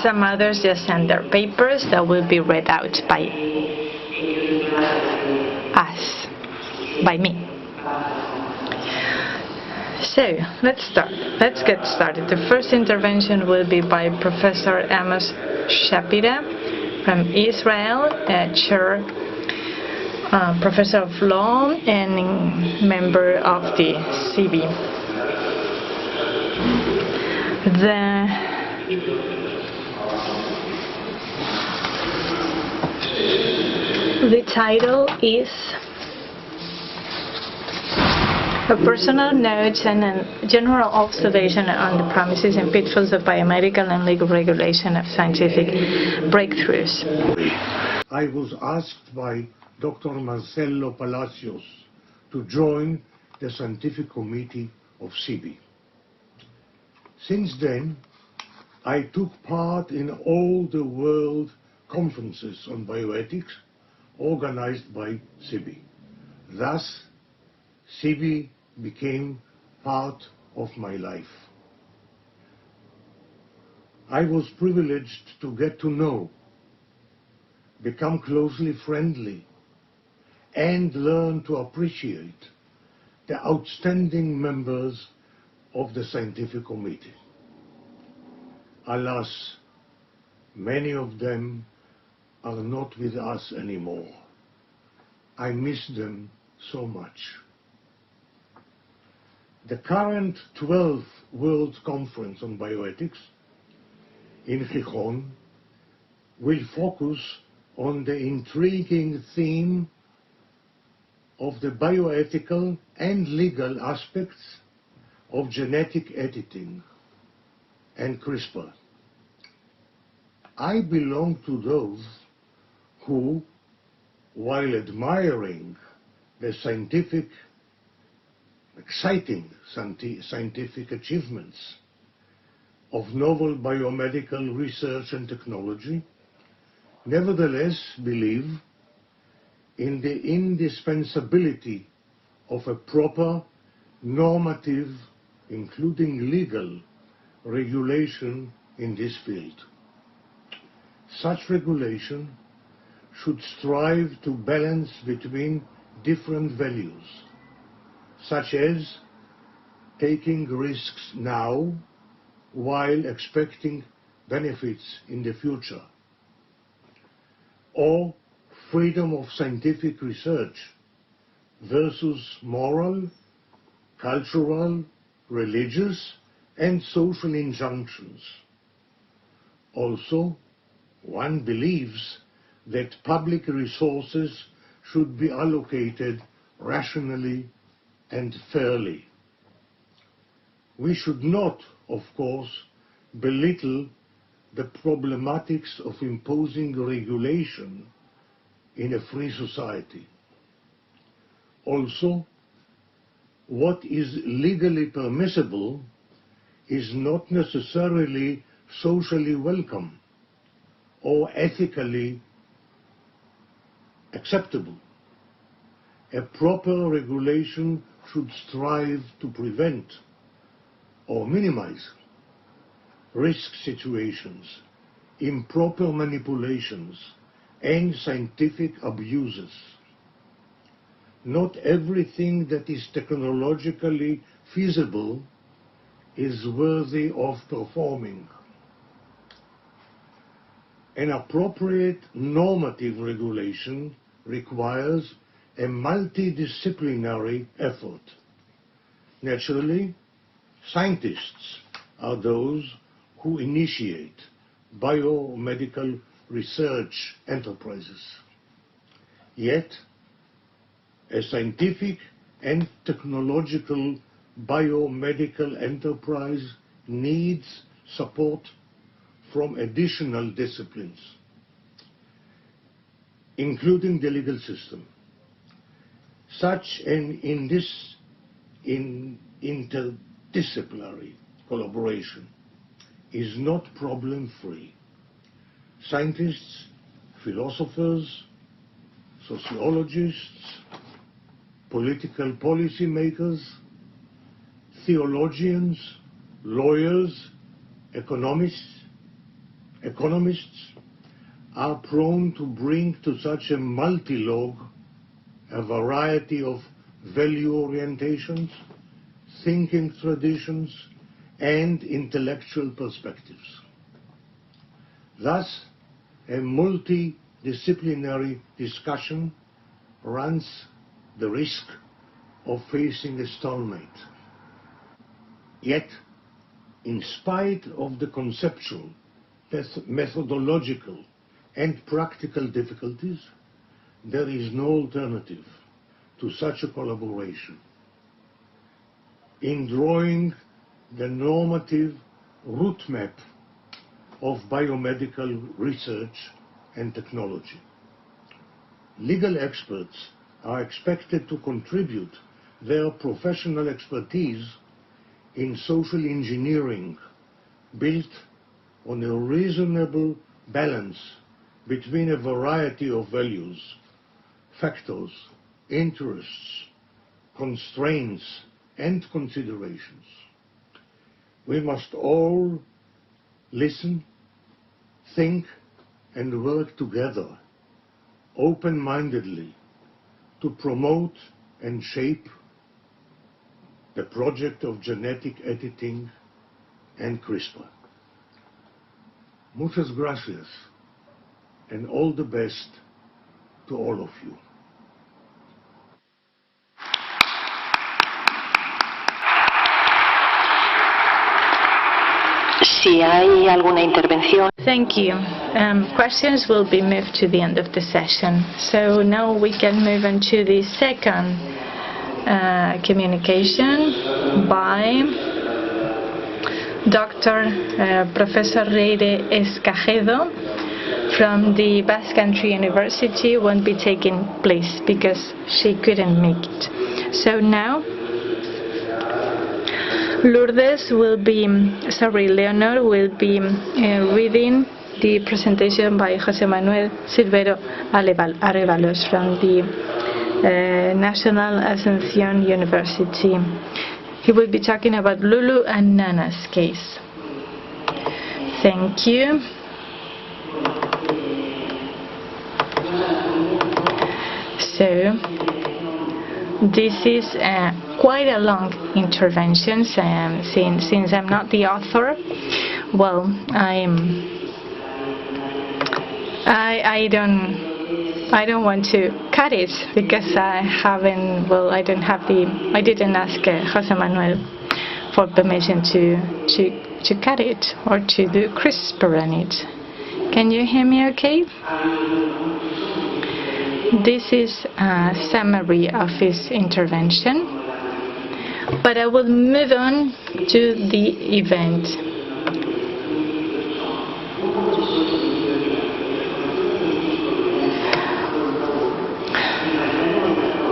Some others just send their papers that will be read out by us, by me. So, let's start. Let's get started. The first intervention will be by Professor Amos Shapira from Israel, chair, professor of law and member of the SIBI. The title is A Personal Note and a General Observation on the Promises and Pitfalls of Biomedical and Legal Regulation of Scientific Breakthroughs. I was asked by Dr. Marcelo Palacios to join the scientific committee of SIBI. Since then, I took part in all the world conferences on bioethics organized by SIBI. Thus, SIBI became part of my life. I was privileged to get to know, become closely friendly, and learn to appreciate the outstanding members of the scientific committee. Alas, many of them are not with us anymore. I miss them so much. The current 12th World Conference on Bioethics in Gijón will focus on the intriguing theme of the bioethical and legal aspects of genetic editing and CRISPR. I belong to those who, while admiring the exciting scientific achievements of novel biomedical research and technology, nevertheless believe in the indispensability of a proper normative, including legal, regulation in this field. Such regulation should strive to balance between different values, such as taking risks now while expecting benefits in the future, or freedom of scientific research versus moral, cultural, religious, and social injunctions. Also, one believes that public resources should be allocated rationally and fairly. We should not, of course, belittle the problematics of imposing regulation in a free society. Also, what is legally permissible is not necessarily socially welcome or ethically acceptable. A proper regulation should strive to prevent or minimize risk situations, improper manipulations, and scientific abuses. Not everything that is technologically feasible is worthy of performing. An appropriate normative regulation requires a multidisciplinary effort. Naturally, scientists are those who initiate biomedical research enterprises. Yet, a scientific and technological biomedical enterprise needs support from additional disciplines, including the legal system. Such an interdisciplinary collaboration is not problem-free. Scientists, philosophers, sociologists, political policy makers, theologians, lawyers, economists are prone to bring to such a multilogue a variety of value orientations, thinking traditions, and intellectual perspectives. Thus, a multidisciplinary discussion runs the risk of facing a stalemate. Yet, in spite of the conceptual, methodological, and practical difficulties, there is no alternative to such a collaboration. In drawing the normative route map of biomedical research and technology, legal experts are expected to contribute their professional expertise in social engineering built on a reasonable balance between a variety of values, factors, interests, constraints, and considerations. We must all listen, think, and work together open-mindedly to promote and shape the project of genetic editing and CRISPR. Muchas gracias, and all the best to all of you. Si hay alguna intervención. Thank you. Questions will be moved to the end of the session. So now we can move on to the second communication by Dr. Professor Reire Escajedo from the Basque Country University. Won't be taking place because she couldn't make it. So now Leonor will be reading the presentation by José Manuel Silvero Arevalos from the National Asunción University. He will be talking about Lulu and Nana's case. Thank you. So, this is quite a long intervention since I'm not the author. Well, I don't want to cut it because I didn't ask José Manuel for permission to cut it or to do CRISPR on it. Can you hear me okay? This is a summary of his intervention, but I will move on to the event.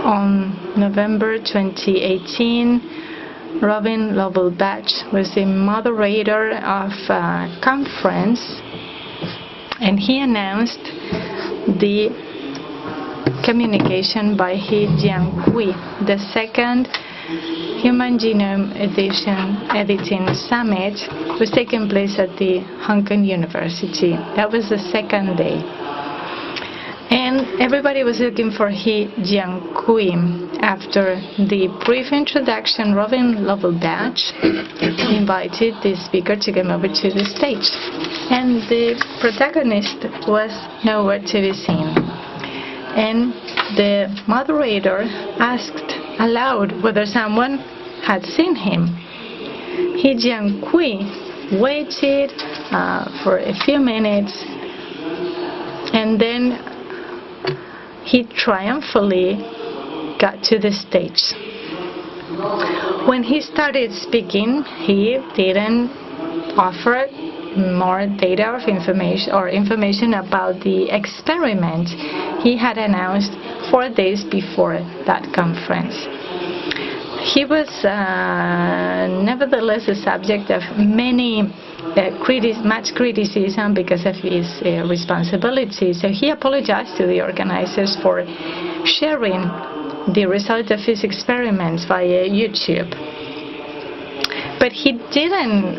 On November 2018, Robin Lovell-Batch was the moderator of a conference, and he announced the communication by He Jiankui, the second Human Genome Editing Summit was taking place at the Hong Kong University. That was the second day. And everybody was looking for He Jiankui. After the brief introduction, Robin Lovell-Batch invited the speaker to come over to the stage. And the protagonist was nowhere to be seen. And the moderator asked aloud whether someone had seen him. He Jiankui waited for a few minutes, and then he triumphantly got to the stage. When he started speaking, he didn't offer more data or information about the experiment he had announced 4 days before that conference. He was nevertheless the subject of much criticism because of his responsibility. So he apologized to the organizers for sharing the result of his experiments via YouTube. But he didn't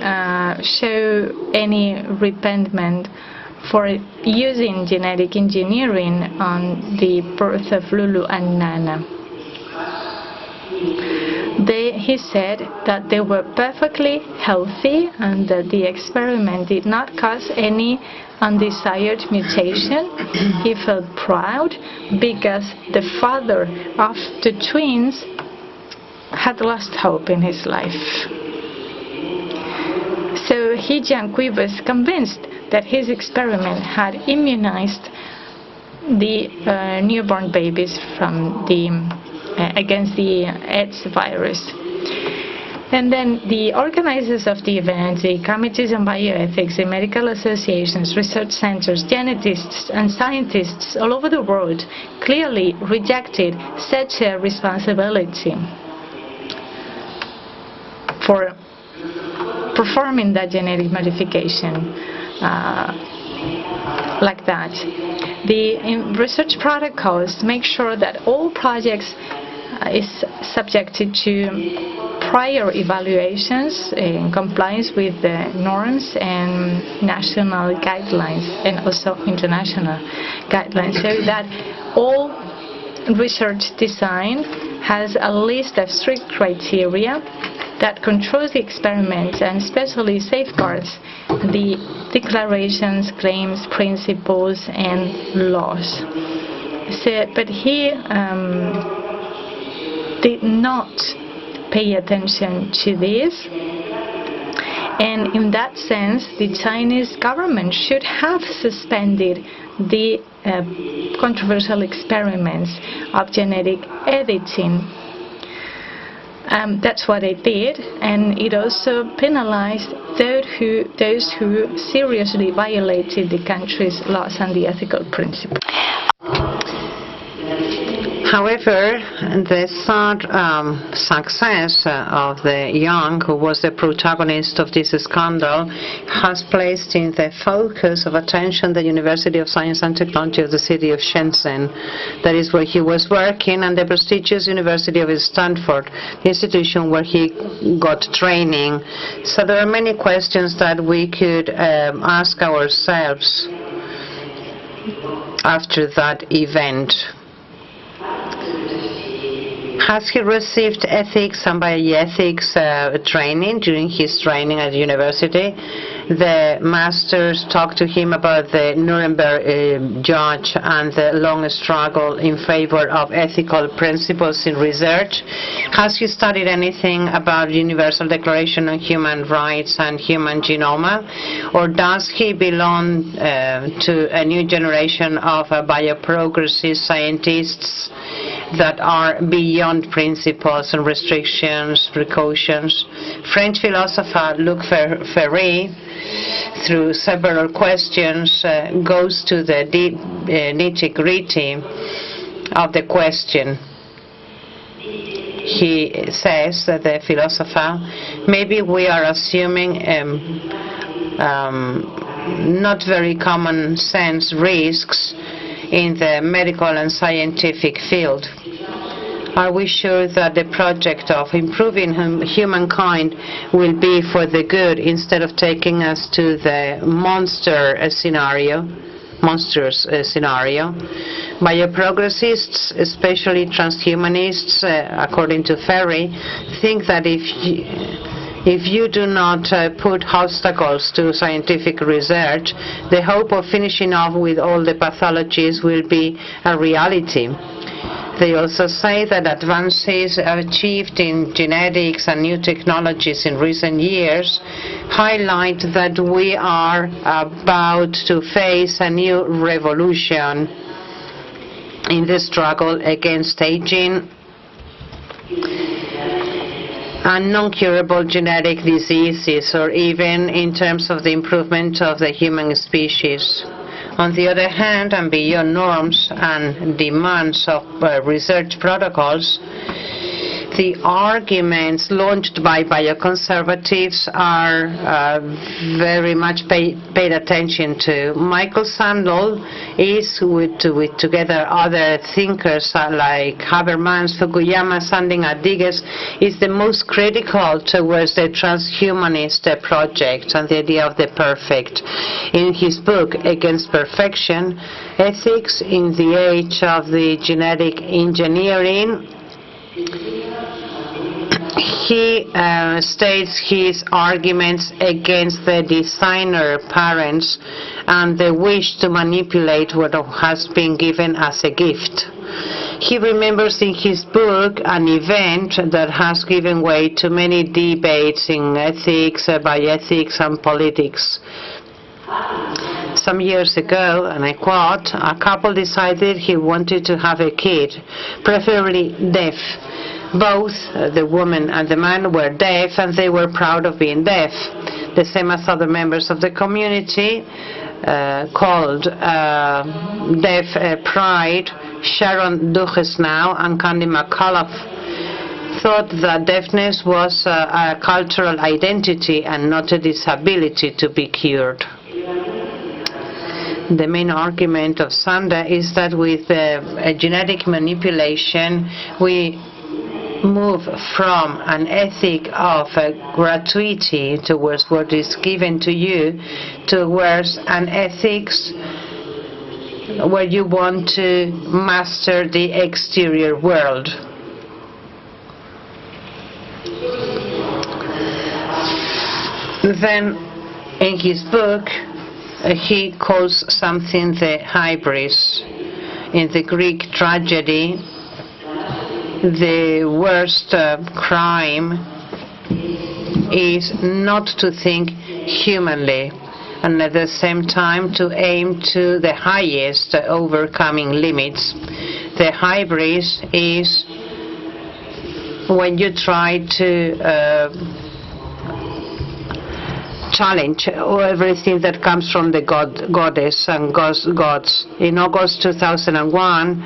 show any repentance for using genetic engineering on the birth of Lulu and Nana. he said that they were perfectly healthy and that the experiment did not cause any undesired mutation. He felt proud because the father of the twins had lost hope in his life. So Jiankui was convinced that his experiment had immunized the newborn babies from against the AIDS virus. And then the organizers of the event, the committees on bioethics, the medical associations, research centers, geneticists and scientists all over the world clearly rejected such a responsibility for performing that genetic modification like that. The research protocols make sure that all projects is subjected to prior evaluations in compliance with the norms and national guidelines and also international guidelines, so that all research design has a list of strict criteria that controls the experiment and especially safeguards the declarations, claims, principles and laws. So, but he did not pay attention to this, and in that sense the Chinese government should have suspended the controversial experiments of genetic editing. That's what it did, and it also penalized those who seriously violated the country's laws and the ethical principles. However, the third success of the young, who was the protagonist of this scandal, has placed in the focus of attention the University of Science and Technology of the city of Shenzhen. That is where he was working, and the prestigious University of Stanford, the institution where he got training. So there are many questions that we could ask ourselves after that event. Has he received ethics and bioethics training during his training at the university? The masters talked to him about the Nuremberg judge and the long struggle in favor of ethical principles in research. Has he studied anything about the Universal Declaration on Human Rights and Human Genome? Or does he belong to a new generation of bioprogressive scientists that are beyond principles and restrictions, precautions? French philosopher Luc Ferry, through several questions, goes to the nitty-gritty of the question. He says, that the philosopher, maybe we are assuming not very common sense risks in the medical and scientific field. Are we sure that the project of improving humankind will be for the good instead of taking us to the monstrous scenario? Bioprogressists, especially transhumanists, according to Ferry, think that if you do not put obstacles to scientific research, the hope of finishing off with all the pathologies will be a reality. They also say that advances achieved in genetics and new technologies in recent years highlight that we are about to face a new revolution in the struggle against aging and non-curable genetic diseases, or even in terms of the improvement of the human species. On the other hand, and beyond norms and demands of research protocols, the arguments launched by bioconservatives are very much paid attention to. Michael Sandel is, with together other thinkers like Habermas, Fukuyama, Sanding, and Digges, is the most critical towards the transhumanist project and the idea of the perfect. In his book, Against Perfection, Ethics in the Age of the Genetic Engineering, he states his arguments against the designer parents and the wish to manipulate what has been given as a gift. He remembers in his book an event that has given way to many debates in ethics, bioethics, and politics. Some years ago, and I quote, a couple decided he wanted to have a kid, preferably deaf. Both the woman and the man were deaf, and they were proud of being deaf, the same as other members of the community, called Deaf Pride. Sharon Duchesneau and Candy McCullough thought that deafness was a cultural identity and not a disability to be cured. The main argument of Sanda is that with genetic manipulation, we move from an ethic of gratuity towards what is given to you towards an ethics where you want to master the exterior world. Then in his book he calls something the hybris. In the Greek tragedy, the worst crime is not to think humanly, and at the same time to aim to the highest, overcoming limits. The hybris is when you try to challenge everything that comes from the goddess and gods. In August 2001,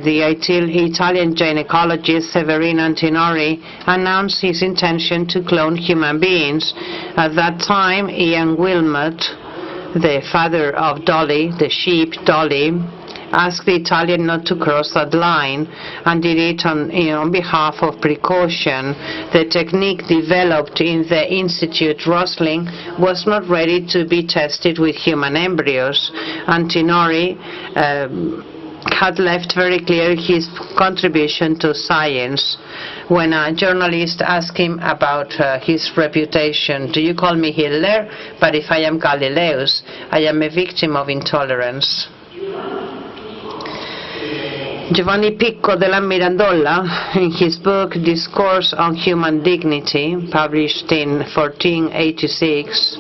the Italian gynecologist Severino Antinori announced his intention to clone human beings. At that time, Ian Wilmot, the father of Dolly, the sheep Dolly, asked the Italian not to cross that line, and did it on behalf of precaution. The technique developed in the Institute Rosling was not ready to be tested with human embryos. Antinori had left very clear his contribution to science. When a journalist asked him about his reputation, "Do you call me Hitler? But if I am Galileus, I am a victim of intolerance." Giovanni Picco della Mirandola, in his book Discourse on Human Dignity, published in 1486,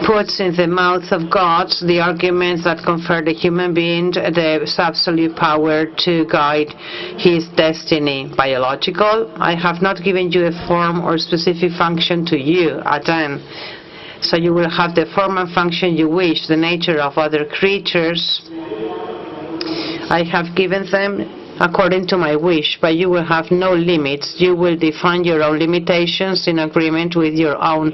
puts in the mouth of gods the arguments that confer the human being the absolute power to guide his destiny. Biological, I have not given you a form or specific function to you, Adam, so you will have the form and function you wish. The nature of other creatures I have given them according to my wish, but you will have no limits. You will define your own limitations in agreement with your own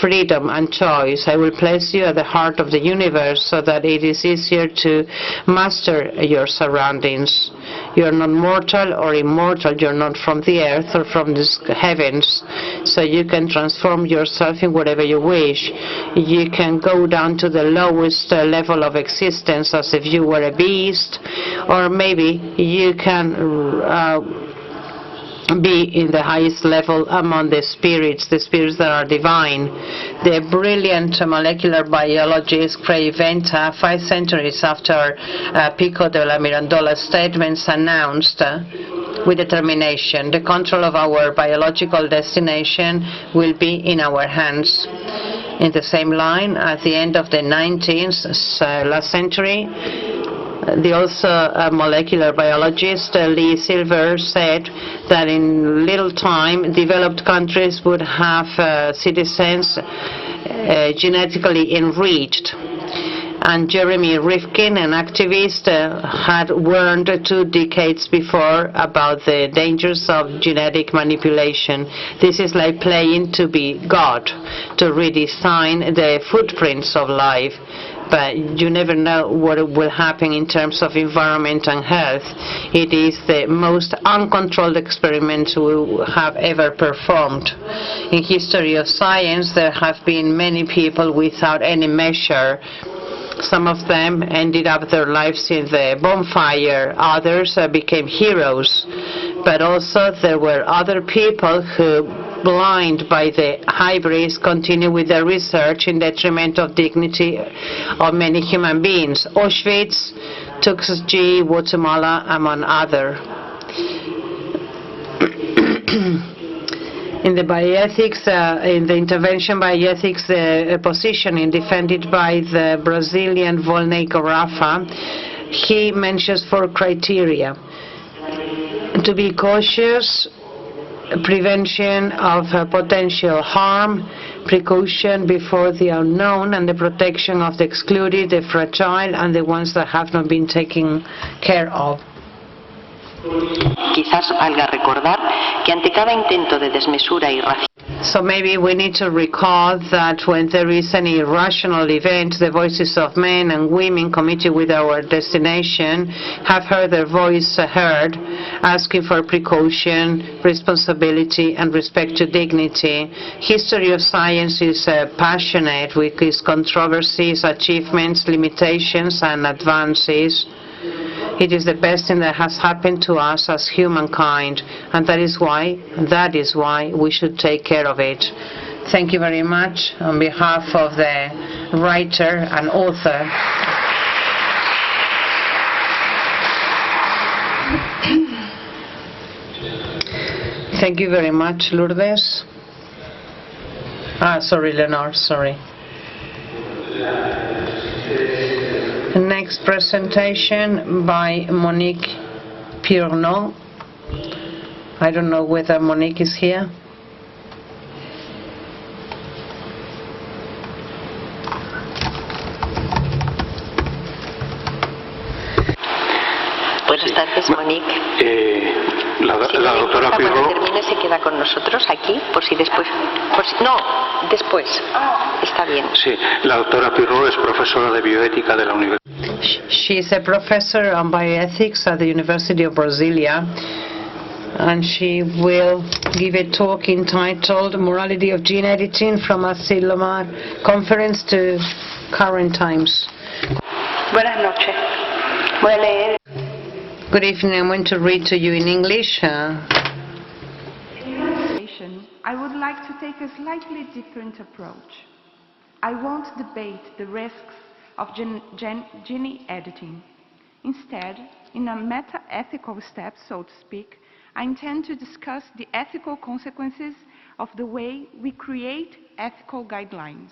freedom and choice. I will place you at the heart of the universe so that it is easier to master your surroundings. You are not mortal or immortal. You are not from the earth or from the heavens, so you can transform yourself in whatever you wish. You can go down to the lowest level of existence as if you were a beast, or maybe you can be in the highest level among the spirits that are divine. The brilliant molecular biologist Craig Venter, 5 centuries after Pico della Mirandola's statements, announced with determination, the control of our biological destination will be in our hands. In the same line, at the end of the 19th last century, the also molecular biologist Lee Silver said that in little time developed countries would have citizens genetically enriched. And Jeremy Rifkin, an activist, had warned 2 decades before about the dangers of genetic manipulation. This is like playing to be God, to redesign the footprints of life. But you never know what will happen in terms of environment and health. It is the most uncontrolled experiment we have ever performed. In history of science, there have been many people without any measure Some of them ended up their lives in the bonfire. Others became heroes. But also there were other people who, blind by the hybrids, continue with their research in detriment of dignity of many human beings. Auschwitz, Tuskegee, Guatemala, among others. In the bioethics, in the intervention bioethics positioning defended by the Brazilian Volney Rafa, he mentions 4 criteria. To be cautious, prevention of potential harm, precaution before the unknown, and the protection of the excluded, the fragile, and the ones that have not been taken care of. Quizás valga recordar que ante cada intento de desmesura irracional. So maybe we need to recall that when there is an irrational event, the voices of men and women committed with our destination have heard their voice heard, asking for precaution, responsibility, and respect to dignity. History of science is passionate with its controversies, achievements, limitations, and advances. It is the best thing that has happened to us as humankind, and that is why we should take care of it. Thank you very much on behalf of the writer and author. Thank you very much, Lourdes. Sorry, Lenore, sorry. Next presentation by Monique Pierno. I don't know whether Monique is here. Buenas tardes, Monique. La doctora Cuando Pirro. termine se queda con nosotros aquí, por si después. No, después. Está bien. Sí, la doctora Pirro es profesora de bioética de la Universidad. She is a professor on bioethics at the University of Brasilia, and she will give a talk entitled Morality of Gene Editing from a Silomar Conference to Current Times. Buenas noches. Voy a leer. Good evening. I'm going to read to you in English. I would like to take a slightly different approach. I won't debate the risks of gene editing. Instead, in a meta-ethical step, so to speak, I intend to discuss the ethical consequences of the way we create ethical guidelines.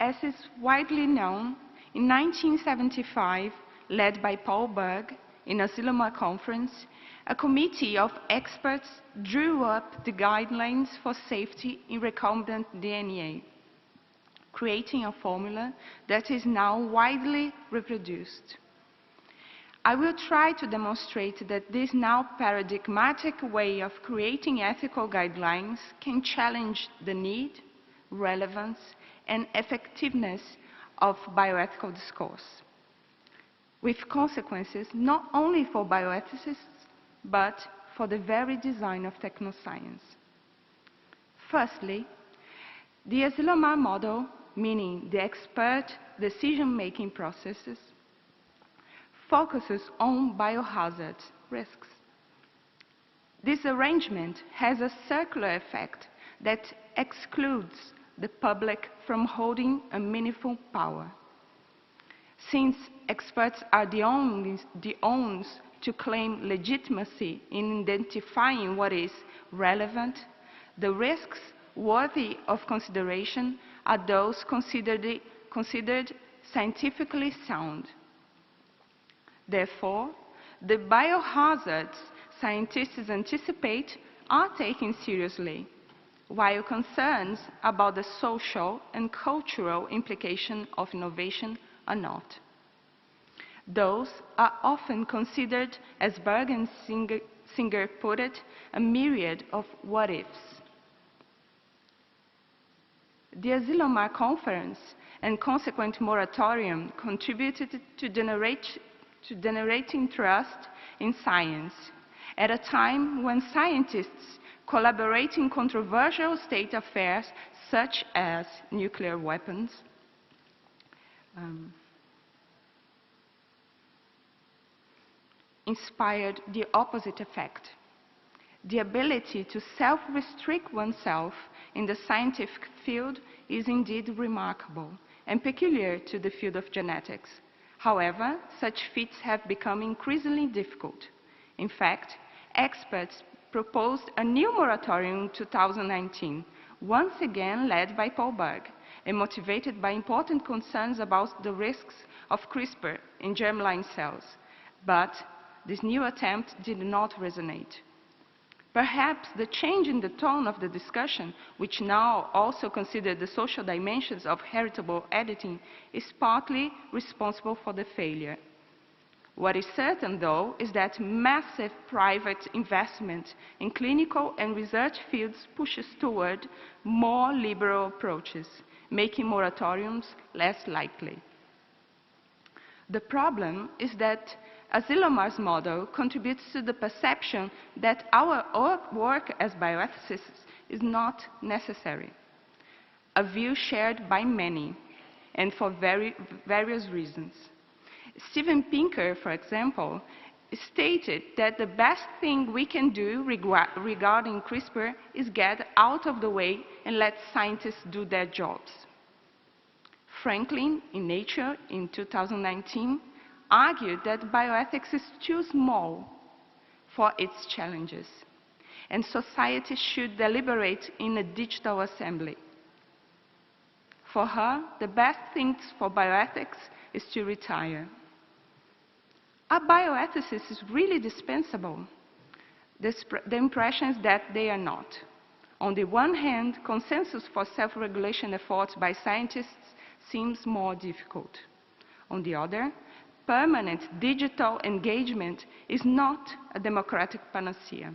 As is widely known, in 1975, led by Paul Berg in a Silomar conference, a committee of experts drew up the guidelines for safety in recombinant DNA, creating a formula that is now widely reproduced. I will try to demonstrate that this now paradigmatic way of creating ethical guidelines can challenge the need, relevance, and effectiveness of bioethical discourse, with consequences not only for bioethicists, but for the very design of technoscience. Firstly, the Silomar model, meaning the expert decision-making processes, focuses on biohazard risks. This arrangement has a circular effect that excludes the public from holding a meaningful power. Since experts are the ones to claim legitimacy in identifying what is relevant, the risks worthy of consideration are those considered scientifically sound. Therefore, the biohazards scientists anticipate are taken seriously, while concerns about the social and cultural implication of innovation are not. Those are often considered, as Berg and Singer put it, a myriad of what-ifs. The Silomar Conference and consequent moratorium contributed to generating trust in science at a time when scientists collaborate in controversial state affairs such as nuclear weapons. inspired the opposite effect. The ability to self-restrict oneself in the scientific field is indeed remarkable and peculiar to the field of genetics. However, such feats have become increasingly difficult. In fact, experts proposed a new moratorium in 2019, once again led by Paul Berg, and motivated by important concerns about the risks of CRISPR in germline cells. But this new attempt did not resonate. Perhaps the change in the tone of the discussion, which now also considers the social dimensions of heritable editing, is partly responsible for the failure. What is certain, though, is that massive private investment in clinical and research fields pushes toward more liberal approaches, making moratoriums less likely. The problem is that Azilomar's model contributes to the perception that our work as bioethicists is not necessary, a view shared by many, and for various reasons. Steven Pinker, for example, stated that the best thing we can do regarding CRISPR is get out of the way and let scientists do their jobs. Franklin, in Nature, in 2019, argued that bioethics is too small for its challenges, and society should deliberate in a digital assembly. For her, the best thing for bioethics is to retire. Are bioethicists really dispensable? The impression is that they are not. On the one hand, consensus for self-regulation efforts by scientists seems more difficult. On the other, permanent digital engagement is not a democratic panacea.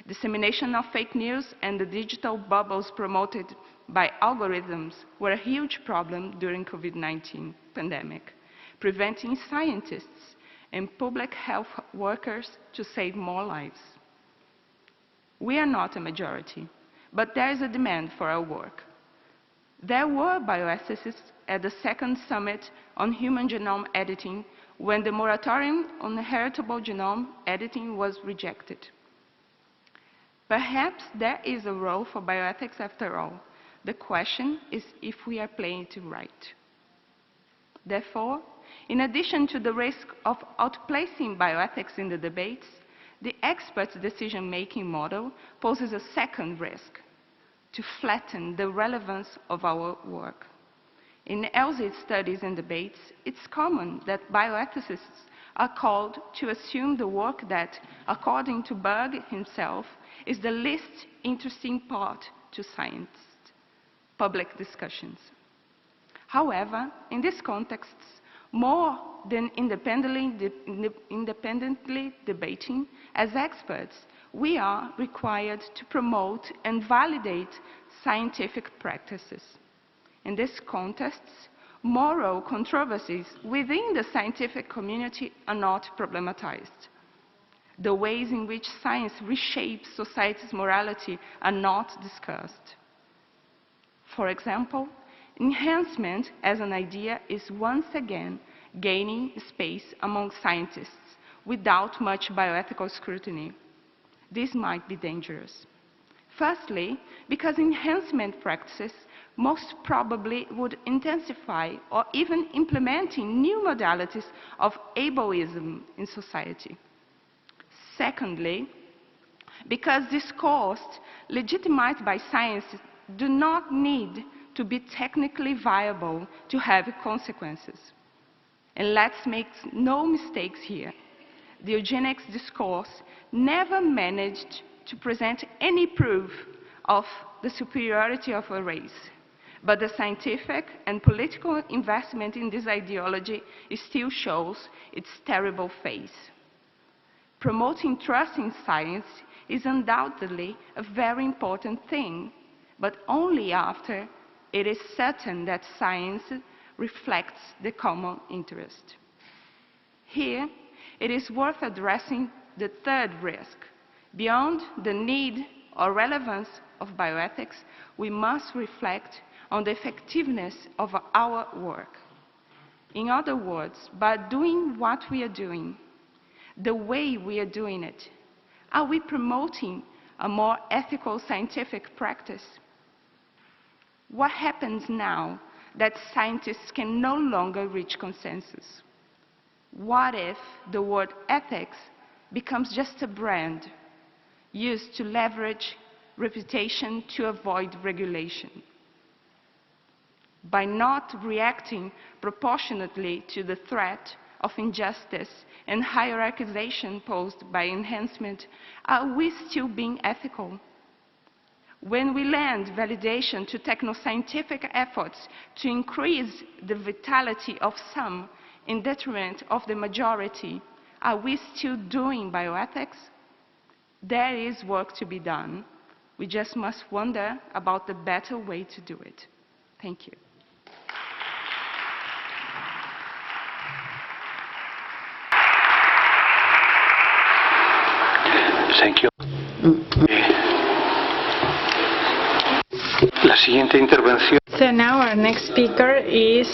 Dissemination of fake news and the digital bubbles promoted by algorithms were a huge problem during COVID-19 pandemic, preventing scientists and public health workers to save more lives. We are not a majority, but there is a demand for our work. There were bioethicists at the second summit on human genome editing when the moratorium on heritable genome editing was rejected. Perhaps there is a role for bioethics after all. The question is if we are playing it right. Therefore, in addition to the risk of outplacing bioethics in the debates, the experts' decision-making model poses a second risk: to flatten the relevance of our work. In ELSID studies and debates, it's common that bioethicists are called to assume the work that, according to Berg himself, is the least interesting part to science, public discussions. However, in these contexts, more than independently debating, as experts, we are required to promote and validate scientific practices. In these contexts, moral controversies within the scientific community are not problematized. The ways in which science reshapes society's morality are not discussed. For example, enhancement as an idea is once again gaining space among scientists without much bioethical scrutiny. This might be dangerous. Firstly, because enhancement practices most probably would intensify or even implementing new modalities of ableism in society. Secondly, because discourse legitimized by science do not need to be technically viable to have consequences. And let's make no mistakes here. The eugenics discourse never managed to present any proof of the superiority of a race. But the scientific and political investment in this ideology still shows its terrible face. Promoting trust in science is undoubtedly a very important thing, but only after it is certain that science reflects the common interest. Here, it is worth addressing the third risk. Beyond the need or relevance of bioethics, we must reflect on the effectiveness of our work. In other words, by doing what we are doing, the way we are doing it, are we promoting a more ethical scientific practice? What happens now that scientists can no longer reach consensus? What if the word ethics becomes just a brand used to leverage reputation to avoid regulation? By not reacting proportionately to the threat of injustice and hierarchization posed by enhancement, are we still being ethical? When we lend validation to techno-scientific efforts to increase the vitality of some in detriment of the majority, are we still doing bioethics? There is work to be done. We just must wonder about the better way to do it. Thank you. Thank you. La siguiente intervención. So now our next speaker is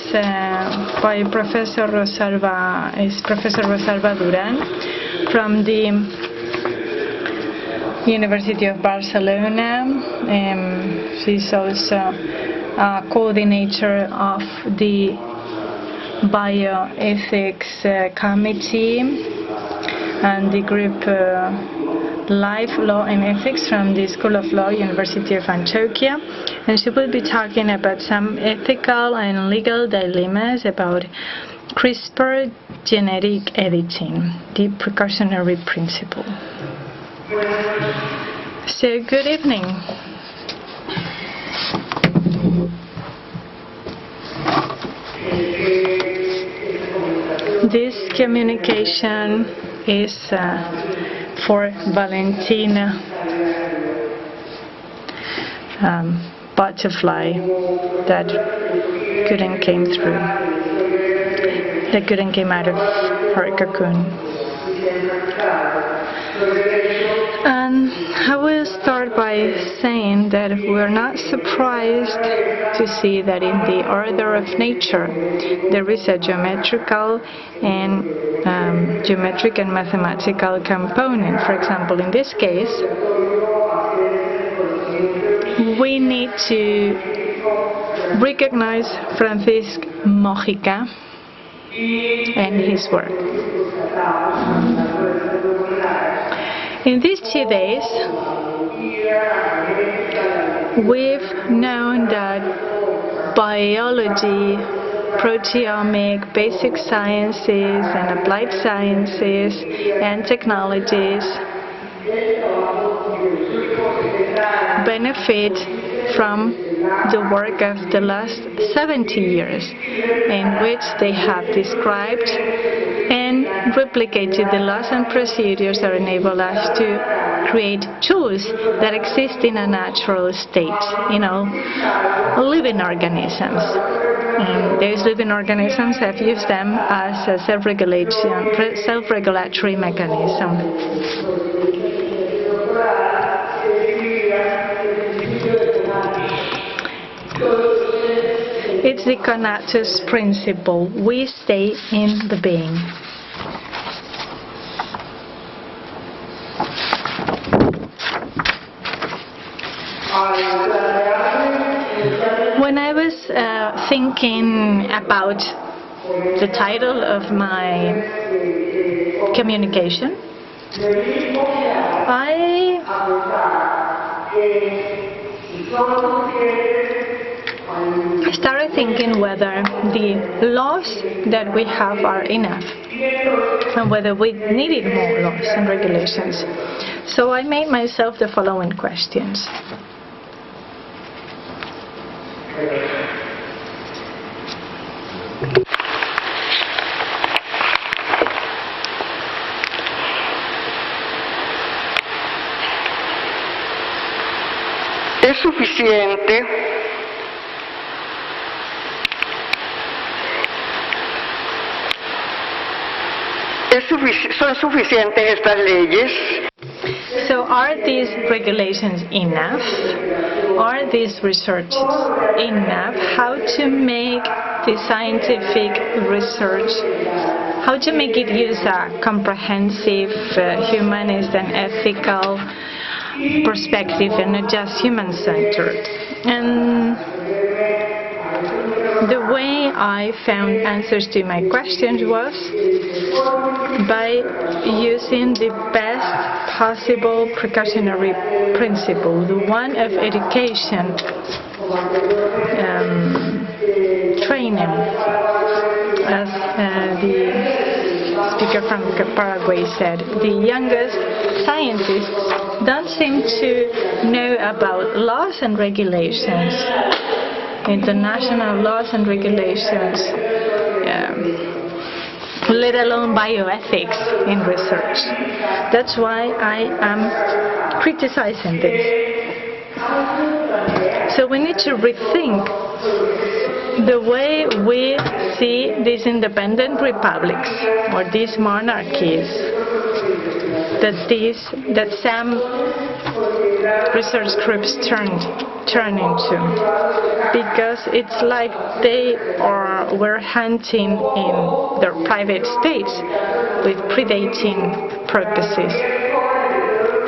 by Professor Rosa Duran from the University of Barcelona. She's also a coordinator of the bioethics committee and the group Life, Law and Ethics from the School of Law, University of Antioquia. And she will be talking about some ethical and legal dilemmas about CRISPR genetic editing, the precautionary principle. So, good evening. This communication is for Valentina butterfly that couldn't came out of her cocoon. And I will start by saying that we're not surprised to see that in the order of nature there is a geometric and mathematical component. For example, in this case, we need to recognize Francisc Mojica and his work. In these 2 days, we've known that biology, proteomic, basic sciences, and applied sciences and technologies benefit from the work of the last 70 years, in which they have described and replicated the laws and procedures that enable us to create tools that exist in a natural state, living organisms. And those living organisms have used them as a self-regulatory mechanism. It's the conatus principle. We stay in the being. When I was thinking about the title of my communication, I started thinking whether the laws that we have are enough and whether we needed more laws and regulations. So I made myself the following questions. ¿Es suficiente ¿Son suficientes estas leyes? So are these regulations enough? Are these researches enough? How to make the scientific research, how to make it use a comprehensive, humanist and ethical perspective and not just human-centered. And the way I found answers to my questions was by using the best possible precautionary principle, the one of education, training, as the speaker from Paraguay said. The youngest scientists don't seem to know about laws and regulations, international laws and regulations, let alone bioethics in research. That's why I am criticizing this. So we need to rethink the way we see these independent republics or these monarchies that some research groups turn into, because it's like they were hunting in their private states with predating purposes.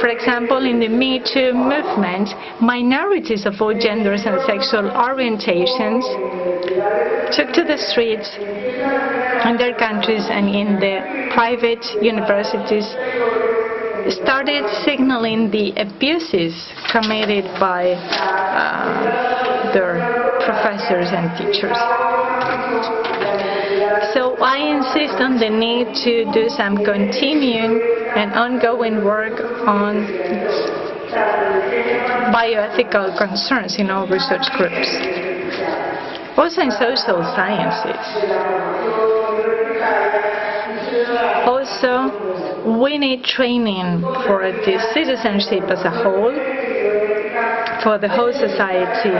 For example, in the Me Too movement, minorities of all genders and sexual orientations took to the streets in their countries and in the private universities, started signaling the abuses committed by their professors and teachers. So I insist on the need to do some continuing and ongoing work on bioethical concerns in all research groups, also in social sciences. Also, we need training for the citizenship as a whole, for the whole society.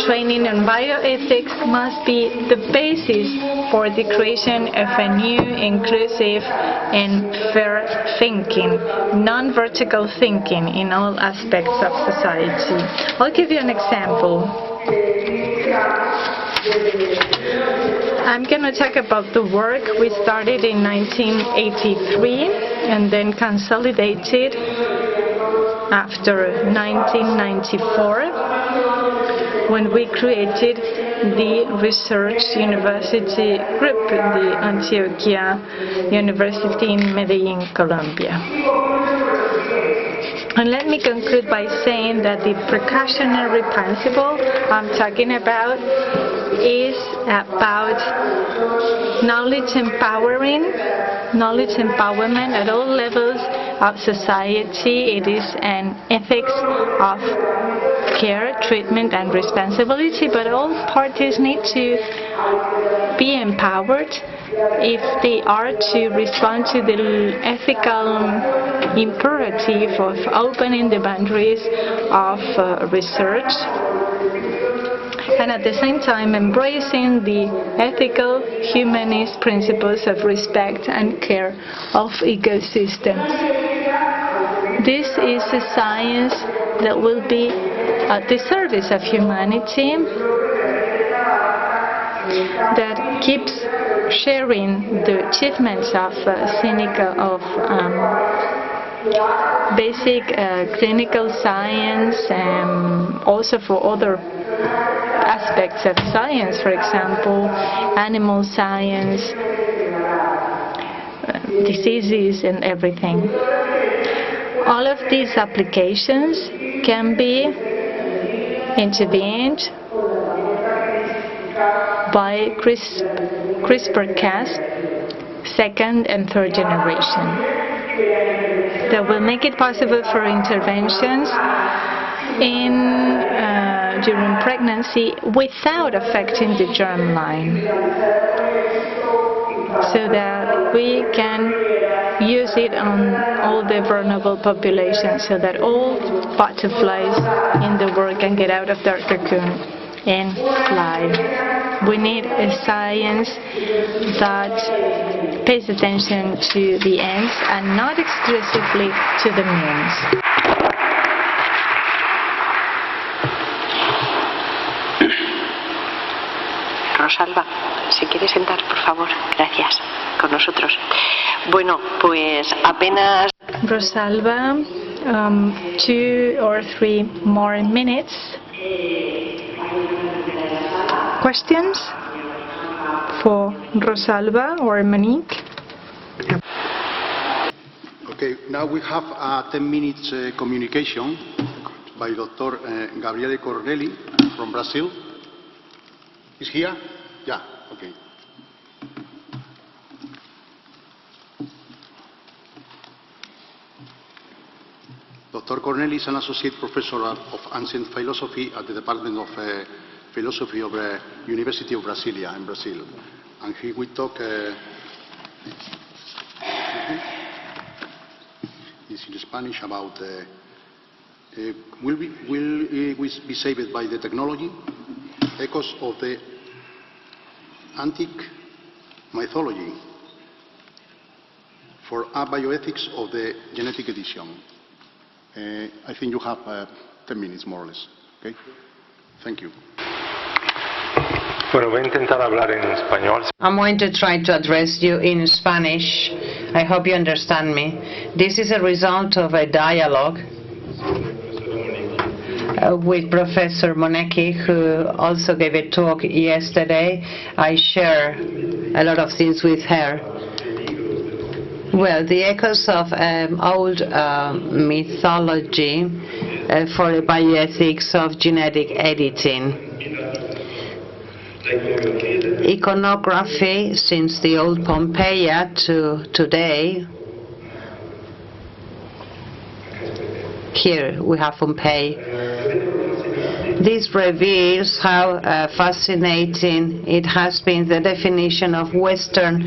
Training on bioethics must be the basis for the creation of a new, inclusive and fair thinking, non-vertical thinking in all aspects of society. I'll give you an example. I'm going to talk about the work we started in 1983 and then consolidated after 1994, when we created the research university group, the Antioquia University in Medellin, Colombia. And let me conclude by saying that the precautionary principle I'm talking about is about knowledge empowerment at all levels of society. It is an ethics of care, treatment and responsibility, but all parties need to be empowered if they are to respond to the ethical imperative of opening the boundaries of research, and at the same time embracing the ethical humanist principles of respect and care of ecosystems. This is a science that will be at the service of humanity, that keeps sharing the achievements of basic clinical science, and also for other aspects of science, for example, animal science, diseases and everything. All of these applications can be intervened by CRISPR-Cas second and third generation, that will make it possible for interventions during pregnancy without affecting the germline, so that we can use it on all the vulnerable populations, so that all butterflies in the world can get out of their cocoon and fly. We need a science that pays attention to the ends and not exclusively to the means. Rosalba, ¿se quiere sentar, por favor? Gracias. Con nosotros. Bueno, pues apenas... Rosalba, 2 or 3 more minutes. Questions for Rosalba or Monique? Okay, now we have a 10 minutes communication by Dr. Gabriele Corneli from Brazil. Is here? Yeah, okay. Dr. Corneli is an associate professor of ancient philosophy at the Department of Philosophy of the University of Brasilia in Brazil. And he will talk is in Spanish about will we be saved by the technology, echoes of the antique mythology for a bioethics of the genetic edition. I think you have 10 minutes more or less. Okay? Thank you. Bueno, voy a intentar hablar en español. I'm going to try to address you in Spanish. I hope you understand me. This is a result of a dialogue with Professor Monecki, who also gave a talk yesterday. I share a lot of things with her. Well, the echoes of old mythology for the bioethics of genetic editing. Iconography since the old Pompeii to today. Here we have Pompeii. This reveals how fascinating it has been, the definition of Western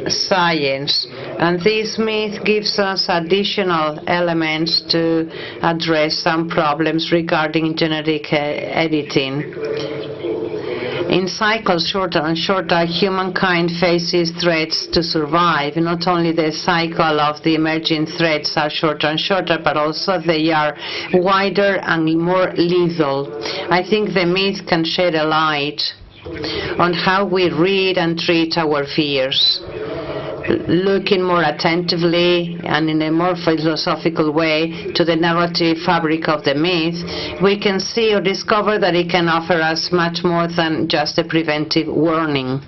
science, and this myth gives us additional elements to address some problems regarding genetic editing. In cycles shorter and shorter, humankind faces threats to survive. Not only the cycle of the emerging threats are shorter and shorter, but also they are wider and more lethal. I think the myth can shed a light on how we read and treat our fears. Looking more attentively and in a more philosophical way to the narrative fabric of the myth, we can see or discover that it can offer us much more than just a preventive warning.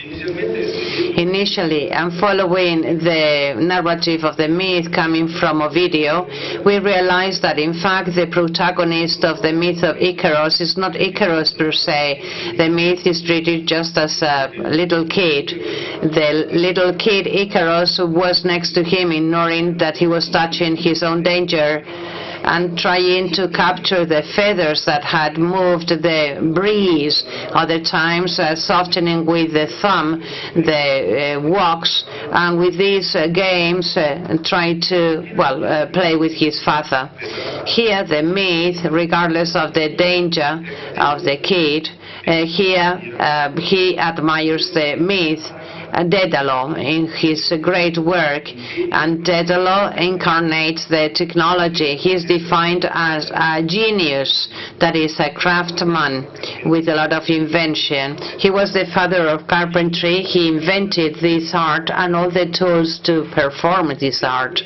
Initially, and following the narrative of the myth coming from a video, we realized that in fact the protagonist of the myth of Icarus is not Icarus per se. The myth is treated just as a little kid. The little kid Icarus was next to him, ignoring that he was touching his own danger and trying to capture the feathers that had moved the breeze, other times softening with the thumb the wax, and with these games try to, play with his father. Here the myth, regardless of the danger of the kid, here he admires the myth. Daedalus in his great work, and Daedalus incarnates the technology. He is defined as a genius, that is a craftsman with a lot of invention. He was the father of carpentry. He invented this art and all the tools to perform this art.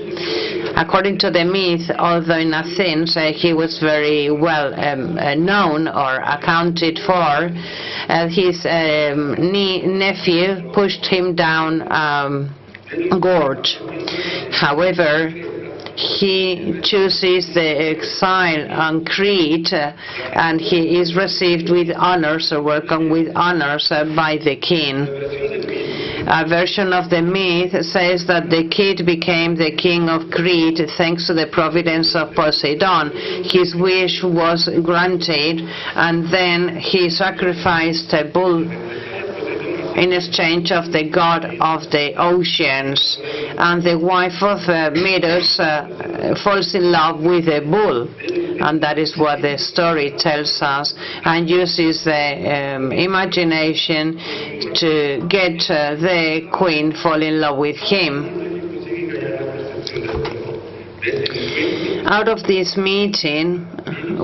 According to the myth, although in Athens he was very well known or accounted for, his nephew pushed him down gorge. However, he chooses the exile on Crete, and he is received with honors or welcomed with honors by the king. A version of the myth says that the kid became the king of Crete thanks to the providence of Poseidon. His wish was granted, and then he sacrificed a bull in exchange of the god of the oceans, and the wife of Midas falls in love with a bull, and that is what the story tells us, and uses the imagination to get the queen fall in love with him. Out of this meeting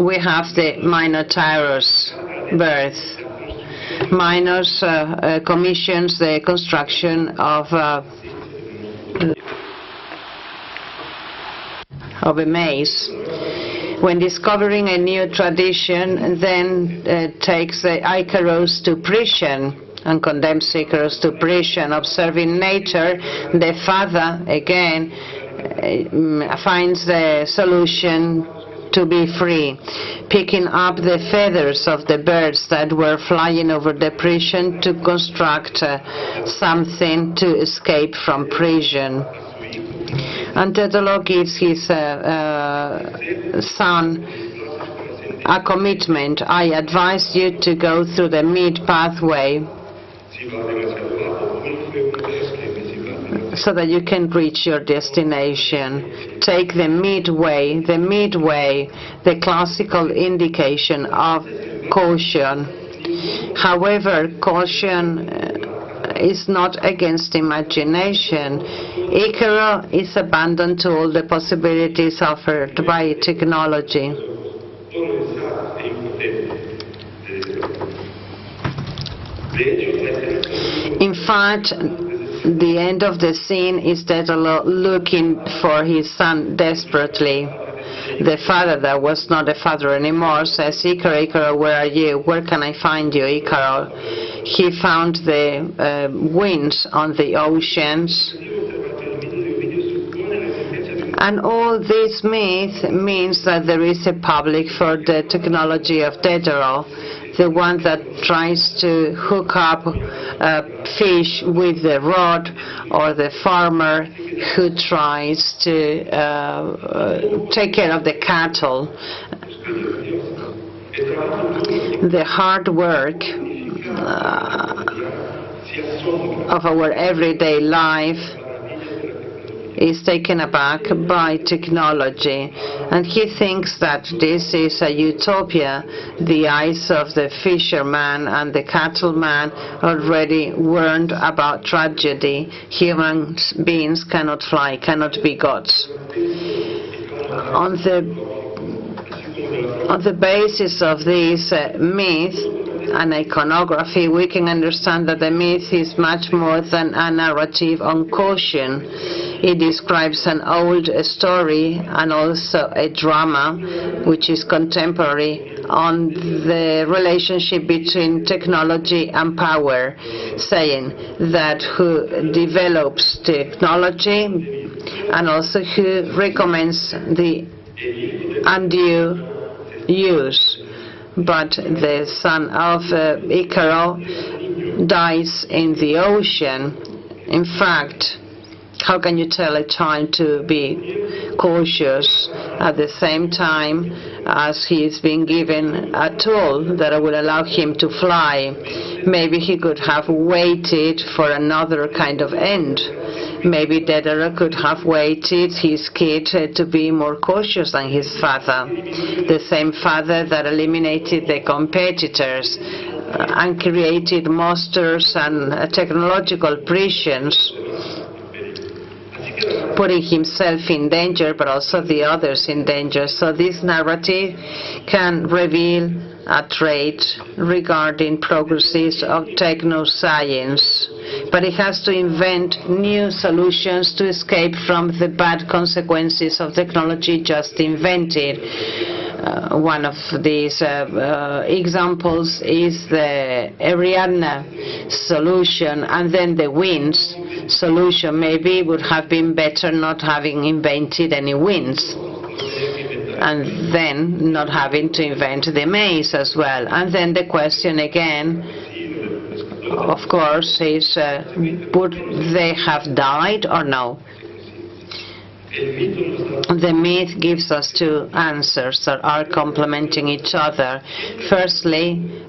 we have the Minotaurus birth. Minos commissions the construction of a maze. When discovering a new tradition, then takes the Icarus to prison and condemns Icarus to prison. Observing nature, the father again finds the solution to be free, picking up the feathers of the birds that were flying over the prison to construct something to escape from prison. And Dedalo gives his son a commitment. I advise you to go through the mid pathway so that you can reach your destination. Take the midway, the classical indication of caution. However, caution is not against imagination. Icaro is abandoned to all the possibilities offered by technology. In fact, the end of the scene is Dedalo looking for his son desperately. The father that was not a father anymore says, Icaro, Icaro, where are you? Where can I find you, Icaro? He found the winds on the oceans. And all this myth means that there is a public for the technology of Dedalo, the one that tries to hook up fish with the rod, or the farmer who tries to take care of the cattle. The hard work of our everyday life is taken aback by technology, and he thinks that this is a utopia. The eyes of the fisherman and the cattleman already warned about tragedy. Human beings cannot fly, cannot be gods. On the basis of this myth and iconography, we can understand that the myth is much more than a narrative on caution. It describes an old story and also a drama which is contemporary on the relationship between technology and power, saying that who develops technology and also who recommends the undue use. But the son of Icaro dies in the ocean. In fact, how can you tell a child to be cautious at the same time as he is being given a tool that will allow him to fly? Maybe he could have waited for another kind of end. Maybe Dedalo could have waited his kid to be more cautious than his father, the same father that eliminated the competitors and created monsters and technological prisons, putting himself in danger, but also the others in danger. So this narrative can reveal a trait regarding progresses of technoscience, but it has to invent new solutions to escape from the bad consequences of technology just invented. One of these examples is the Ariadne solution, and then the winds solution. Maybe it would have been better not having invented any winds, and then not having to invent the maze as well. And then the question again, of course, is would they have died or no? The myth gives us two answers that are complementing each other. Firstly,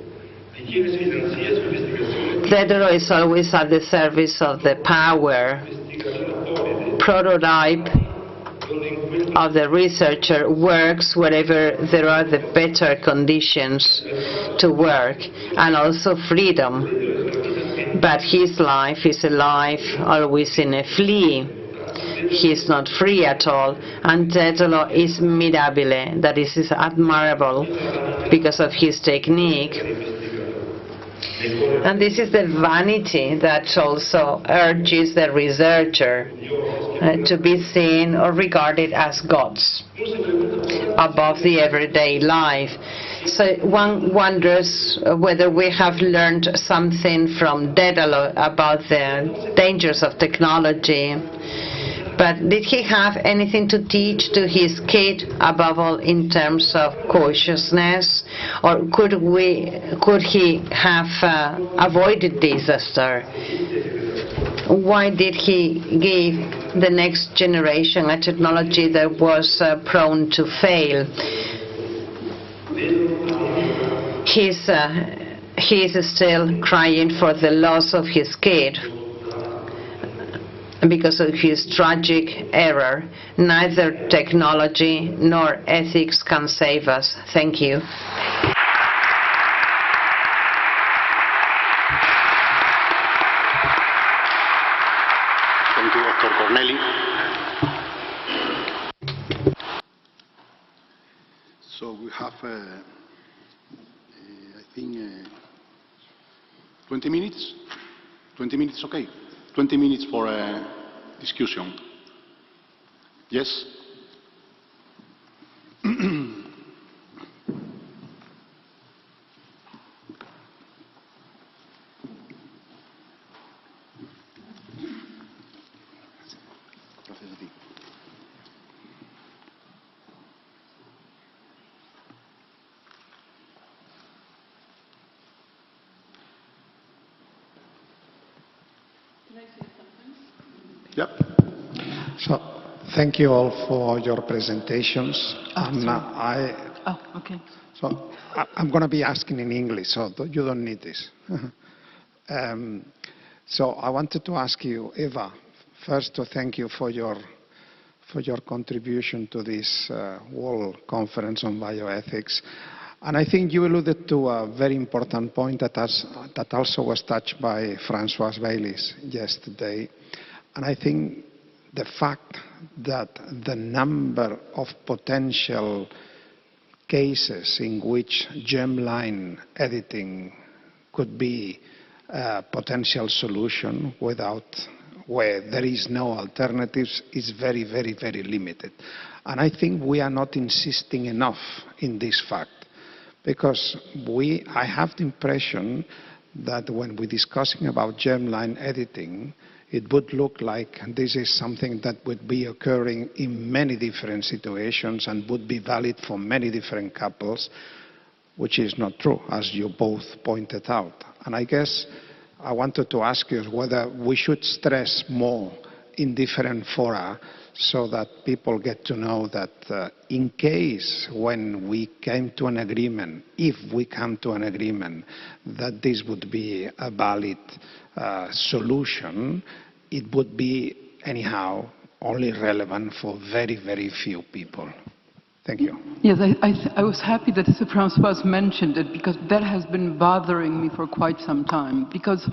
Dedalo is always at the service of the power. Prototype of the researcher works wherever there are the better conditions to work, and also freedom. But his life is a life always in a flee. He is not free at all, and Dedalo is mirabile, that is admirable because of his technique. And this is the vanity that also urges the researcher to be seen or regarded as gods above the everyday life. So one wonders whether we have learned something from Daedalus about the dangers of technology. But did he have anything to teach to his kid, above all in terms of cautiousness? Or could he have avoided disaster? Why did he give the next generation a technology that was prone to fail? He is still crying for the loss of his kid. Because of his tragic error, neither technology nor ethics can save us. Thank you. Thank you, Dr. Corneli. So we have, I think, 20 minutes? 20 minutes, okay. 20 minutes for a discussion. Yes? Yep. So, thank you all for your presentations. Okay. So, I'm going to be asking in English, so you don't need this. So, I wanted to ask you, Eva, first to thank you for your contribution to this World Conference on Bioethics. And I think you alluded to a very important point that also was touched by François Baylis yesterday. And I think the fact that the number of potential cases in which germline editing could be a potential solution where there is no alternatives is very, very, very limited. And I think we are not insisting enough in this fact, because I have the impression that when we're discussing about germline editing, it would look like this is something that would be occurring in many different situations and would be valid for many different couples, which is not true, as you both pointed out. And I guess I wanted to ask you whether we should stress more in different fora so that people get to know that in case when we came to an agreement, if we come to an agreement, that this would be a valid solution, it would be anyhow only relevant for very, very few people. Thank you. Yes, I was happy that Sir François mentioned it, because that has been bothering me for quite some time. Because,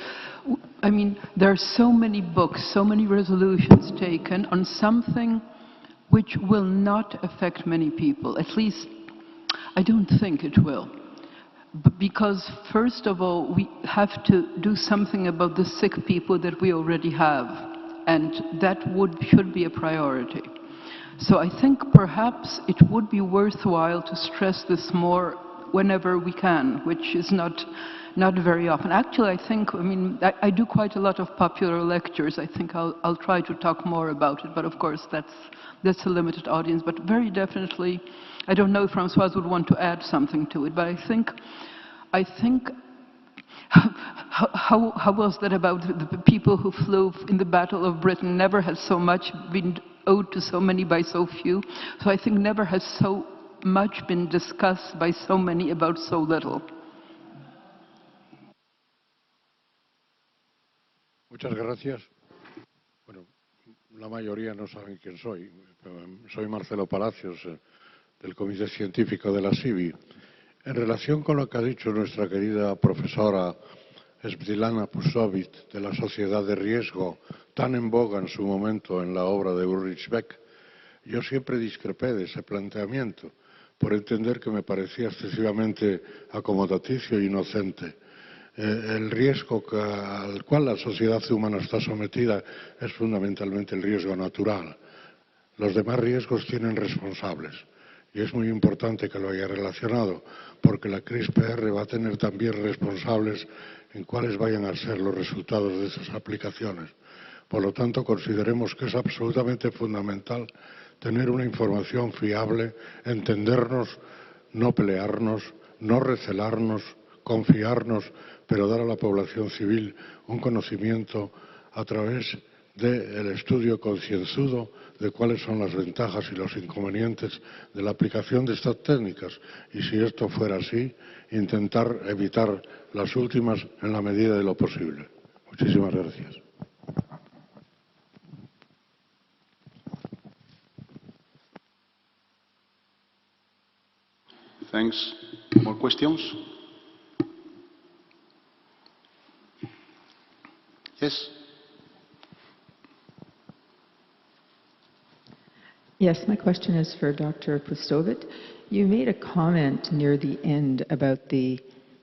I mean, there are so many books, so many resolutions taken on something which will not affect many people. At least, I don't think it will. Because, first of all, we have to do something about the sick people that we already have. And that should be a priority. So I think perhaps it would be worthwhile to stress this more whenever we can, which is not very often. Actually, I think, I do quite a lot of popular lectures. I think I'll try to talk more about it, but of course that's a limited audience. But very definitely, I don't know if Françoise would want to add something to it, but I think how was that about the people who flew in the Battle of Britain? Never has so much been owed to so many by so few. So I think never has so much been discussed by so many about so little. Muchas gracias. Bueno, la mayoría no saben quién soy. Soy Marcelo Palacios, del Comité Científico de la SIBI. En relación con lo que ha dicho nuestra querida profesora Svitlana Pusovit de la sociedad de riesgo, tan en boga en su momento en la obra de Ulrich Beck, yo siempre discrepé de ese planteamiento, por entender que me parecía excesivamente acomodaticio e inocente. el riesgo al cual la sociedad humana está sometida es fundamentalmente el riesgo natural. Los demás riesgos tienen responsables. Y es muy importante que lo haya relacionado, porque la CRISPR va a tener también responsables en cuáles vayan a ser los resultados de esas aplicaciones. Por lo tanto, consideremos que es absolutamente fundamental tener una información fiable, entendernos, no pelearnos, no recelarnos, confiarnos, pero dar a la población civil un conocimiento a través del estudio concienzudo de cuáles son las ventajas y los inconvenientes de la aplicación de estas técnicas. Y si esto fuera así, intentar evitar las últimas en la medida de lo posible. Muchísimas gracias. Thanks. More questions? Yes? Yes, my question is for Dr. Pustovit. You made a comment near the end about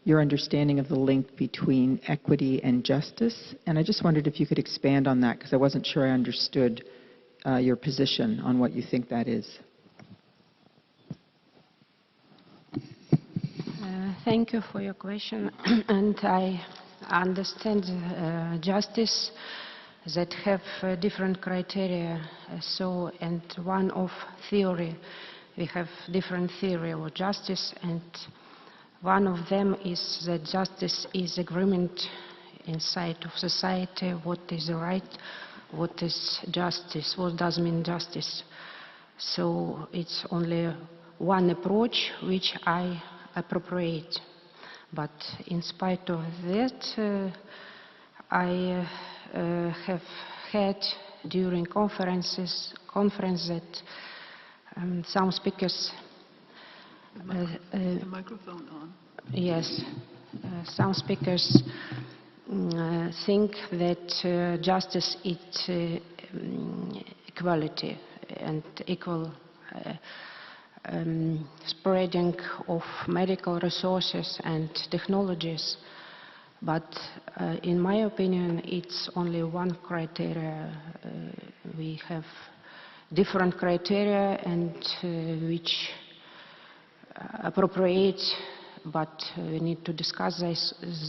your understanding of the link between equity and justice, and I just wondered if you could expand on that, because I wasn't sure I understood your position on what you think that is. Thank you for your question. And I understand justice that have different criteria. And one of theory, we have different theory of justice, and one of them is that justice is agreement inside of society, what is right, what is justice, what does mean justice. So it's only one approach which I appropriate. But in spite of that, I have had during conference that some speakers the microphone on. Yes, some speakers think that justice is equality and equal spreading of medical resources and technologies. But in my opinion, it's only one criteria. We have different criteria and which appropriate, but we need to discuss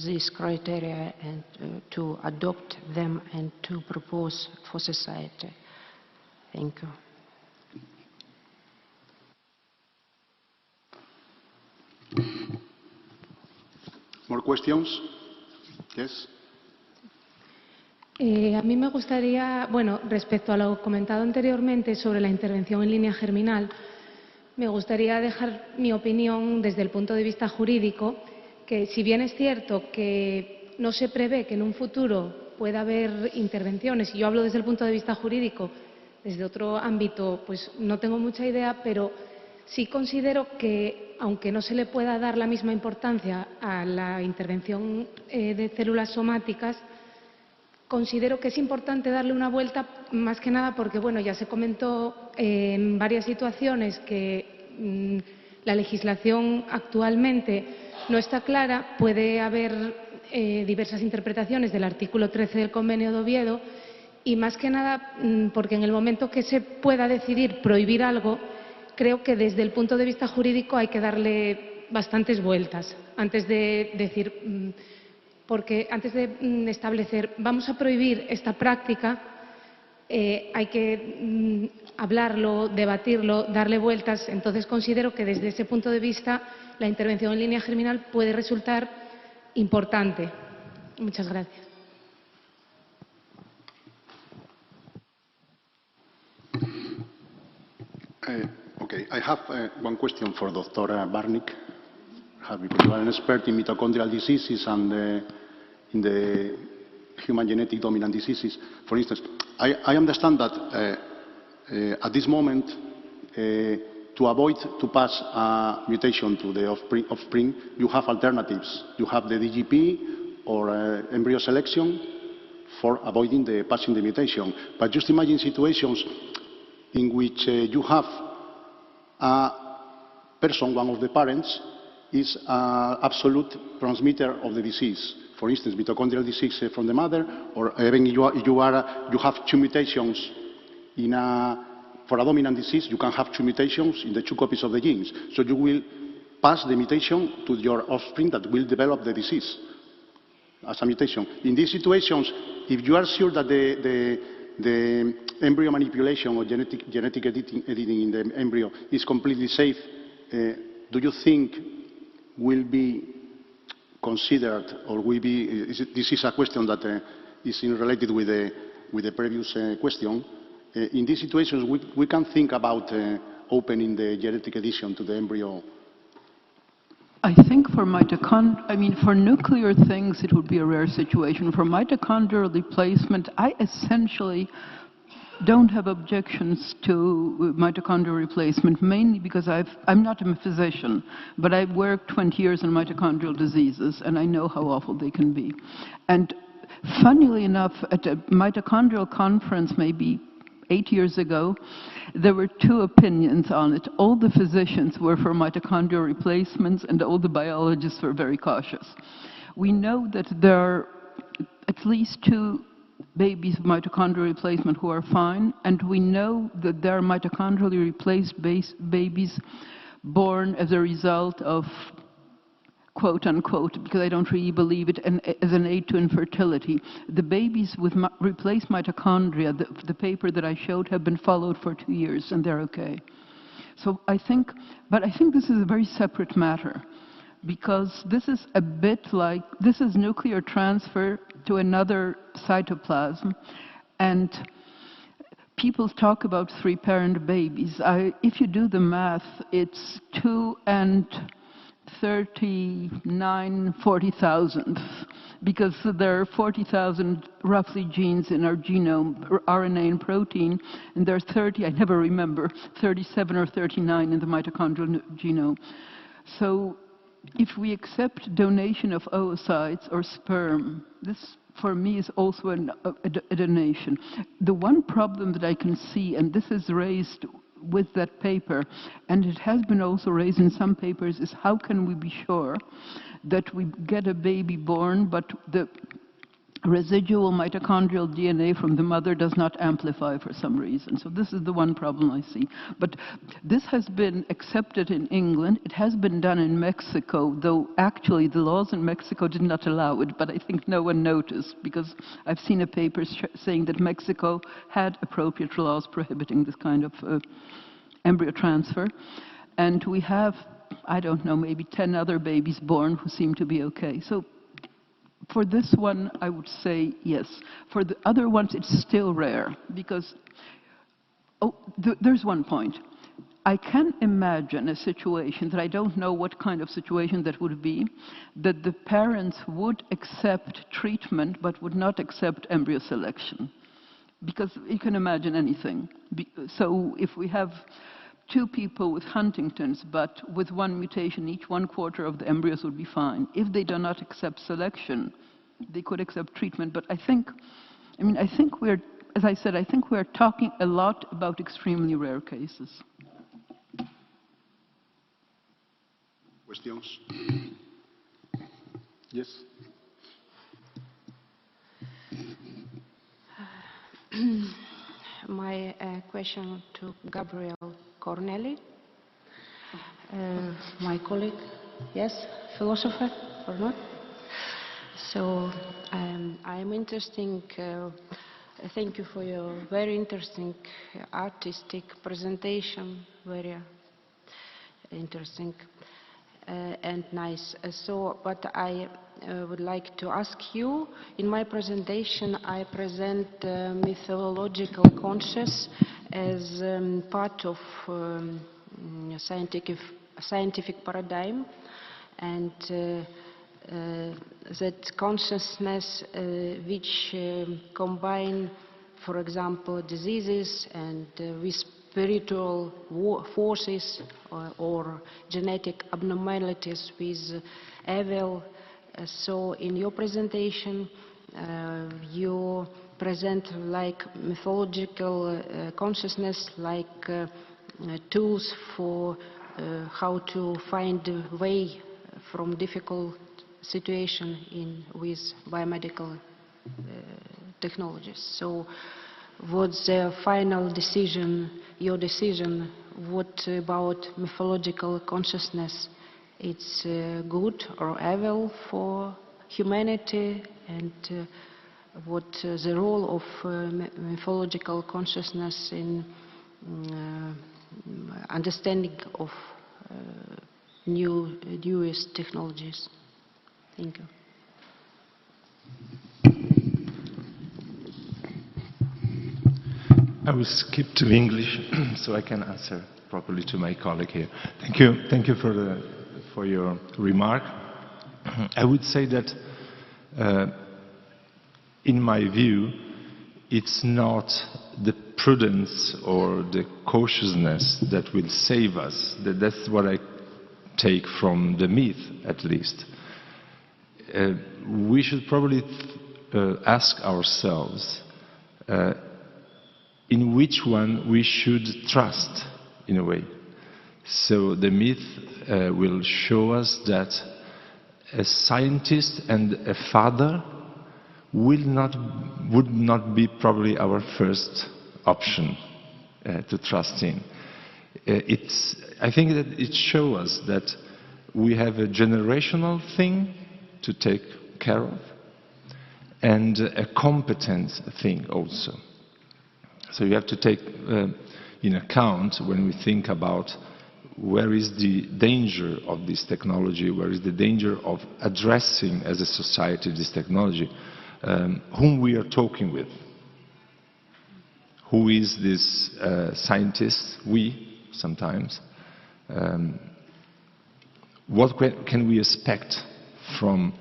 these criteria and to adopt them and to propose for society. Thank you. More questions? Yes. A mí me gustaría, bueno, respecto a lo comentado anteriormente sobre la intervención en línea germinal, me gustaría dejar mi opinión desde el punto de vista jurídico, que si bien es cierto que no se prevé que en un futuro pueda haber intervenciones, y yo hablo desde el punto de vista jurídico, desde otro ámbito, pues no tengo mucha idea, pero sí considero que, aunque no se le pueda dar la misma importancia a la intervención de células somáticas, considero que es importante darle una vuelta, más que nada porque, bueno, ya se comentó en varias situaciones que la legislación actualmente no está clara, puede haber diversas interpretaciones del artículo 13 del Convenio de Oviedo y, más que nada, porque en el momento que se pueda decidir prohibir algo, creo que desde el punto de vista jurídico hay que darle bastantes vueltas antes de decir, porque antes de establecer vamos a prohibir esta práctica, hay que hablarlo, debatirlo, darle vueltas. Entonces considero que desde ese punto de vista la intervención en línea germinal puede resultar importante. Muchas gracias. Okay, I have one question for Dr. Barnik. Because you are an expert in mitochondrial diseases and in the human genetic dominant diseases. For instance, I understand that at this moment, to avoid to pass a mutation to the offspring, you have alternatives. You have the DGP or embryo selection for avoiding the passing the mutation. But just imagine situations in which you have a person, one of the parents, is an absolute transmitter of the disease. for instance, mitochondrial disease from the mother, or even you have two mutations for a dominant disease, you can have two mutations in the two copies of the genes. So you will pass the mutation to your offspring that will develop the disease as a mutation. In these situations, if you are sure that the embryo manipulation or genetic editing in the embryo is completely safe, do you think will be considered, or will be, this is a question that is related with the previous question. In these situations, we can think about opening the genetic edition to the embryo. I think for for nuclear things, it would be a rare situation. For mitochondrial replacement, I essentially don't have objections to mitochondrial replacement, mainly because I'm not a physician, but I've worked 20 years in mitochondrial diseases, and I know how awful they can be. And funnily enough, at a mitochondrial conference maybe 8 years ago, there were two opinions on it. All the physicians were for mitochondrial replacements, and all the biologists were very cautious. We know that there are at least 2 babies with mitochondrial replacement who are fine, and we know that there are mitochondrially replaced babies born as a result of, quote unquote, because I don't really believe it, and as an aid to infertility. The babies with replaced mitochondria, the paper that I showed, have been followed for 2 years, and they're okay. So I think this is a very separate matter, because this is a bit like, this is nuclear transfer to another cytoplasm, and people talk about 3-parent babies. If you do the math, it's 2 and 39 40,000, because there are 40,000 roughly genes in our genome, RNA and protein, and there are 30, I never remember, 37 or 39 in the mitochondrial genome. So if we accept donation of oocytes or sperm, this for me is also a donation. The one problem that I can see, and this is raised with that paper, and it has been also raised in some papers, is how can we be sure that we get a baby born, but the residual mitochondrial DNA from the mother does not amplify for some reason. So this is the one problem I see. But this has been accepted in England. It has been done in Mexico, though actually the laws in Mexico did not allow it, but I think no one noticed, because I've seen a paper saying that Mexico had appropriate laws prohibiting this kind of embryo transfer. And we have, I don't know, maybe 10 other babies born who seem to be okay. So for this one, I would say yes. For the other ones, it's still rare, because, there's one point. I can imagine a situation that I don't know what kind of situation that would be, that the parents would accept treatment but would not accept embryo selection. Because you can imagine anything. So if we have 2 people with Huntington's, but with 1 mutation, each 1/4 of the embryos would be fine. If they do not accept selection, they could accept treatment. But I think we're, as I said, I think we're talking a lot about extremely rare cases. Questions? Yes. My question to Gabriel Corneli, my colleague, yes, philosopher or not? So I'm interesting, thank you for your very interesting artistic presentation, very interesting and nice. But I would like to ask you, in my presentation I present mythological consciousness as part of scientific paradigm, and that consciousness which combine, for example, diseases and with spiritual forces or genetic abnormalities with evil. So in your presentation you present like mythological consciousness, like tools for how to find a way from difficult situation with biomedical technologies. So what's the final decision, your decision, what about mythological consciousness? It's good or evil for humanity, and what the role of mythological consciousness in understanding of newest technologies. Thank you. I will skip to English so I can answer properly to my colleague here. Thank you for your remark. I would say that in my view, it's not the prudence or the cautiousness that will save us. That's what I take from the myth, at least. We should probably ask ourselves in which one we should trust, in a way. So the myth will show us that a scientist and a father would not be probably our first option to trust in. I think that it shows us that we have a generational thing to take care of and a competent thing also. So you have to take in account when we think about where is the danger of this technology, where is the danger of addressing as a society this technology, whom we are talking with. Who is this scientist? We, sometimes. What can we expect from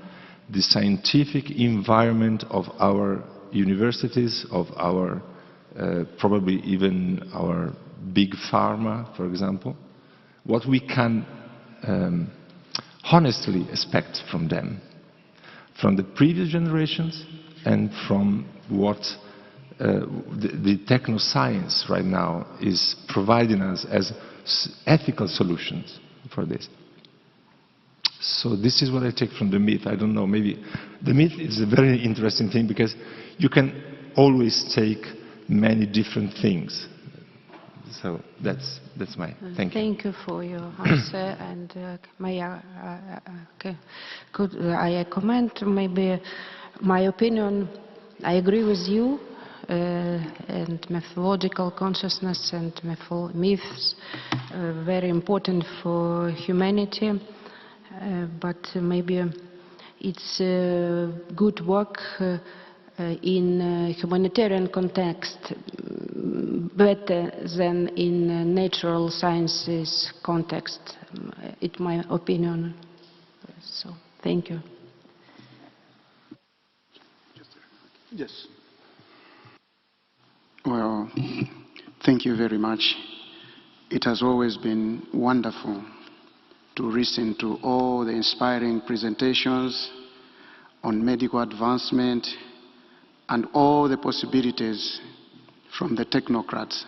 the scientific environment of our universities, of our probably even our big pharma, for example? What we can honestly expect from them, from the previous generations and from what the technoscience right now is providing us as ethical solutions for this. So this is what I take from the myth. I don't know, maybe the myth is a very interesting thing because you can always take many different things. So that's my thank you. Thank you for your answer. And may could I comment? Maybe my opinion. I agree with you. And mythological consciousness and myths very important for humanity. But maybe it's good work in humanitarian context better than in natural sciences context. It's my opinion. So thank you. Yes. Well, thank you very much. It has always been wonderful to listen to all the inspiring presentations on medical advancement and all the possibilities from the technocrats.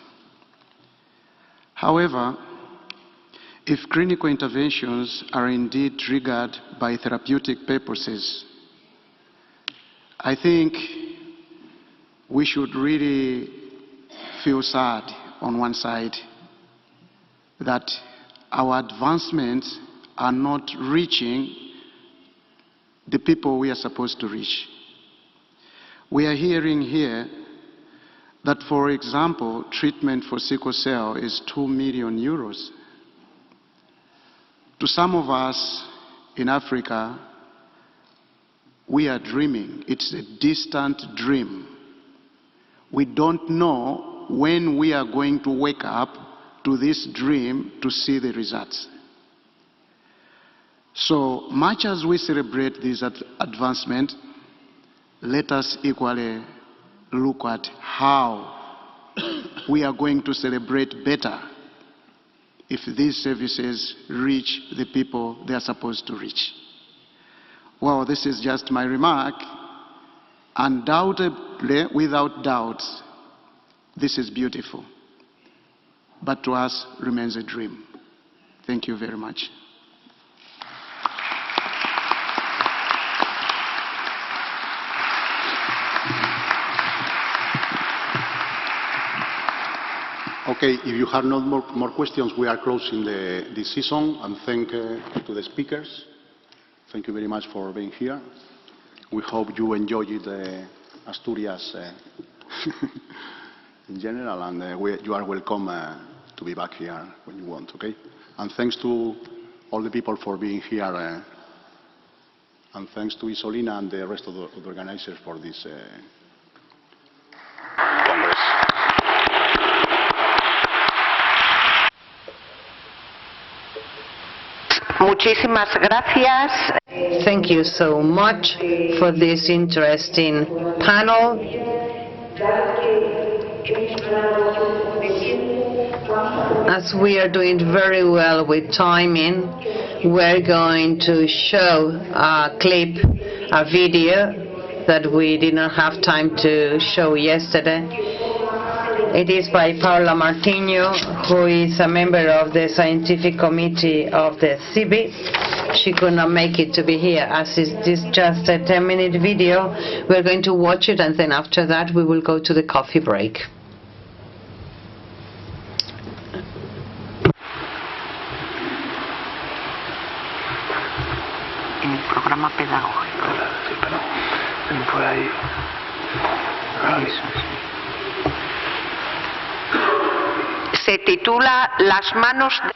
However, if clinical interventions are indeed triggered by therapeutic purposes, I think we should really feel sad on one side that our advancements are not reaching the people we are supposed to reach. We are hearing here that, for example, treatment for sickle cell is 2 million euros. To some of us in Africa, we are dreaming. It's a distant dream. We don't know when we are going to wake up to this dream to see the results. So much as we celebrate this advancement, let us equally look at how we are going to celebrate better if these services reach the people they are supposed to reach. Well, this is just my remark. Undoubtedly, without doubt, this is beautiful. But to us, remains a dream. Thank you very much. Okay, if you have no more questions, we are closing this season, and thank to the speakers. Thank you very much for being here. We hope you enjoyed Asturias in general, and you are welcome to be back here when you want, okay? And thanks to all the people for being here, and thanks to Isolina and the rest of the organizers for this Congress. Muchísimas gracias. Thank you so much for this interesting panel. As we are doing very well with timing, we're going to show a clip, a video that we did not have time to show yesterday. It is by Paula Martino, who is a member of the scientific committee of the SIBI. She could not make it to be here, as it's just a 10-minute video. We're going to watch it, and then after that we will go to the coffee break. En el programa pedagógico. Sí, pero por ahí. Se titula Las manos de...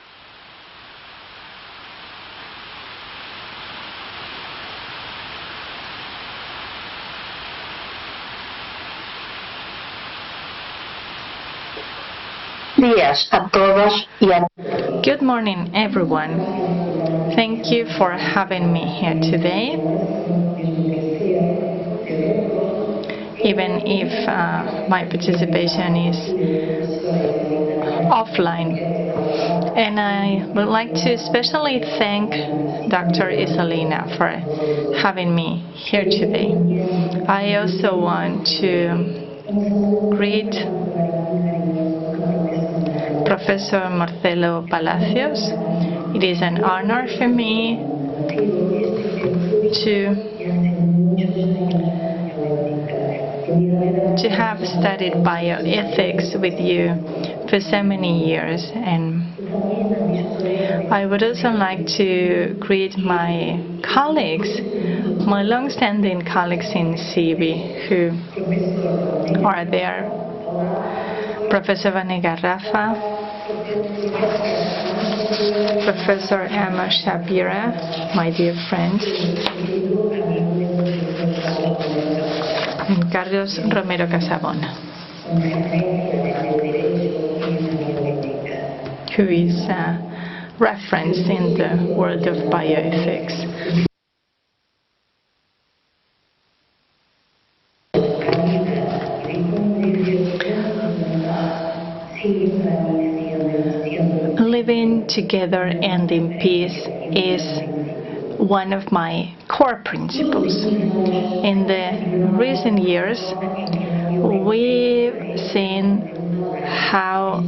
Días a todas y a... Good morning, everyone. Thank you for having me here today. Even if my participation is offline. And I would like to especially thank Dr. Isolina for having me here today. I also want to greet Professor Marcelo Palacios. It is an honor for me to have studied bioethics with you for so many years, and I would also like to greet my colleagues, my long-standing colleagues in SIBI who are there. Professor Vanega Rafa, Professor Emma Shapira, my dear friend, and Carlos Romero Casabona, who is a reference in the world of bioethics. Living together and in peace is one of my core principles. In the recent years, we've seen how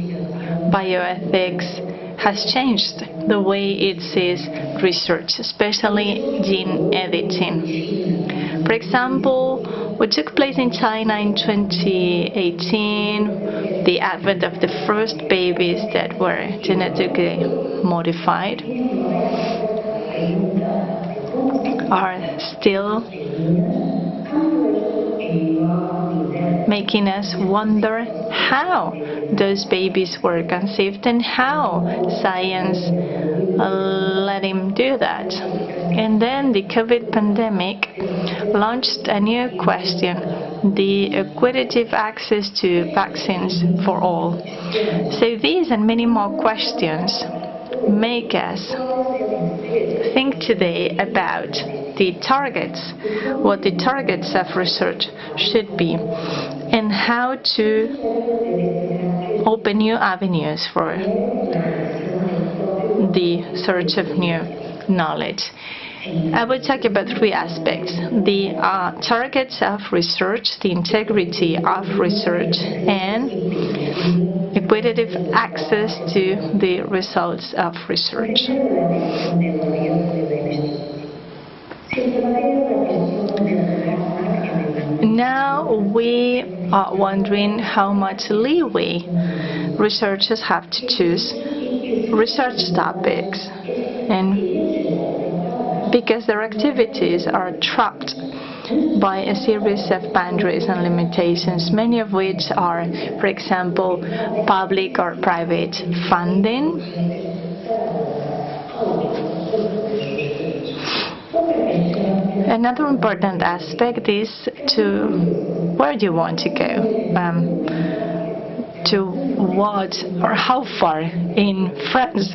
bioethics has changed the way it sees research, especially gene editing. For example, what took place in China in 2018, the advent of the first babies that were genetically modified, are still making us wonder how those babies were conceived and how science let him do that. And then the COVID pandemic launched a new question, the equitative access to vaccines for all. So these and many more questions make us think today about the targets, what the targets of research should be, and how to open new avenues for the search of new knowledge. I will talk about three aspects: the targets of research, the integrity of research, and equitative access to the results of research. Now we are wondering how much leeway researchers have to choose research topics, and because their activities are trapped by a series of boundaries and limitations, many of which are, for example, public or private funding, another important aspect is to where you want to go, to what or how far in France.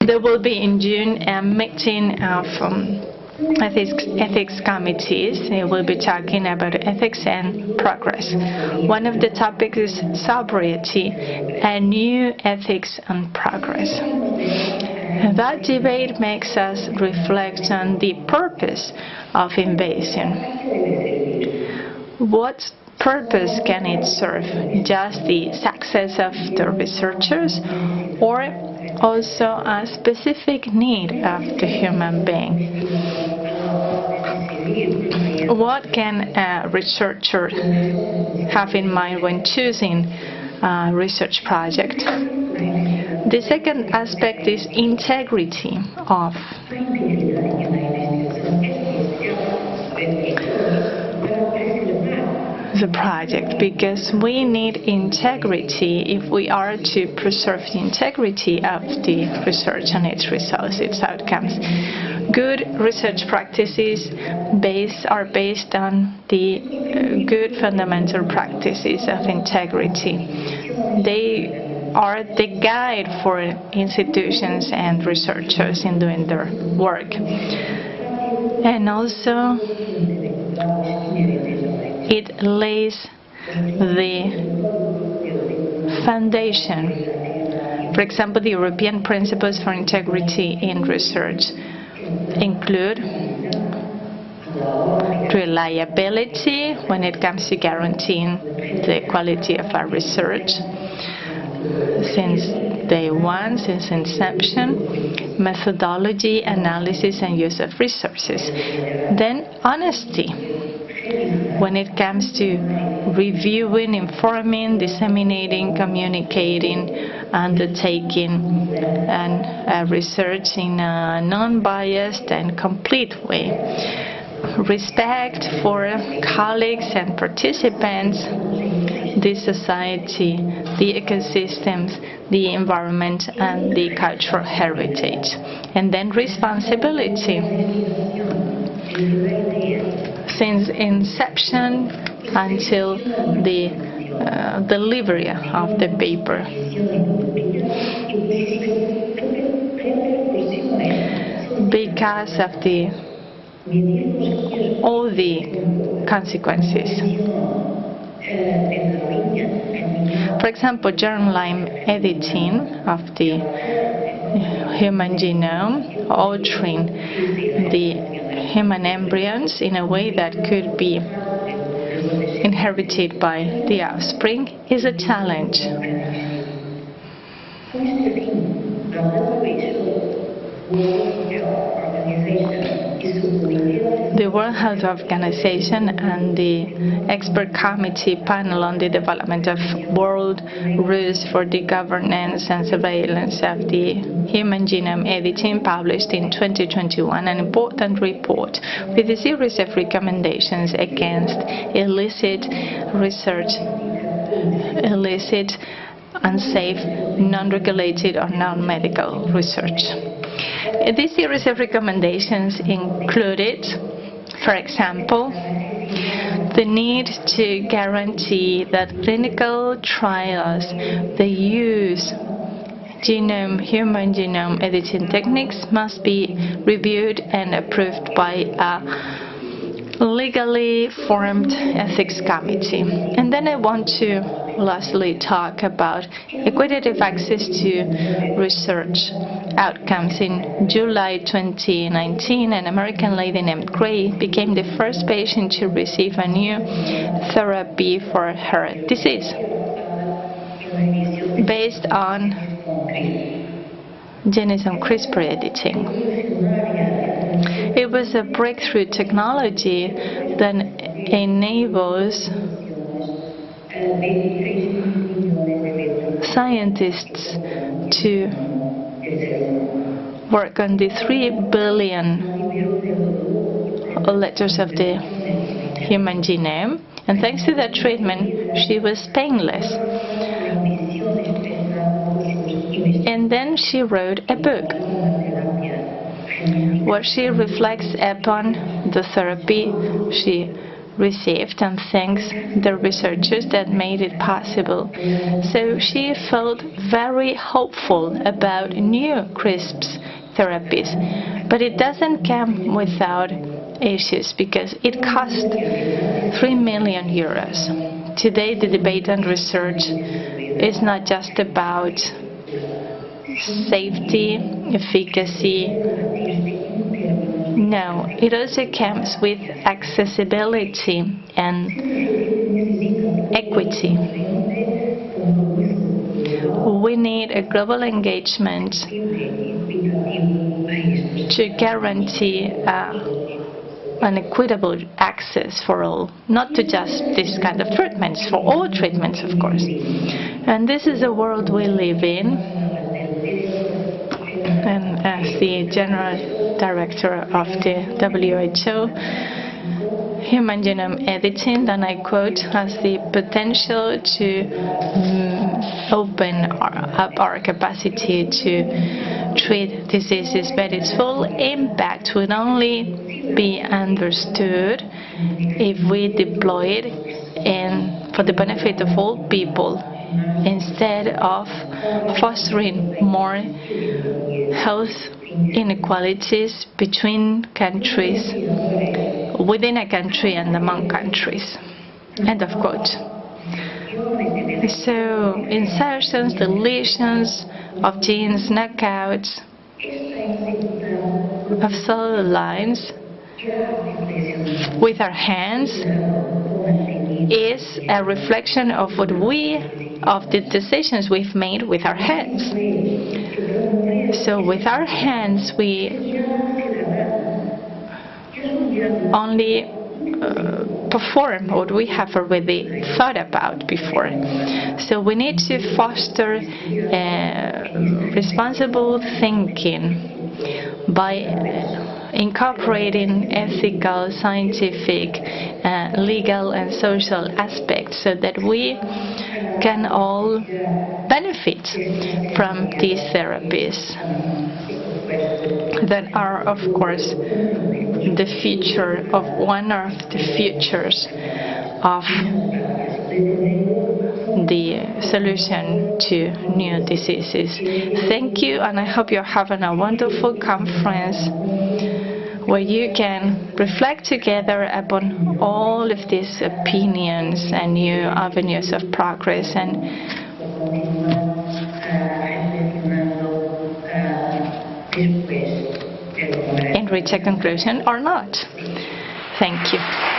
There will be in June a meeting of ethics committees. They will be talking about ethics and progress. One of the topics is sobriety, a new ethics and progress. That debate makes us reflect on the purpose of invasion. What purpose can it serve? Just the success of the researchers, or also a specific need of the human being? What can a researcher have in mind when choosing a research project? The second aspect is integrity of the project, because we need integrity if we are to preserve the integrity of the research and its results, its outcomes. Good research practices are based on the good fundamental practices of integrity. They are the guide for institutions and researchers in doing their work. And also, it lays the foundation. For example, the European principles for integrity in research include reliability when it comes to guaranteeing the quality of our research since day one, since inception, methodology, analysis, and use of resources. Then honesty when it comes to reviewing, informing, disseminating, communicating, undertaking and research in a non-biased and complete way. Respect for colleagues and participants, the society, the ecosystems, the environment, and the cultural heritage. And then responsibility. Since inception until the delivery of the paper. Because of all the consequences. For example, germline editing of the human genome, altering the human embryos in a way that could be inherited by the offspring, is a challenge. The World Health Organization and the expert committee panel on the development of world rules for the governance and surveillance of the human genome editing published in 2021 an important report with a series of recommendations against illicit research, illicit, unsafe, non-regulated or non-medical research. This series of recommendations included, for example, the need to guarantee that clinical trials that use human genome editing techniques must be reviewed and approved by a legally formed ethics committee. And then I want to lastly talk about equitative access to research outcomes. In July 2019, an American lady named Gray became the first patient to receive a new therapy for her disease based on genesome CRISPR editing. It was a breakthrough technology that enables scientists to work on the 3 billion letters of the human genome, and thanks to that treatment she was painless. And then she wrote a book where she reflects upon the therapy she received and thanks the researchers that made it possible. So she felt very hopeful about new CRISPR therapies, but it doesn't come without issues because it cost 3 million euros. Today the debate and research is not just about safety, efficacy. No, it also comes with accessibility and equity. We need a global engagement to guarantee an equitable access for all, not to just this kind of treatments, for all treatments, of course. And this is the world we live in. And as the General Director of the WHO, human genome editing, and I quote, has the potential to open up our capacity to treat diseases, but its full impact would only be understood if we deploy it for the benefit of all people, instead of fostering more health inequalities between countries, within a country and among countries. End of quote. So insertions, deletions of genes, knockouts of cell lines with our hands is a reflection of the decisions we've made with our hands. So with our hands we only perform what we have already thought about before. So we need to foster responsible thinking by incorporating ethical, scientific, legal and social aspects so that we can all benefit from these therapies that are, of course, the future of one of the futures of the solution to new diseases. Thank you, and I hope you're having a wonderful conference where you can reflect together upon all of these opinions and new avenues of progress and reach a conclusion or not. Thank you.